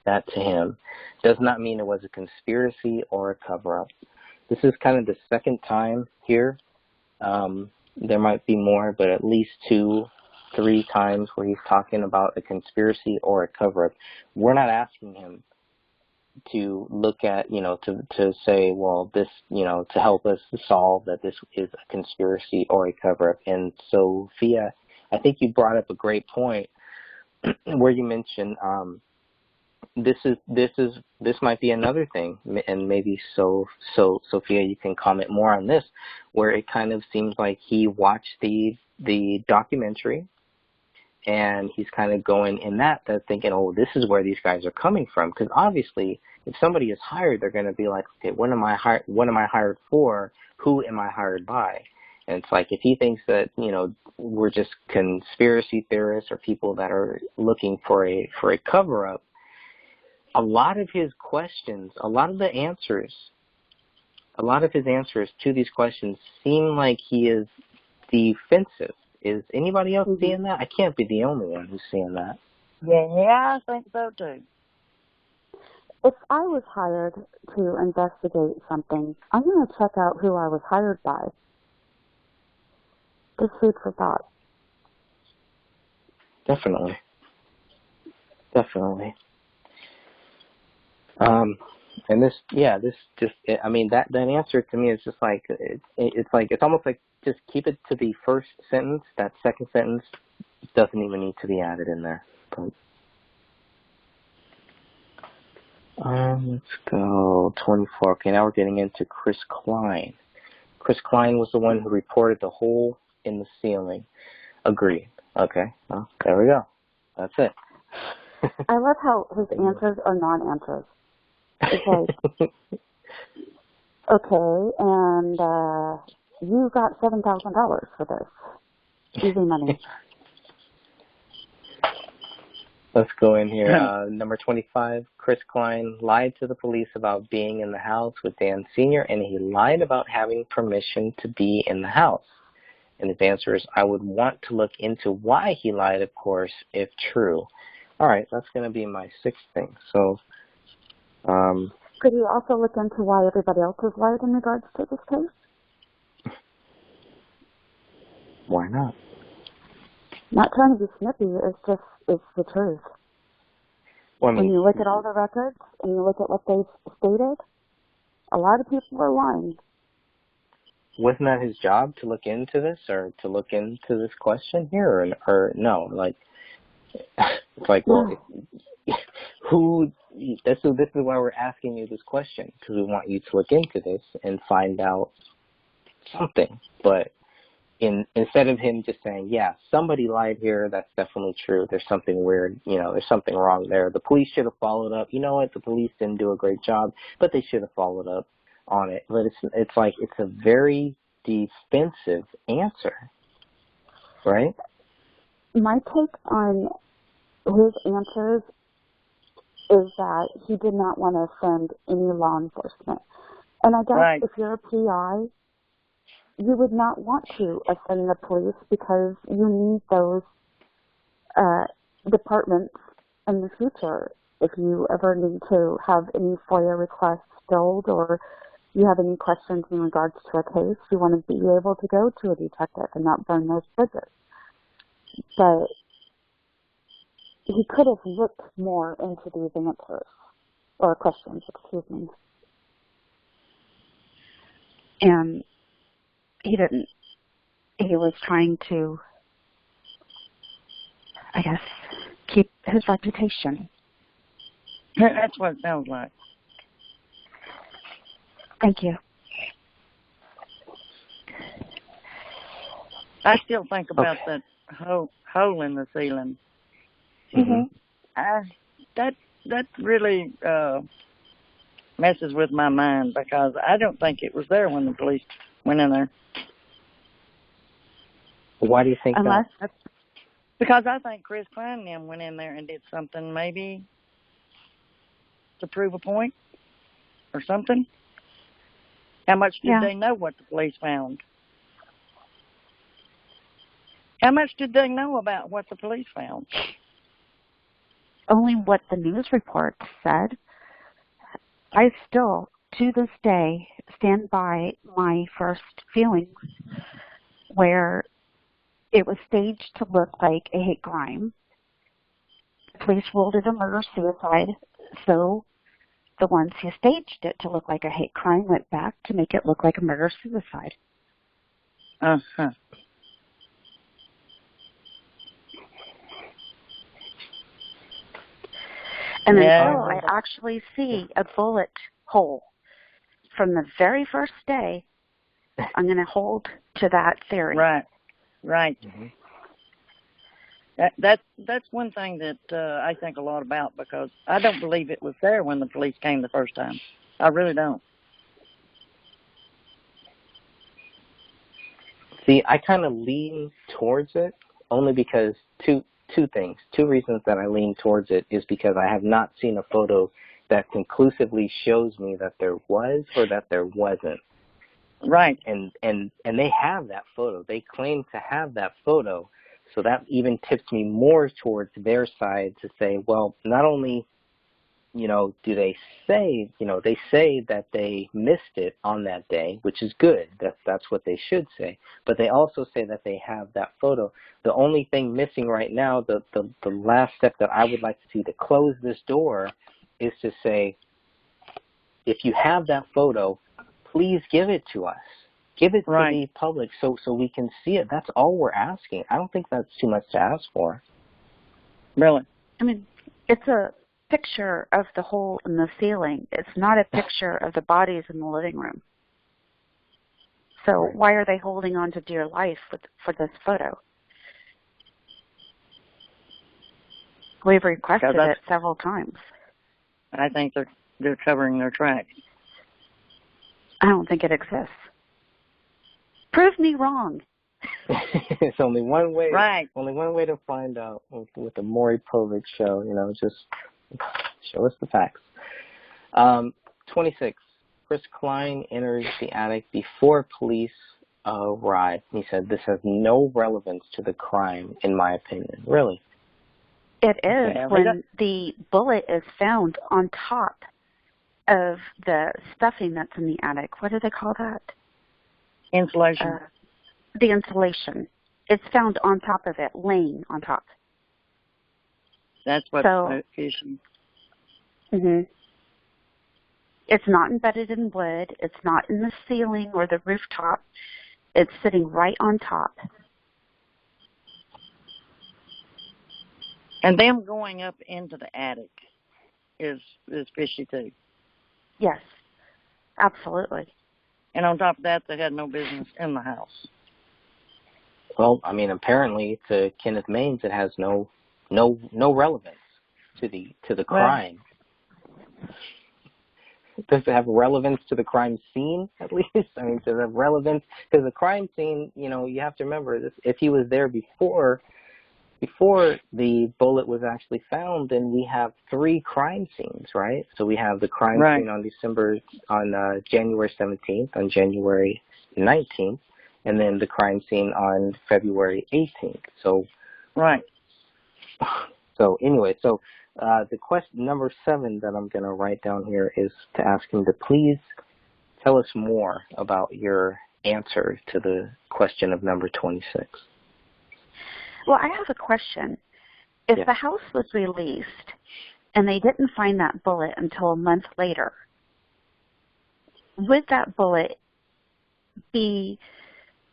that to him. Does not mean it was a conspiracy or a cover-up. This is kind of the second time here. There might be more, but at least 2-3 times where he's talking about a conspiracy or a cover-up. We're not asking him to look at, to say, well, this, to help us solve that this is a conspiracy or a cover-up. And Sophia, I think you brought up a great point where you mentioned this might be another thing, and maybe Sophia, you can comment more on this, where it kind of seems like he watched the documentary, and he's kind of going in that thinking, oh, this is where these guys are coming from, because obviously, if somebody is hired, they're going to be like, okay, what am I hired for? Who am I hired by? And it's like, if he thinks that, we're just conspiracy theorists or people that are looking for a cover-up, a lot of his questions, a lot of his answers to these questions seem like he is defensive. Is anybody else seeing that? I can't be the only one who's seeing that. Yeah, I think so too. If I was hired to investigate something, I'm going to check out who I was hired by. Just food for thought. Definitely. And this just, I mean, that answer to me is just like, it's almost like just keep it to the first sentence. That second sentence doesn't even need to be added in there. But, let's go 24. Okay, now we're getting into Chris Klein. Chris Klein was the one who reported the hole in the ceiling. Agreed. Okay, well, there we go. That's it. I love how his answers are non-answers. It's like, okay, and you got $7,000 for this. Easy money. Let's go in here. Number 25, Chris Klein lied to the police about being in the house with Dan Sr., and he lied about having permission to be in the house. And his answer is, I would want to look into why he lied, of course, if true. All right, that's going to be my sixth thing. So, could you also look into why everybody else has lied in regards to this case? Why not? Not trying to be snippy, it's the truth. Well, I mean, when you look at all the records and you look at what they've stated, a lot of people are lying. Wasn't that his job to look into this, or to look into this question here, or no? Like, it's like, well, who? This is why we're asking you this question, because we want you to look into this and find out something. But instead of him just saying, yeah, somebody lied here, that's definitely true, there's something weird, there's something wrong there. The police should have followed up. You know what? The police didn't do a great job, but they should have followed up on it. But it's like, it's a very defensive answer, right? My take on his answers is that he did not want to offend any law enforcement. And I guess if you're a PI, you would not want to offend the police because you need those departments in the future. If you ever need to have any FOIA requests filled, or you have any questions in regards to a case, you want to be able to go to a detective and not burn those bridges. But he could have looked more into these answers, or questions, excuse me. And he didn't. He was trying to, I guess, keep his reputation. That's what it sounds like. Thank you. I still think about that hole in the ceiling. Mm-hmm. That really messes with my mind, because I don't think it was there when the police went in there. Why do you think Unless that? Because I think Chris Klein and them went in there and did something maybe to prove a point or something. How much did they know what the police found? How much did they know about what the police found? Only what the news reports said. I still, to this day, stand by my first feelings where it was staged to look like a hate crime. The police ruled it a murder-suicide, so the ones who staged it to look like a hate crime went back to make it look like a murder-suicide. Uh-huh. And until I actually see a bullet hole from the very first day, I'm going to hold to that theory. Right. Mm-hmm. That's one thing that I think a lot about, because I don't believe it was there when the police came the first time. I really don't. See, I kind of lean towards it only because two reasons that I lean towards it is because I have not seen a photo that conclusively shows me that there was or that there wasn't. Right. And they have that photo. They claim to have that photo. So that even tips me more towards their side to say, well, not only, do they say, they say that they missed it on that day, which is good. That's what they should say. But they also say that they have that photo. The only thing missing right now, the last step that I would like to see to close this door is to say, if you have that photo, please give it to us. Give it to the public so we can see it. That's all we're asking. I don't think that's too much to ask for. Really? I mean, it's a picture of the hole in the ceiling. It's not a picture of the bodies in the living room. So why are they holding on to dear life for this photo? We've requested it several times. I think they're covering their tracks. I don't think it exists. Prove me wrong. It's only one way. Right. Only one way to find out with the Maury Povich show. Just show us the facts. 26. Chris Klein enters the attic before police arrive. He said, "This has no relevance to the crime, in my opinion." Really? It is when the bullet is found on top of the stuffing that's in the attic. What do they call that? Insulation. The insulation. It's found on top of it, laying on top. That's what fishing. Mhm. It's not embedded in wood. It's not in the ceiling or the rooftop. It's sitting right on top. And them going up into the attic is fishy too. Yes, absolutely. And on top of that, they had no business in the house. Well, I mean, apparently to Kenneth Maines, it has no relevance to the crime. Does it have relevance to the crime scene, at least? I mean, does it have relevance? Because the crime scene, you have to remember, this, if he was there before the bullet was actually found, then we have 3 crime scenes, right? So we have the crime scene on January 17th, on January 19th, and then the crime scene on February 18th. So, So anyway, the question number 7 that I'm going to write down here is to ask him to please tell us more about your answer to the question of number 26. Well, I have a question. If the house was released and they didn't find that bullet until a month later, would that bullet be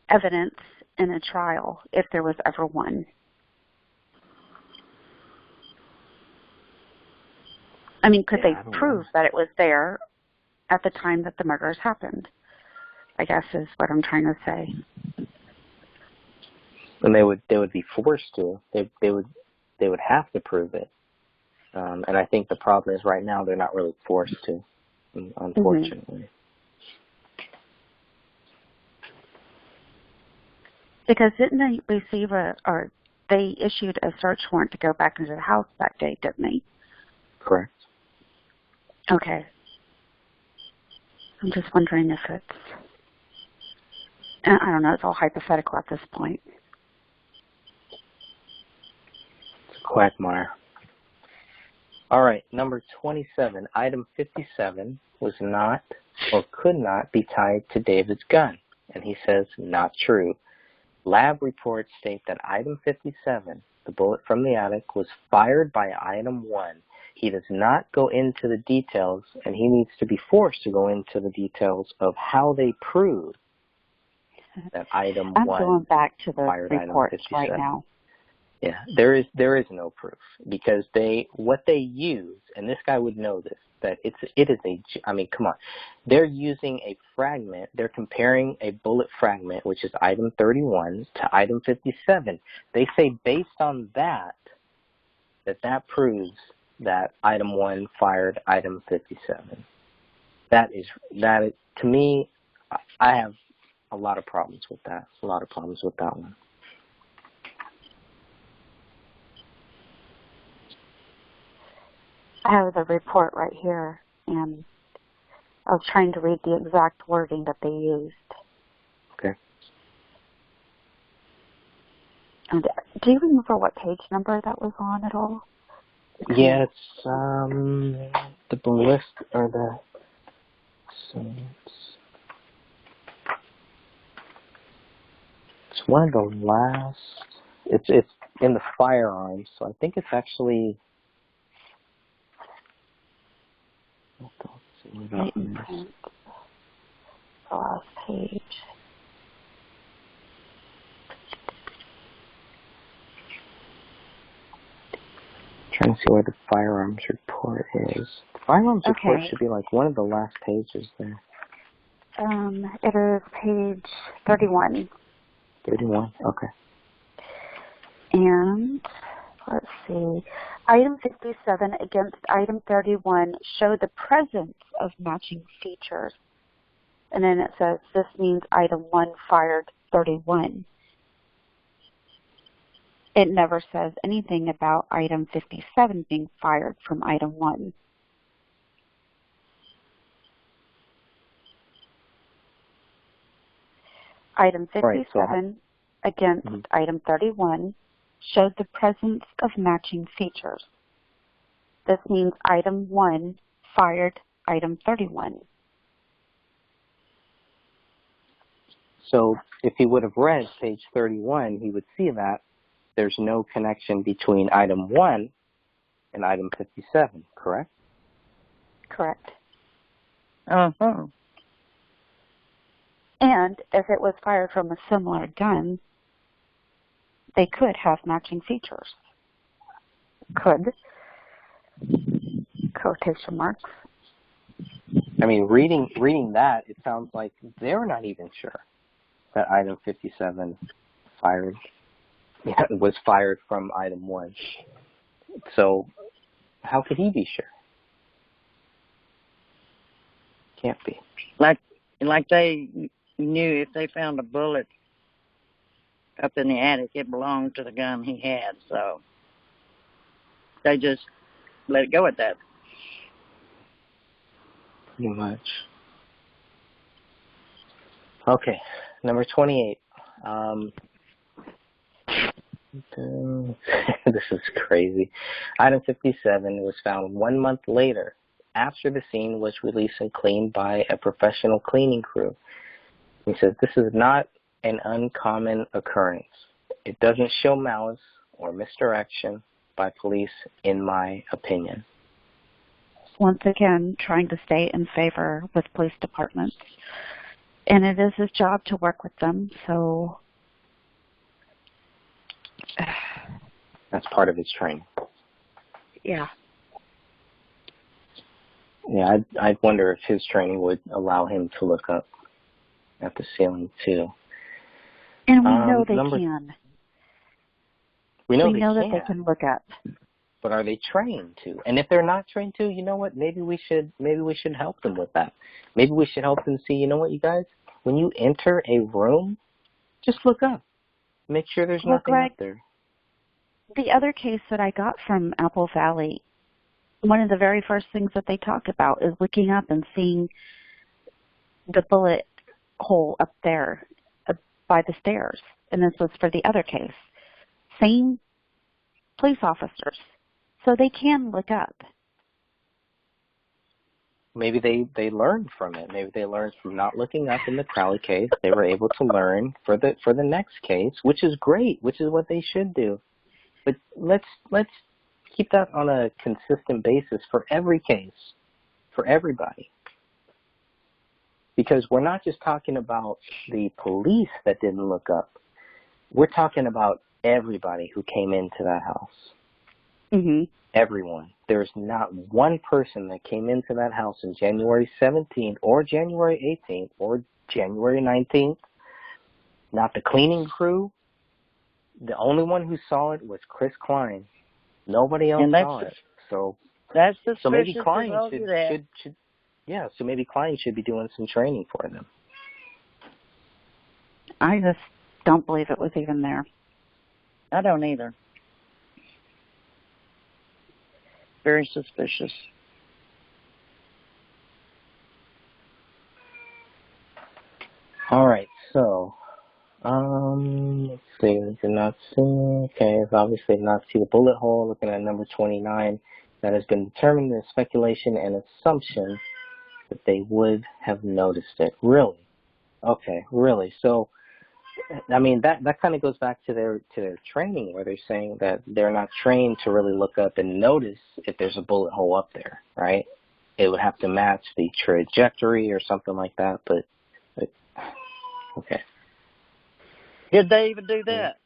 evidence in a trial if there was ever one? I mean, could they prove that it was there at the time that the murders happened? I guess is what I'm trying to say. And they would be forced to. They would have to prove it. And I think the problem is right now they're not really forced to, unfortunately. Because didn't they receive or they issued a search warrant to go back into the house that day, didn't they? Correct. Okay. I'm just wondering if it's, I don't know, it's all hypothetical at this point. It's a quagmire. All right, number 27, item 57 was not or could not be tied to David's gun. And he says, not true. Lab reports state that item 57, the bullet from the attic, was fired by item 1. He does not go into the details, and he needs to be forced to go into the details of how they prove that item 1 I'm going back to the fired reports item 57. right now. Yeah, there is no proof because what they use, and this guy would know this, that come on. They're using a fragment, they're comparing a bullet fragment, which is item 31, to item 57. They say based on that proves that item 1 fired item 57. That is, to me, I have a lot of problems with that. A lot of problems with that one. I have the report right here, and I was trying to read the exact wording that they used. Okay. And do you remember what page number that was on at all? Yeah, it's the ballistic or the. So it's one of the last. It's in the firearms, so I think it's actually. Right in print. The last page. Trying to see where the firearms report is. The firearms report should be like one of the last pages there. It is page 31. 31, okay. And let's see. Item 57 against item 31 show the presence of matching features. And then it says this means item 1 fired 31. It never says anything about item 57 being fired from item 1. Item 57 against item 31 showed the presence of matching features. This means item 1 fired item 31. So if he would have read page 31, he would see that there's no connection between item 1 and item 57, correct? Correct. Uh-huh. And if it was fired from a similar gun, they could have matching features. Could. Quotation marks. I mean, reading that, it sounds like they're not even sure that item 57 was fired from item 1. So how could he be sure? Can't be. Like they knew if they found a bullet up in the attic, it belonged to the gun he had, so they just let it go at that. Pretty much. Okay, number 28. This is crazy. Item 57 was found 1 month later after the scene was released and cleaned by a professional cleaning crew. He says, this is not an uncommon occurrence. It doesn't show malice or misdirection by police, in my opinion. Once again, trying to stay in favor with police departments. And it is his job to work with them, so... That's part of his training. Yeah. Yeah, I wonder if his training would allow him to look up at the ceiling, too. And we know they can. We know that they can look up. But are they trained to? And if they're not trained to, you know what? Maybe we should help them with that. Maybe we should help them see, you know what, you guys? When you enter a room, just look up. make sure there's Well, nothing Greg, up there. the other case that I got from Apple Valley, one of the very first things that they talked about is looking up and seeing the bullet hole up there by the stairs. And this was for the other case. Same police officers. So they can look up. Maybe they learned from it. Maybe they learned from not looking up in the Crowley case. They were able to learn for the next case, which is great, which is what they should do. But let's keep that on a consistent basis for every case, for everybody. Because we're not just talking about the police that didn't look up. We're talking about everybody who came into that house. Mm-hmm. Everyone. There's not one person that came into that house on January 17th or January 18th or January 19th. Not the cleaning crew. The only one who saw it was Chris Klein. Nobody else saw it. So that's suspicious. So maybe Klein should so maybe Klein should be doing some training for them. I just don't believe it was even there. I don't either. Very suspicious. All right, so let's see. We did not see. Okay, it's obviously not see the bullet hole. Looking at number 29, that has been determined in speculation and assumption that they would have noticed it. Really? Okay, really. So, I mean, that kind of goes back to their training, where they're saying that they're not trained to really look up and notice if there's a bullet hole up there, right? It would have to match the trajectory or something like that, but okay. Did they even do that?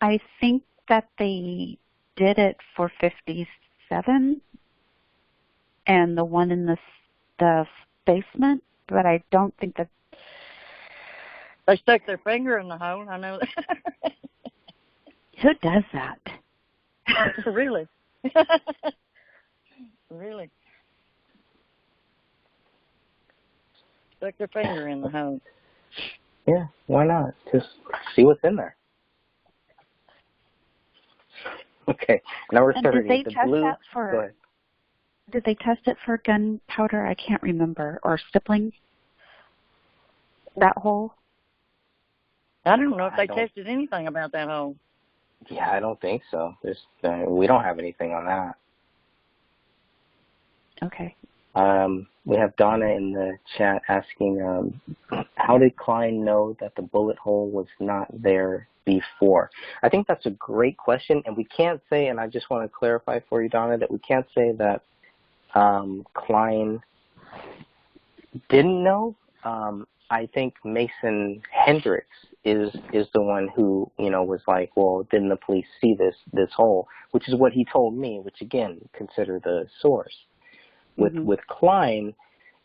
I think that they did it for 57 and the one in the basement, but I don't think that they stuck their finger in the hole. I know that. Who does that? Really? Really? Stuck their finger in the hole. Yeah, why not? Just see what's in there. Okay, number 30. Did they test blue. that Go ahead. Did they test it for gunpowder? I can't remember. Or stippling? That hole? I don't know if they tested anything about that hole. Yeah, I don't think so. We don't have anything on that. Okay. We have Donna in the chat asking, how did Klein know that the bullet hole was not there before? I think that's a great question, and we can't say, and I just want to clarify for you, Donna, that we can't say that Klein didn't know. I think Mason Hendricks is the one who, was like, well, didn't the police see this hole? Which is what he told me, which, again, consider the source. With Klein,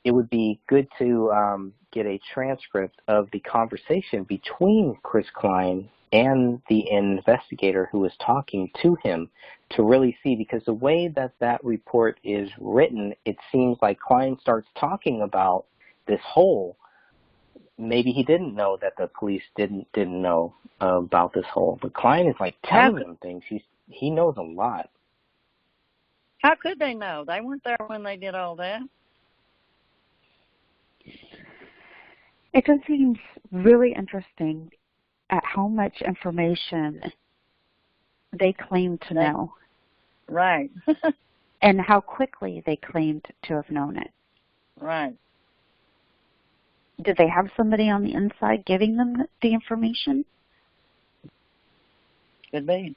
it would be good to get a transcript of the conversation between Chris Klein and the investigator who was talking to him to really see, because the way that report is written, it seems like Klein starts talking about this hole. Maybe he didn't know that the police didn't know about this hole, but Klein is like telling him things. He knows a lot. How could they know? They weren't there when they did all that. It just seems really interesting at how much information they claim to know. Right. And how quickly they claimed to have known it. Right. Did they have somebody on the inside giving them the information? Could be.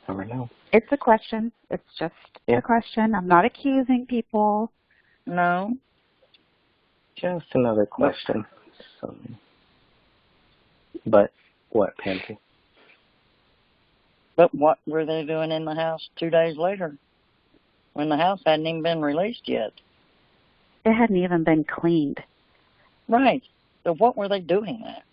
Never know. It's a question. It's just a question. I'm not accusing people. No. Just another question. But what, Pansy? But what were they doing in the house 2 days later when the house hadn't even been released yet? It hadn't even been cleaned. Right. So what were they doing there?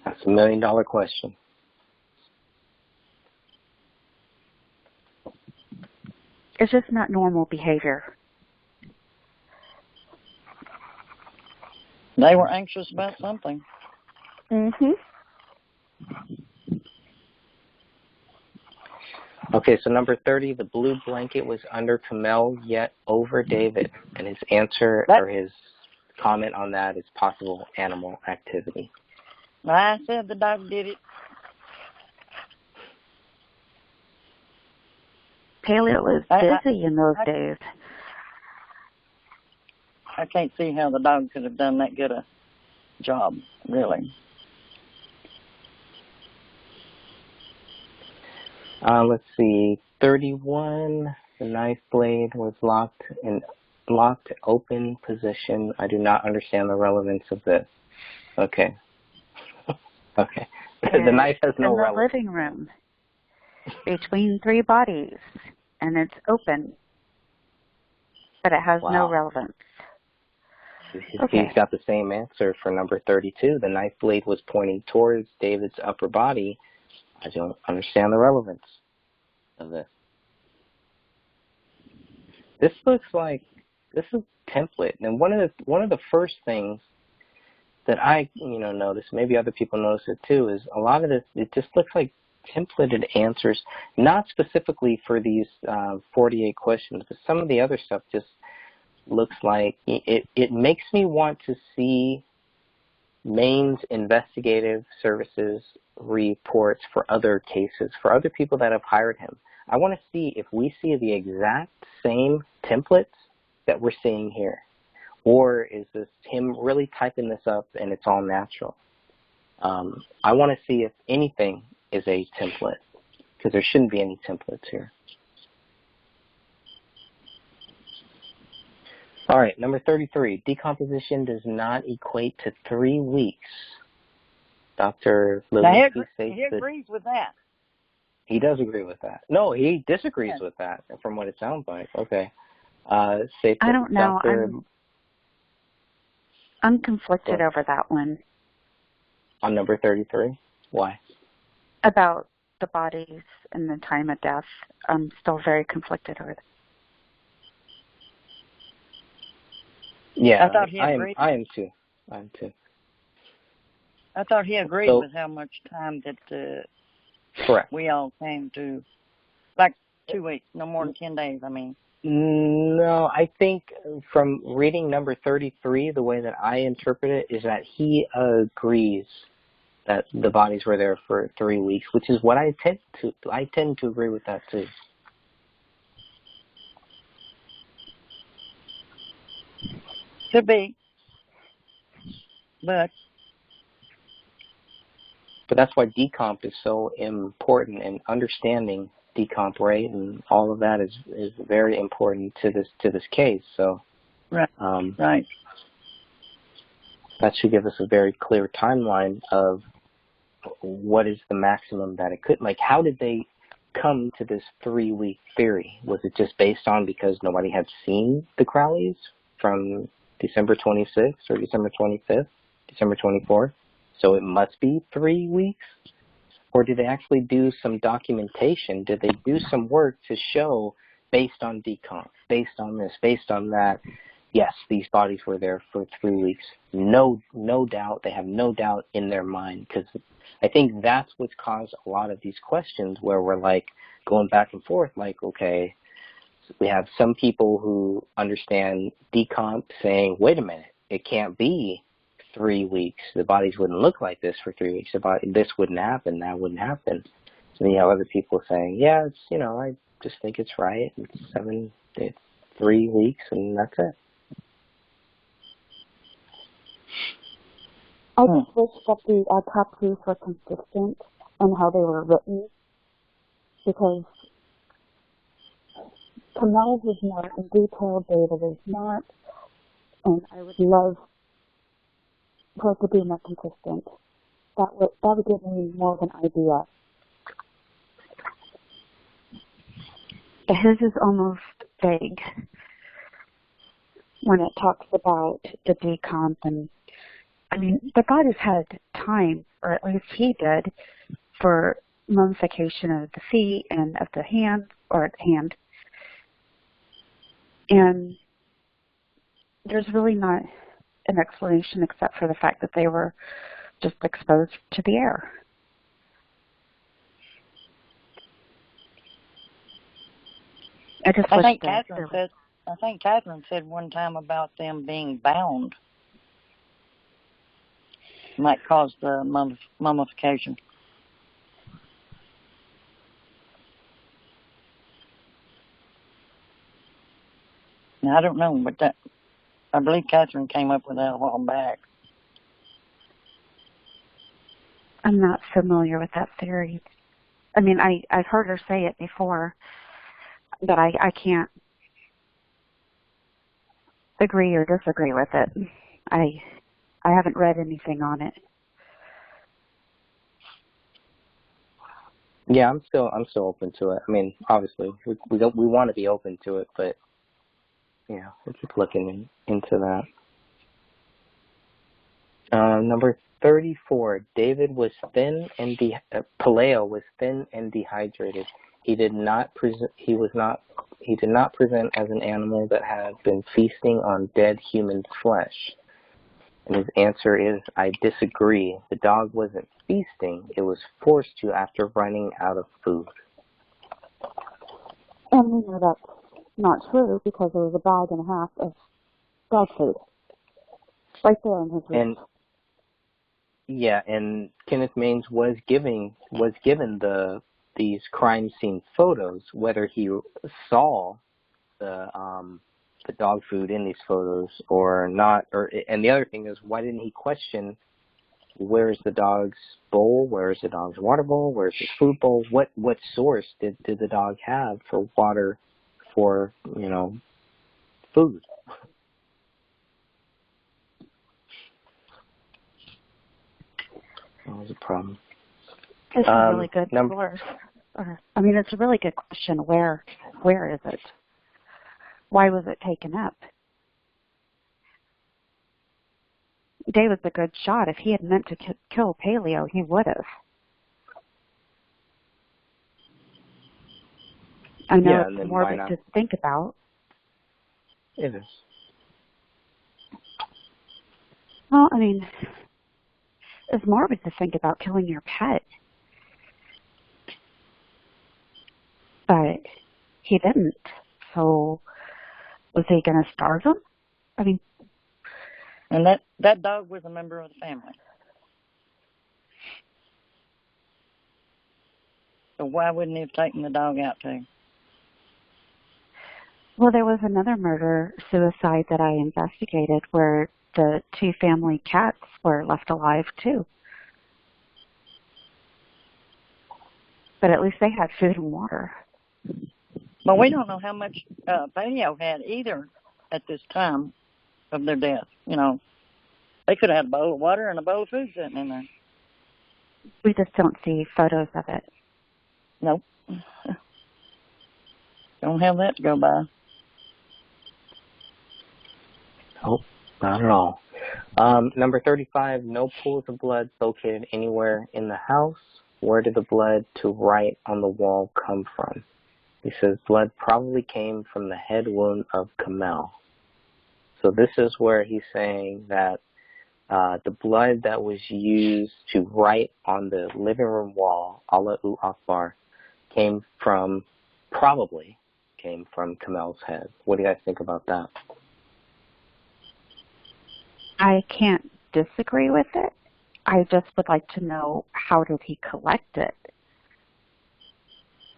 That's $1 million question. It's just not normal behavior. They were anxious about something. Mhm. Okay, so number 30, the blue blanket was under Kamel, yet over David, and his answer or his comment on that is possible animal activity. I said the dog did it. Paley was busy in those days. I can't see how the dog could have done that good a job, really. Let's see, 31, the knife blade was locked open position. I do not understand the relevance of this. Okay. Okay. The knife has no relevance. In the living room, between three bodies, and it's open, but it has no relevance. He's got the same answer for number 32. The knife blade was pointing towards David's upper body. I don't understand the relevance of this. This looks like this is template, and one of the first things that I noticed, maybe other people notice it too, is a lot of this. It just looks like templated answers, not specifically for these 48 questions, but some of the other stuff just looks like it makes me want to see Maine's investigative services reports for other cases, for other people that have hired him. I want to see if we see the exact same templates that we're seeing here, or is this him really typing this up and it's all natural? I want to see if anything is a template, because there shouldn't be any templates here. All right, number 33, decomposition does not equate to 3 weeks. Dr. Lewinsky says he agrees with that. He does agree with that. No, he disagrees with that, from what it sounds like. Okay. I don't know. I'm conflicted over that one. On number 33? Why? About the bodies and the time of death. I'm still very conflicted over that. Yeah, I thought he agreed. I am too. I thought he agreed with how much time that correct. we all came to, like 2 weeks, no more than 10 days, I mean. No, I think from reading number 33, the way that I interpret it is that he agrees that the bodies were there for 3 weeks, which is what I tend to agree with that too. Could be, but that's why decomp is so important, and understanding decomp rate and all of that is very important to this case. So right. That should give us a very clear timeline of what is the maximum that it could. Like, how did they come to this 3-week theory? Was it just based on because nobody had seen the Crowleys from December 26th or December 25th, December 24th? So it must be 3 weeks? Or did they actually do some documentation? Did they do some work to show, based on decomp, based on this, based on that, yes, these bodies were there for 3 weeks? No doubt. They have no doubt in their mind, because I think that's what's caused a lot of these questions where we're like going back and forth, like, okay, we have some people who understand decomp saying, wait a minute, it can't be 3 weeks. The bodies wouldn't look like this for 3 weeks. This wouldn't happen. That wouldn't happen. So then you have other people saying, yeah, it's, I just think it's right. It's 3 weeks, and that's it. I just wish that the autopsies were consistent in how they were written, because Kamel's is not, and detailed David is not, and I would love for it to be more consistent. That would give me more of an idea. But his is almost vague when it talks about the decomp, and I mean, the bodies had time, or at least he did, for mummification of the feet and of the hand, And there's really not an explanation except for the fact that they were just exposed to the air. I think Catherine said one time about them being bound might cause the mummification. Now, I don't know, but I believe Catherine came up with that a while back. I'm not familiar with that theory. I mean, I've heard her say it before, but I can't agree or disagree with it. I haven't read anything on it. Yeah, I'm still open to it. I mean, obviously, we want to be open to it, but yeah, we're just looking into that. Number 34. David was thin and Paleo was thin and dehydrated. He did not present as an animal that had been feasting on dead human flesh. And his answer is, I disagree. The dog wasn't feasting. It was forced to after running out of food. And we know that's not true because there was a bag and a half of dog food right there in his room. And Kenneth Maines was given these crime scene photos, whether he saw the dog food in these photos or not. And the other thing is, why didn't he question, where's the dog's bowl? Where's the dog's water bowl? Where's his food bowl? What source did the dog have for water, for, food? That was a problem. It's a really good source. It's a really good question. Where is it? Why was it taken up? David's a good shot. If he had meant to kill Paleo, he would have. I know it's morbid to think about. It is. Well, it's morbid to think about killing your pet. But he didn't. So was he going to starve him? And that dog was a member of the family. So why wouldn't he have taken the dog out too? Well, there was another murder-suicide that I investigated where the two family cats were left alive too. But at least they had food and water. But we don't know how much Paleo had either at this time of their death. They could have had a bowl of water and a bowl of food sitting in there. We just don't see photos of it. Nope. Don't have that to go by. Nope, not at all. Number 35, no pools of blood located anywhere in the house. Where did the blood to write on the wall come from? He says blood probably came from the head wound of Kamel. So this is where he's saying that the blood that was used to write on the living room wall, Allahu Akbar, probably came from Kamel's head. What do you guys think about that? I can't disagree with it. I just would like to know, how did he collect it?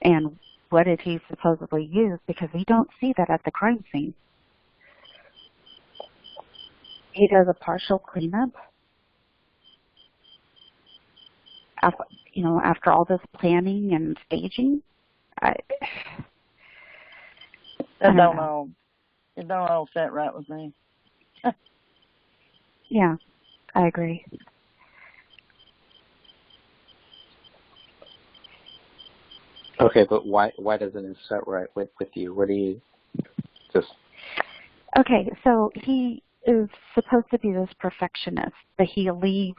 And what did he supposedly use? Because we don't see that at the crime scene. He does a partial cleanup. After all this planning and staging, It don't all set right with me. Yeah, I agree. Okay, but why doesn't it set right with you? What do you just... Okay, so he is supposed to be this perfectionist, but he leaves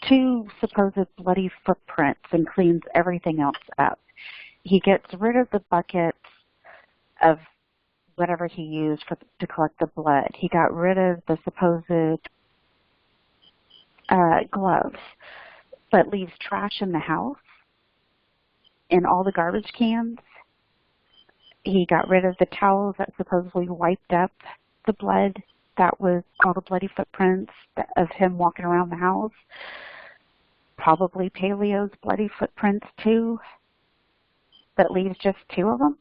2 supposed bloody footprints and cleans everything else up. He gets rid of the buckets of whatever he used to collect the blood. He got rid of the supposed gloves, but leaves trash in the house, in all the garbage cans. He got rid of the towels that supposedly wiped up the blood. That was all the bloody footprints of him walking around the house. Probably Paleo's bloody footprints too, but leaves just 2 of them.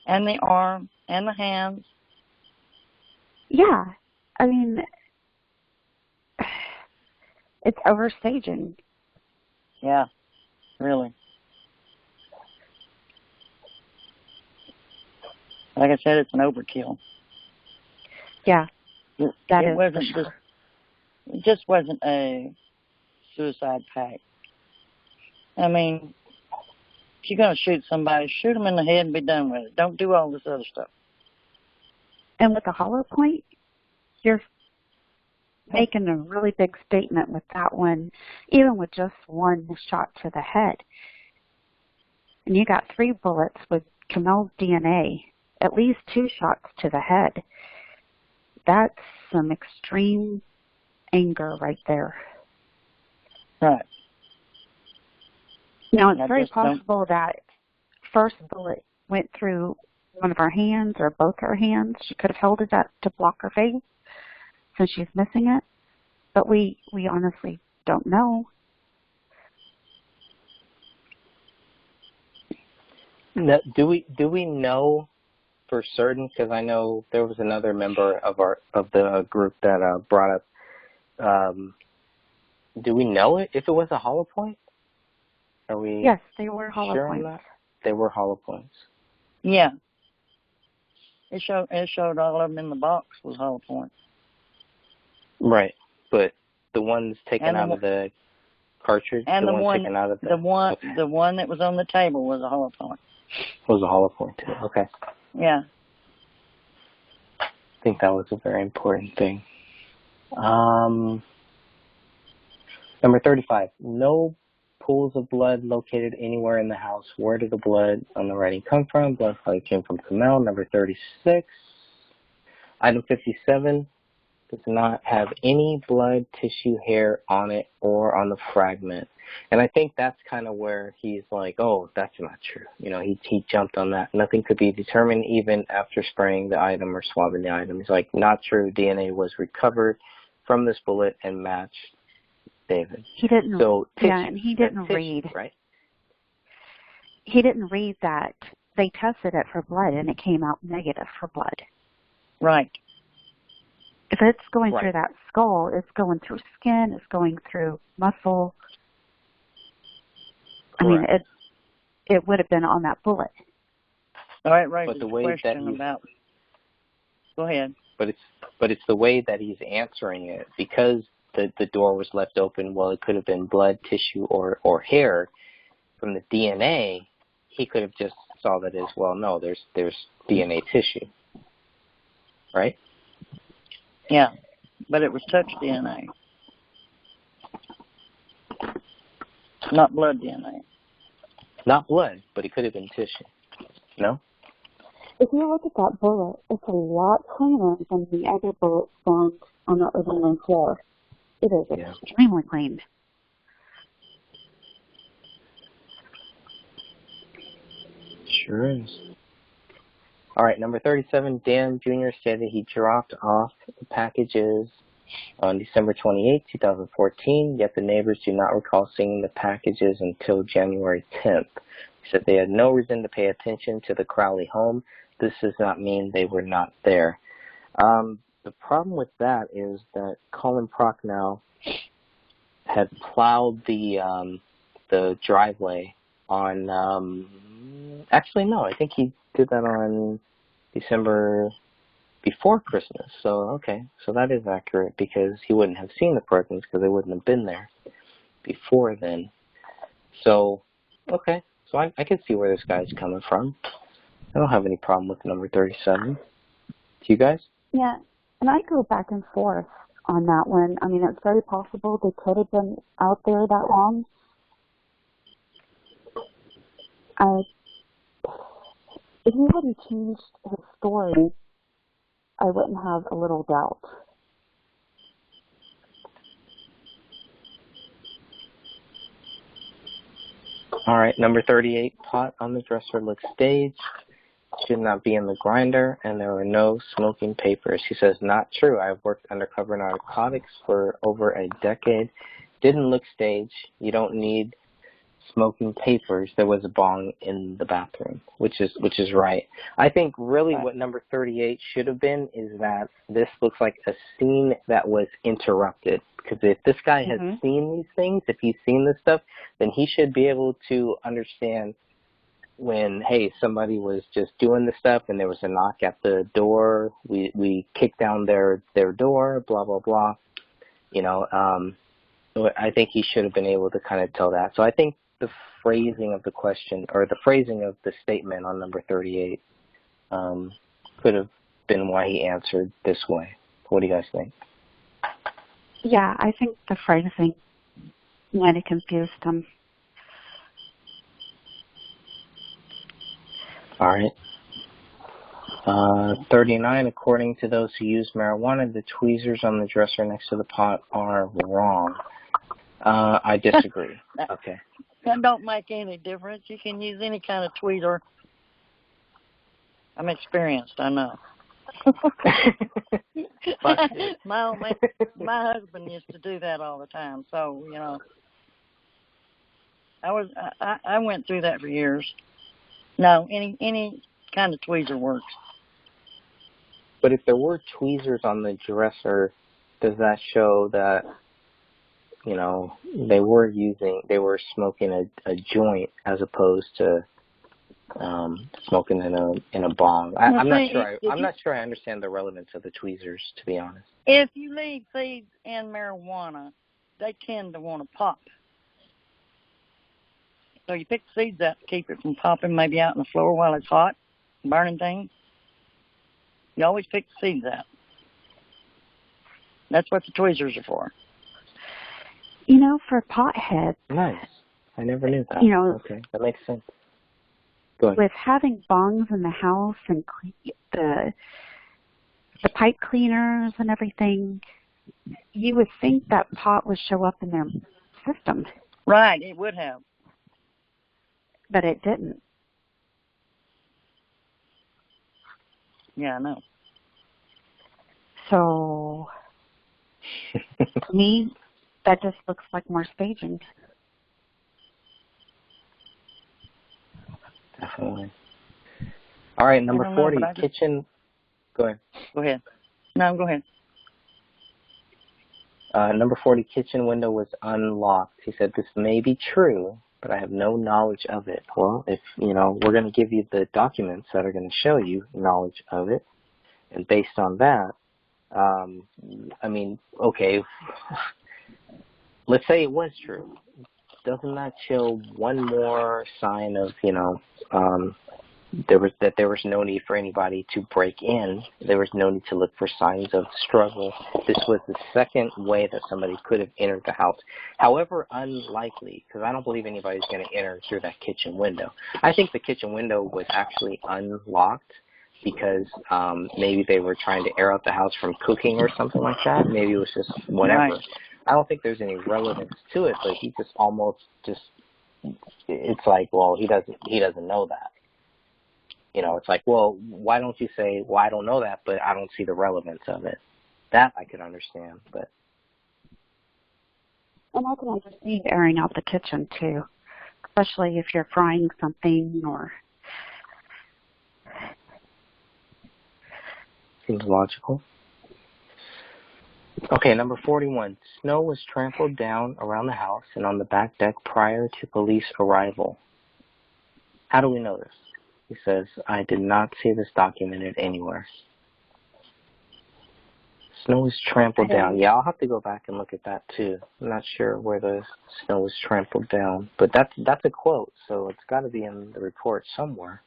And the arm and the hands. Yeah, I mean, it's overstaging. Yeah, really. Like I said, it's an overkill. Yeah, that it is wasn't for sure. just. It just wasn't a suicide pact. I mean, if you're going to shoot somebody, shoot them in the head and be done with it. Don't do all this other stuff. And with the hollow point, you're making a really big statement with that one, even with just 1 shot to the head. And you got 3 bullets with Kamel's DNA, at least 2 shots to the head. That's some extreme anger right there. Right. Now, it's very possible that first bullet went through one of her hands or both her hands. She could have held it up to block her face since she's missing it. But we honestly don't know. Do we know for certain? Because I know there was another member of the group that brought up. Do we know if it was a hollow point? Are we? Yes, they were hollow sure points. On that? They were hollow points. Yeah. It showed all of them in the box was hollow points. Right, but the ones taken out of the cartridge, and the one taken out of the one that was on the table was a hollow point. Was a hollow point too. Okay. Yeah. I think that was a very important thing. Number 35. No pools of blood located anywhere in the house. Where did the blood on the writing come from? Blood probably came from Kamel. Number 36. Item 57 does not have any blood, tissue, hair on it or on the fragment. And I think that's kind of where he's like, oh, that's not true. You know, he jumped on that. Nothing could be determined even after spraying the item or swabbing the item. He's like, not true. DNA was recovered from this bullet and matched David. He didn't. So tissue, yeah, and he didn't tissue, read. Right? He didn't read that they tested it for blood and it came out negative for blood. Right. If it's going through that skull, it's going through skin, it's going through muscle. Correct. I mean, it would have been on that bullet. All right, right. But the way that about. Go ahead. But it's the way that he's answering it, because the door was left open. Well, it could have been blood, tissue, or hair. From the DNA, he could have just saw that as well. No, there's DNA tissue, right? Yeah, but it was touch DNA, not blood DNA. Not blood, but it could have been tissue. No? If you look at that bullet, it's a lot cleaner than the other bullets found on the living room floor. It is extremely clean. Sure is. All right, number 37, Dan Jr. stated he dropped off the packages on December 28, 2014, yet the neighbors do not recall seeing the packages until January 10th. He said they had no reason to pay attention to the Crowley home. This does not mean they were not there. The problem with that is that Colin Prochnow had plowed the driveway on, actually no, I think he did that on December before Christmas. So, okay, so that is accurate, because he wouldn't have seen the presents because they wouldn't have been there before then. So, okay, so I can see where this guy's coming from. I don't have any problem with number 37. Do you guys? Yeah, and I go back and forth on that one. I mean, it's very possible they could have been out there that long. If you he hadn't changed his story, I wouldn't have a little doubt. All right, number 38, pot on the dresser looks staged, should not be in the grinder, and there were no smoking papers. He says, not true. I've worked undercover narcotics for over a decade. Didn't look staged. You don't need smoking papers. There was a bong in the bathroom, which is right. I think really what number 38 should have been is that this looks like a scene that was interrupted. Because if this guy has seen these things, if he's seen this stuff, then he should be able to understand when, hey, somebody was just doing this stuff and there was a knock at the door, we kicked down their door, blah, blah, blah. You know, I think he should have been able to kind of tell that. So I think the phrasing of the question, or the phrasing of the statement on number 38 could have been why he answered this way. What do you guys think? Yeah, I think the phrasing might have confused him. All right. 39, according to those who use marijuana, the tweezers on the dresser next to the pot are wrong. I disagree. Okay. That don't make any difference. You can use any kind of tweezer. I'm experienced, I know. my husband used to do that all the time, so you know, I went through that for years. No, any kind of tweezer works. But if there were tweezers on the dresser, does that show that, you know, they were smoking a joint as opposed to smoking in a bong? I'm not sure I understand the relevance of the tweezers, to be honest. If you leave seeds in marijuana, they tend to want to pop. So you pick the seeds out to keep it from popping, maybe out on the floor while it's hot, burning things. You always pick the seeds out. That's what the tweezers are for. You know, for potheads. Nice. I never knew that. You know, okay, that makes sense. Go ahead. With having bongs in the house and the pipe cleaners and everything, you would think that pot would show up in their system. Right, it would have. But it didn't. Yeah, I know. So, to me, that just looks like more staging. Definitely. All right, number 40, kitchen. Go ahead. Go ahead. No, go ahead. Number 40, kitchen window was unlocked. He said, this may be true, but I have no knowledge of it. Well, if, you know, we're going to give you the documents that are going to show you knowledge of it. And based on that, I mean, okay, let's say it was true. Doesn't that show one more sign of, you know, there was no need for anybody to break in. There was no need to look for signs of struggle. This was the second way that somebody could have entered the house. However unlikely, because I don't believe anybody's going to enter through that kitchen window. I think the kitchen window was actually unlocked because maybe they were trying to air out the house from cooking or something like that. Maybe it was just whatever. Right. I don't think there's any relevance to it, but he just almost just, it's like, well, he doesn't know that. You know, it's like, well, why don't you say, well, I don't know that, but I don't see the relevance of it. That I could understand, but. And I can understand airing out the kitchen, too, especially if you're frying something or. Seems logical. Okay, number 41. Snow was trampled down around the house and on the back deck prior to police arrival. How do we know this? He says, I did not see this documented anywhere. Snow was trampled down. Yeah, I'll have to go back and look at that too. I'm not sure where the snow was trampled down. But that's a quote, so it's got to be in the report somewhere.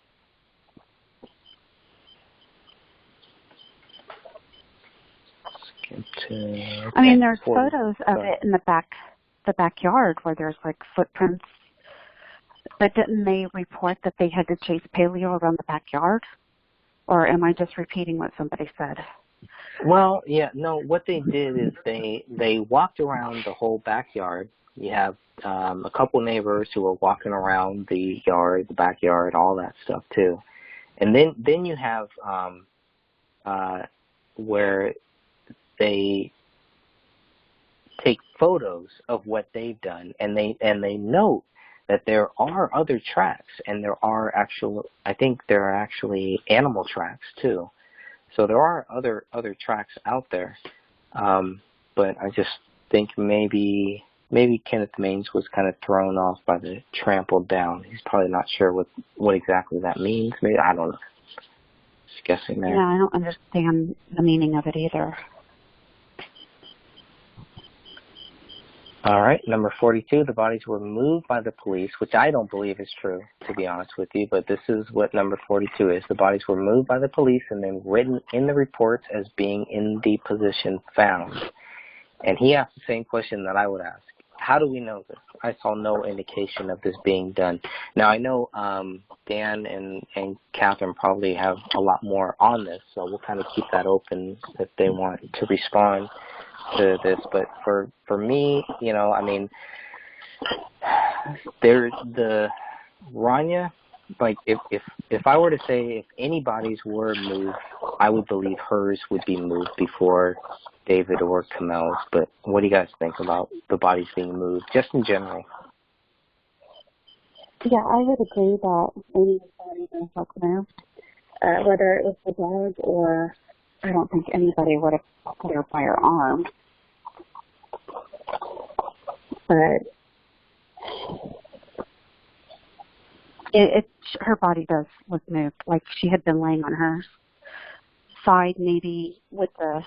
I mean, there's photos of it in the backyard where there's like footprints But didn't they report that they had to chase Paleo around the backyard? Or am I just repeating what somebody said? Well, yeah, no, what they did is they walked around the whole backyard. You have a couple neighbors who were walking around the yard, the backyard, all that stuff too. And then you have where they take photos of what they've done, and they note that there are other tracks, and I think there are actually animal tracks too. So there are other tracks out there, but I just think maybe Kenneth Maines was kind of thrown off by the trampled down. He's probably not sure what exactly that means. Maybe, I don't know. Just guessing there. Yeah, I don't understand the meaning of it either. All right, number 42, the bodies were moved by the police, which I don't believe is true, to be honest with you, but this is what number 42 is. The bodies were moved by the police and then written in the reports as being in the position found. And he asked the same question that I would ask. How do we know this? I saw no indication of this being done. Now, I know Dan and Catherine probably have a lot more on this, so we'll kind of keep that open if they want to respond to this. But for me, I mean, there's the Rania, like if I were to say if any bodies were moved, I would believe hers would be moved before David or Kamel's. But what do you guys think about the bodies being moved, just in general? Yeah, I would agree that any body was moved, whether it was the dog or I don't think anybody would have put her by her arm. But her body was moved, like she had been laying on her side, maybe with the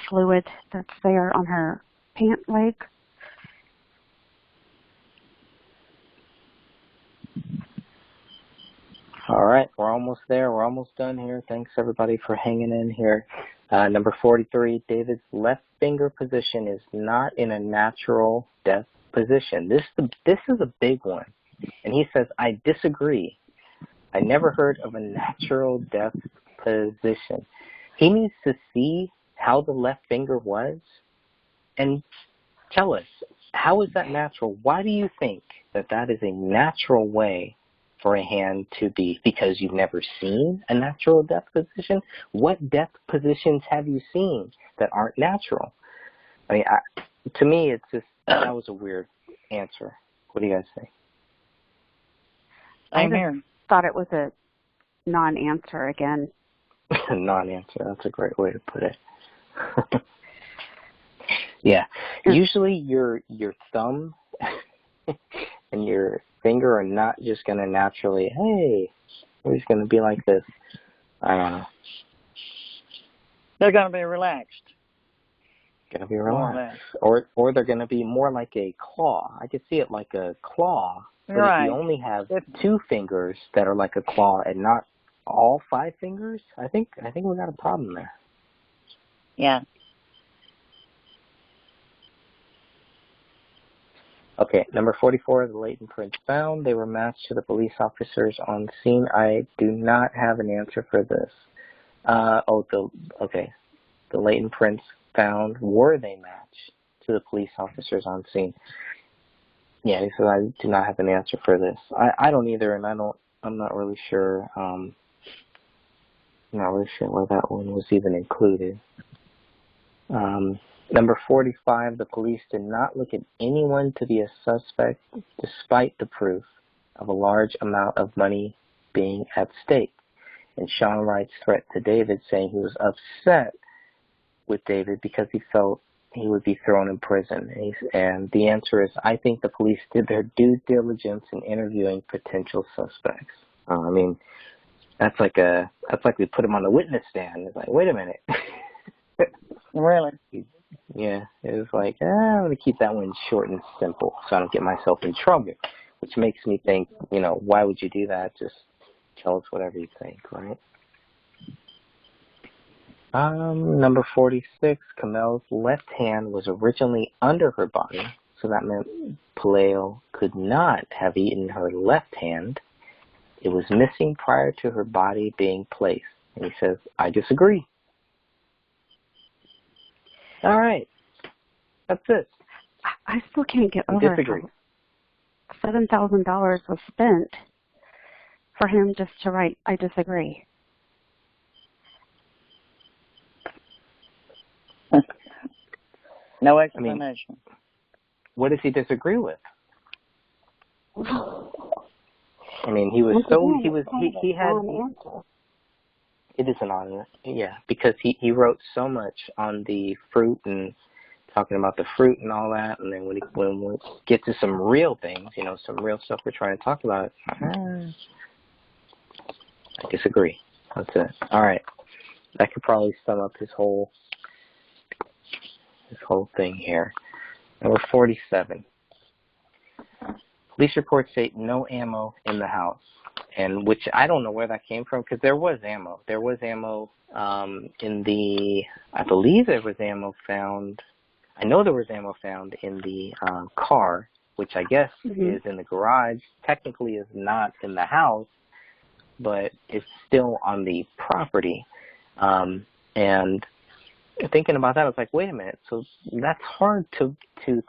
fluid that's there on her pant leg. All right, we're almost there. We're almost done here. Thanks, everybody, for hanging in here. Number 43, David's left finger position is not in a natural death position. This is a big one. And he says, I disagree. I never heard of a natural death position. He needs to see how the left finger was and tell us, how is that natural? Why do you think that is a natural way for a hand to be? Because you've never seen a natural death position? What death positions have you seen that aren't natural? I mean, to me, it's just, that was a weird answer. What do you guys think? I thought it was a non-answer again. Non-answer, that's a great way to put it. Yeah, usually your thumb and your finger are not just going to naturally, hey, we're just going to be like this. I don't know. They're going to be relaxed. Going to be relaxed. Or they're going to be more like a claw. I could see it like a claw. But right. If you only have 2 fingers that are like a claw and not all 5 fingers, I think we got a problem there. Yeah. Okay, number 44, the latent prints found. They were matched to the police officers on scene. I do not have an answer for this. The latent prints found, were they matched to the police officers on scene? Yeah, he said I do not have an answer for this. I don't either, and I'm not really sure. Not really sure why that one was even included. Number 45, the police did not look at anyone to be a suspect despite the proof of a large amount of money being at stake. And Sean Wright's threat to David, saying he was upset with David because he felt he would be thrown in prison. And the answer is, I think the police did their due diligence in interviewing potential suspects. I mean, that's like we put him on the witness stand. It's like, wait a minute. Really? Yeah, it was like, I'm going to keep that one short and simple so I don't get myself in trouble, which makes me think, why would you do that? Just tell us whatever you think, right? Number 46, Kamel's left hand was originally under her body, so that meant Paleo could not have eaten her left hand. It was missing prior to her body being placed. And he says, I disagree. All right. That's it. I still can't get over Disagree. how $7,000 was spent for him just to write, I disagree. No explanation. What does he disagree with? I mean, he was he had, it is an honor, yeah, because he wrote so much on the fruit and talking about the fruit and all that, and then when we get to some real things, some real stuff we're trying to talk about, I disagree. That's it. All right. That could probably sum up his whole thing here. Number 47. Police reports state no ammo in the house, and which I don't know where that came from because there was ammo. There was ammo in the, I believe there was ammo found. I know there was ammo found in the car, which I guess is in the garage. Technically is not in the house, but it's still on the property. And thinking about that, I was like, wait a minute. So that's hard to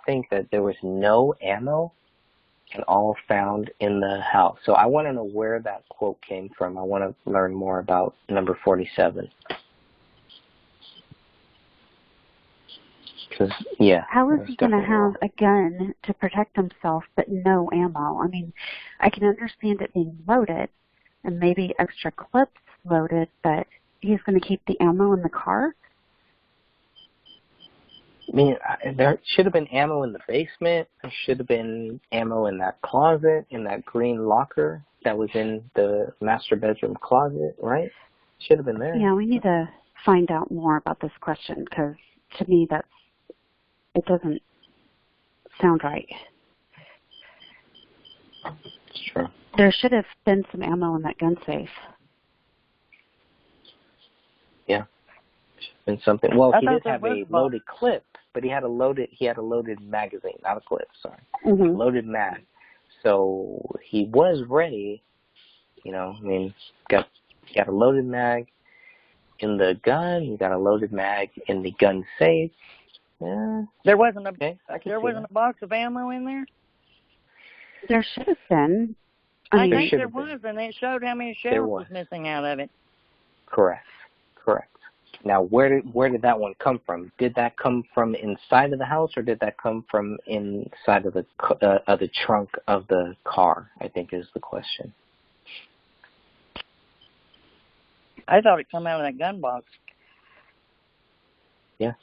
think that there was no ammo and all found in the house. So I want to know where that quote came from. I want to learn more about number 47. How is he going to have a gun to protect himself but no ammo? I mean, I can understand it being loaded and maybe extra clips loaded, but he's going to keep the ammo in the car? I mean, there should have been ammo in the basement. There should have been ammo in that closet, in that green locker that was in the master bedroom closet, right? Should have been there. Yeah, we need to find out more about this question because to me it doesn't sound right. It's true. There should have been some ammo in that gun safe. Yeah. And something. Well, he did have a loaded clip, but he had a loaded magazine, not a clip. Sorry, loaded mag. So he was ready. I mean, got a loaded mag in the gun. You got a loaded mag in the gun safe. Yeah. There wasn't a box of ammo in there. There should have been. I think there was, and it showed how many shells was missing out of it. Correct. Now, where did that one come from? Did that come from inside of the house, or did that come from inside of the trunk of the car? I think is the question. I thought it come out of that gun box. Yeah.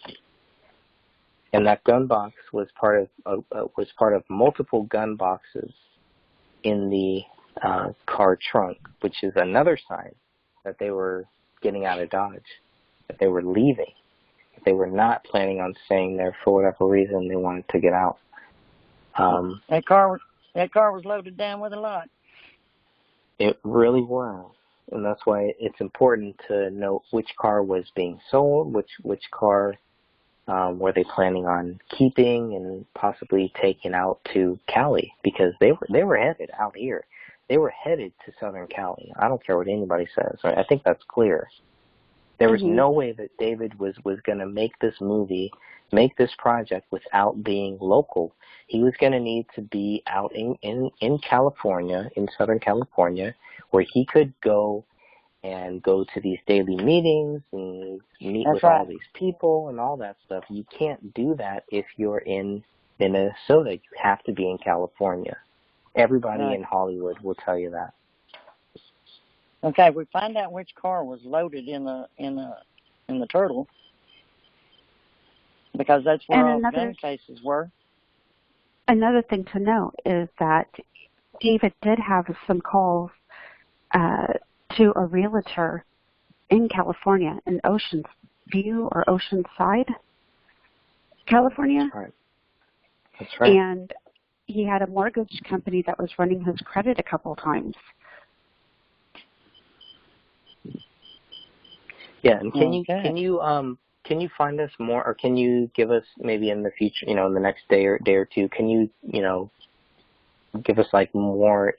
And that gun box was part of multiple gun boxes in the car trunk, which is another sign that they were getting out of Dodge, that they were leaving. If they were not planning on staying there for whatever reason, they wanted to get out. That car was loaded down with a lot. It really was. And that's why it's important to know which car was being sold, which car were they planning on keeping and possibly taking out to Cali, because they were headed out here. They were headed to Southern Cali. I don't care what anybody says. I think that's clear. There was no way that David was going to make this movie, make this project without being local. He was going to need to be out in California, in Southern California, where he could go to these daily meetings and meet with all these people and all that stuff. You can't do that if you're in Minnesota. You have to be in California. Everybody in Hollywood will tell you that. Okay, we find out which car was loaded in the Turtle, because that's where all the gun cases were. Another thing to note is that David did have some calls to a realtor in California, in Ocean View or Oceanside, California. That's right. And he had a mortgage company that was running his credit a couple times. Yeah, and can can you find us more, or can you give us maybe in the future, in the next day or two, can you, give us like more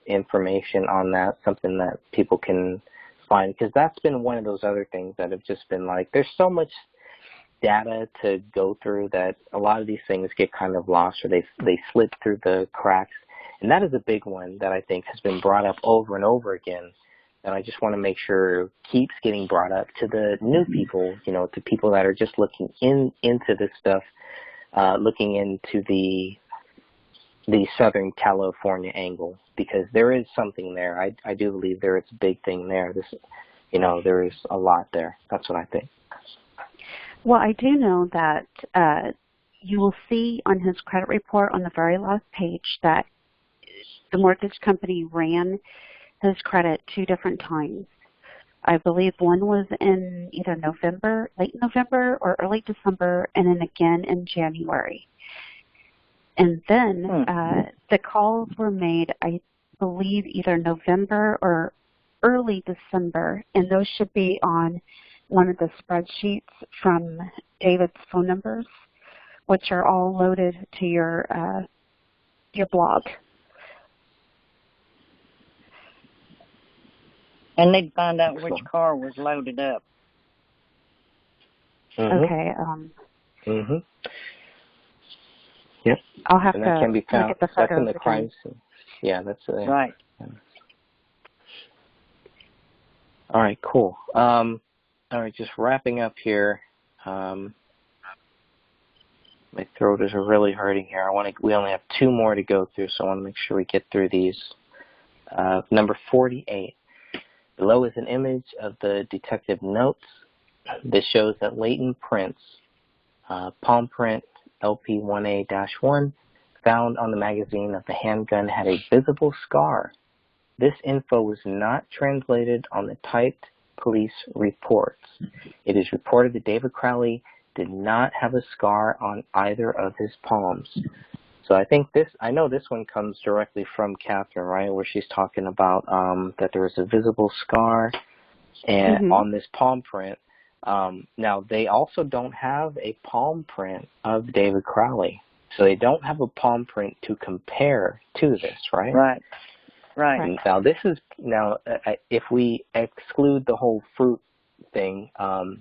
information on that, something that people can find? Because that's been one of those other things that have just been like, there's so much data to go through that a lot of these things get kind of lost, or they slip through the cracks. And that is a big one that I think has been brought up over and over again, that I just want to make sure keeps getting brought up to the new people, to people that are just looking into this stuff, looking into the Southern California angle, because there is something there. I do believe there is a big thing there. There is a lot there. That's what I think. Well, I do know that you will see on his credit report on the very last page that the mortgage company ran his credit 2 different times. I believe one was in either late November or early December, and then again in January. And then the calls were made, I believe, either November or early December, and those should be on one of the spreadsheets from David's phone numbers, which are all loaded to your blog. And they'd find out which car was loaded up. Mm-hmm. Okay. Yep. I'll have and to that can be found. look at the That's in photos the crime scene. Yeah, that's right. Yeah. All right, cool. All right, just wrapping up here. My throat is really hurting here. We only have 2 more to go through, so I want to make sure we get through these. Number 48. Below is an image of the detective notes. This shows that Leighton Prince, palm print LP1A-1, found on the magazine of the handgun, had a visible scar. This info was not translated on the typed police reports. It is reported that David Crowley did not have a scar on either of his palms. So I know this one comes directly from Catherine, right, where she's talking about that there was a visible scar and on this palm print. Now, they also don't have a palm print of David Crowley. So they don't have a palm print to compare to this, right? Right. Now, if we exclude the whole fruit thing,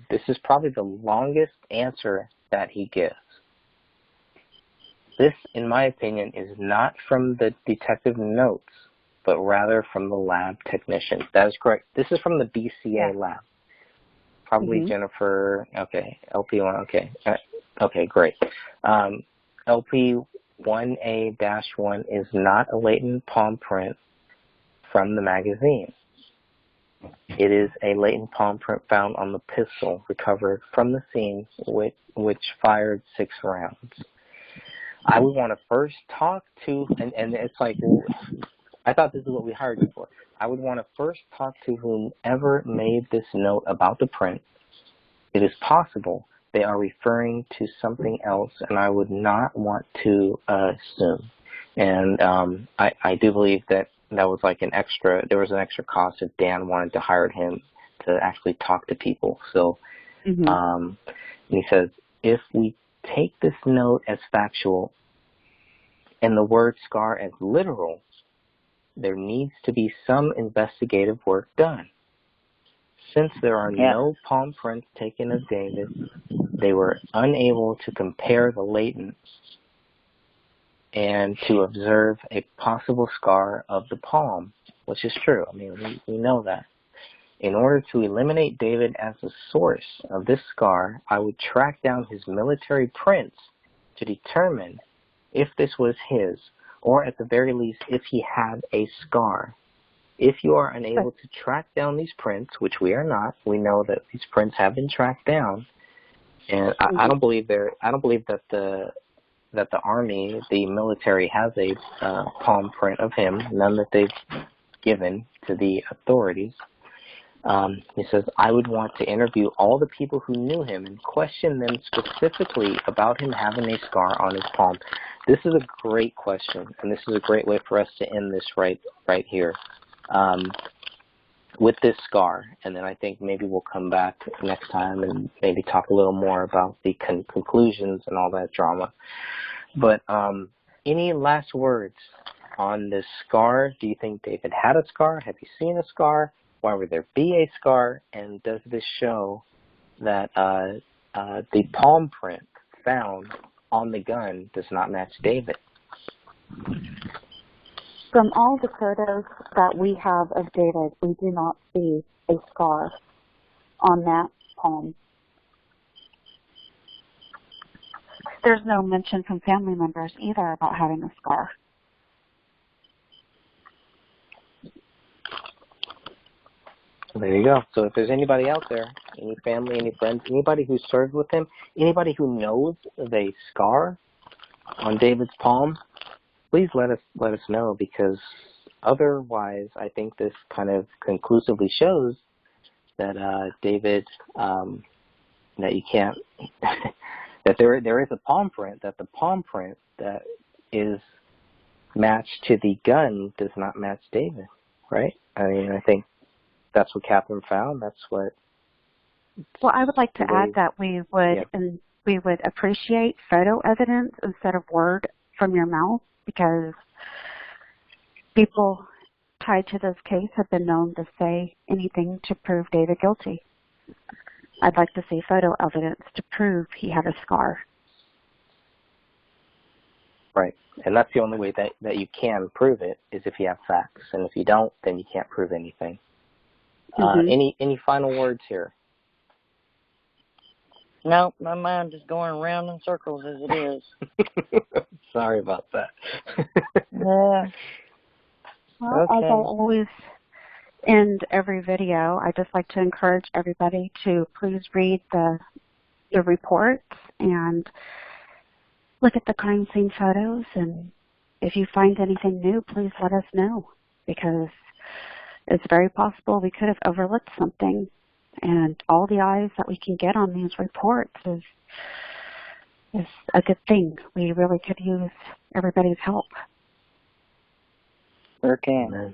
this is probably the longest answer that he gives. This, in my opinion, is not from the detective notes, but rather from the lab technician. That is correct. This is from the BCA lab. Probably Jennifer. Okay, LP1. Okay, okay, great. LP1A-1 is not a latent palm print from the magazine. It is a latent palm print found on the pistol recovered from the scene, which fired 6 rounds. I would want to first talk to, and it's like, I thought this is what we hired you for. I would want to first talk to whomever made this note about the print. It is possible they are referring to something else, and I would not want to assume. And I do believe that was like there was an extra cost if Dan wanted to hire him to actually talk to people. So, and he says, if we take this note as factual and the word scar as literal, there needs to be some investigative work done. Since there are no palm prints taken of David, they were unable to compare the latent and to observe a possible scar of the palm, which is true. I mean, we know that. In order to eliminate David as the source of this scar, I would track down his military prints to determine if this was his, or at the very least, if he had a scar. If you are unable to track down these prints, which we are not, we know that these prints have been tracked down, and I don't believe that the Army, the military, has a palm print of him, none that they've given to the authorities. He says, I would want to interview all the people who knew him and question them specifically about him having a scar on his palm. This is a great question, and this is a great way for us to end this right here. with this scar, and then I think maybe we'll come back next time and maybe talk a little more about the conclusions and all that drama. But any last words on this scar? Do you think David had a scar? Have you seen a scar? Why would there be a scar? And does this show that the palm print found on the gun does not match David? From all the photos that we have of David, we do not see a scar on that palm. There's no mention from family members either about having a scar. There you go. So if there's anybody out there, any family, any friends, anybody who served with him, anybody who knows of a scar on David's palm, please let us know, because otherwise I think this kind of conclusively shows that David, that you can't, that there is a palm print, that the palm print that is matched to the gun does not match David, right? I mean, I think that's what Catherine found. That's what. Well, I would like to add that we would appreciate photo evidence instead of word from your mouth, because people tied to this case have been known to say anything to prove David guilty. I'd like to see photo evidence to prove he had a scar. Right. And that's the only way that you can prove it, is if you have facts. And if you don't, then you can't prove anything. Any final words here? No, my mind is going round in circles as it is. Sorry about that. Yeah. Well, as I always end every video, I just like to encourage everybody to please read the reports and look at the crime scene photos, and if you find anything new, please let us know, because it's very possible we could have overlooked something, and all the eyes that we can get on these reports is a good thing. We really could use everybody's help. Sure can. Amen.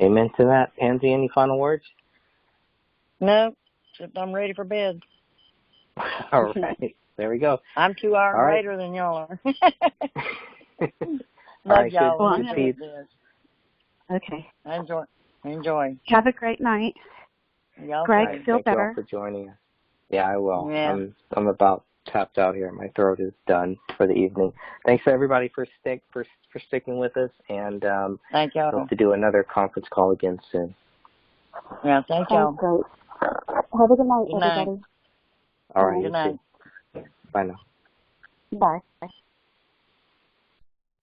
Amen to that. Pansy, any final words? No, except I'm ready for bed. All right. There we go. I'm 2 hours later than y'all are. Love y'all. Okay. Enjoy. Have a great night. Y'all Greg, feel better. Thank you all for joining us. Yeah, I will. Yeah. I'm about tapped out here. My throat is done for the evening. Thanks everybody for sticking with us, and thank y'all. We'll have to do another conference call again soon. Yeah, thank y'all. Great. Have a good night, everybody. All right. Good night. Bye now. Bye.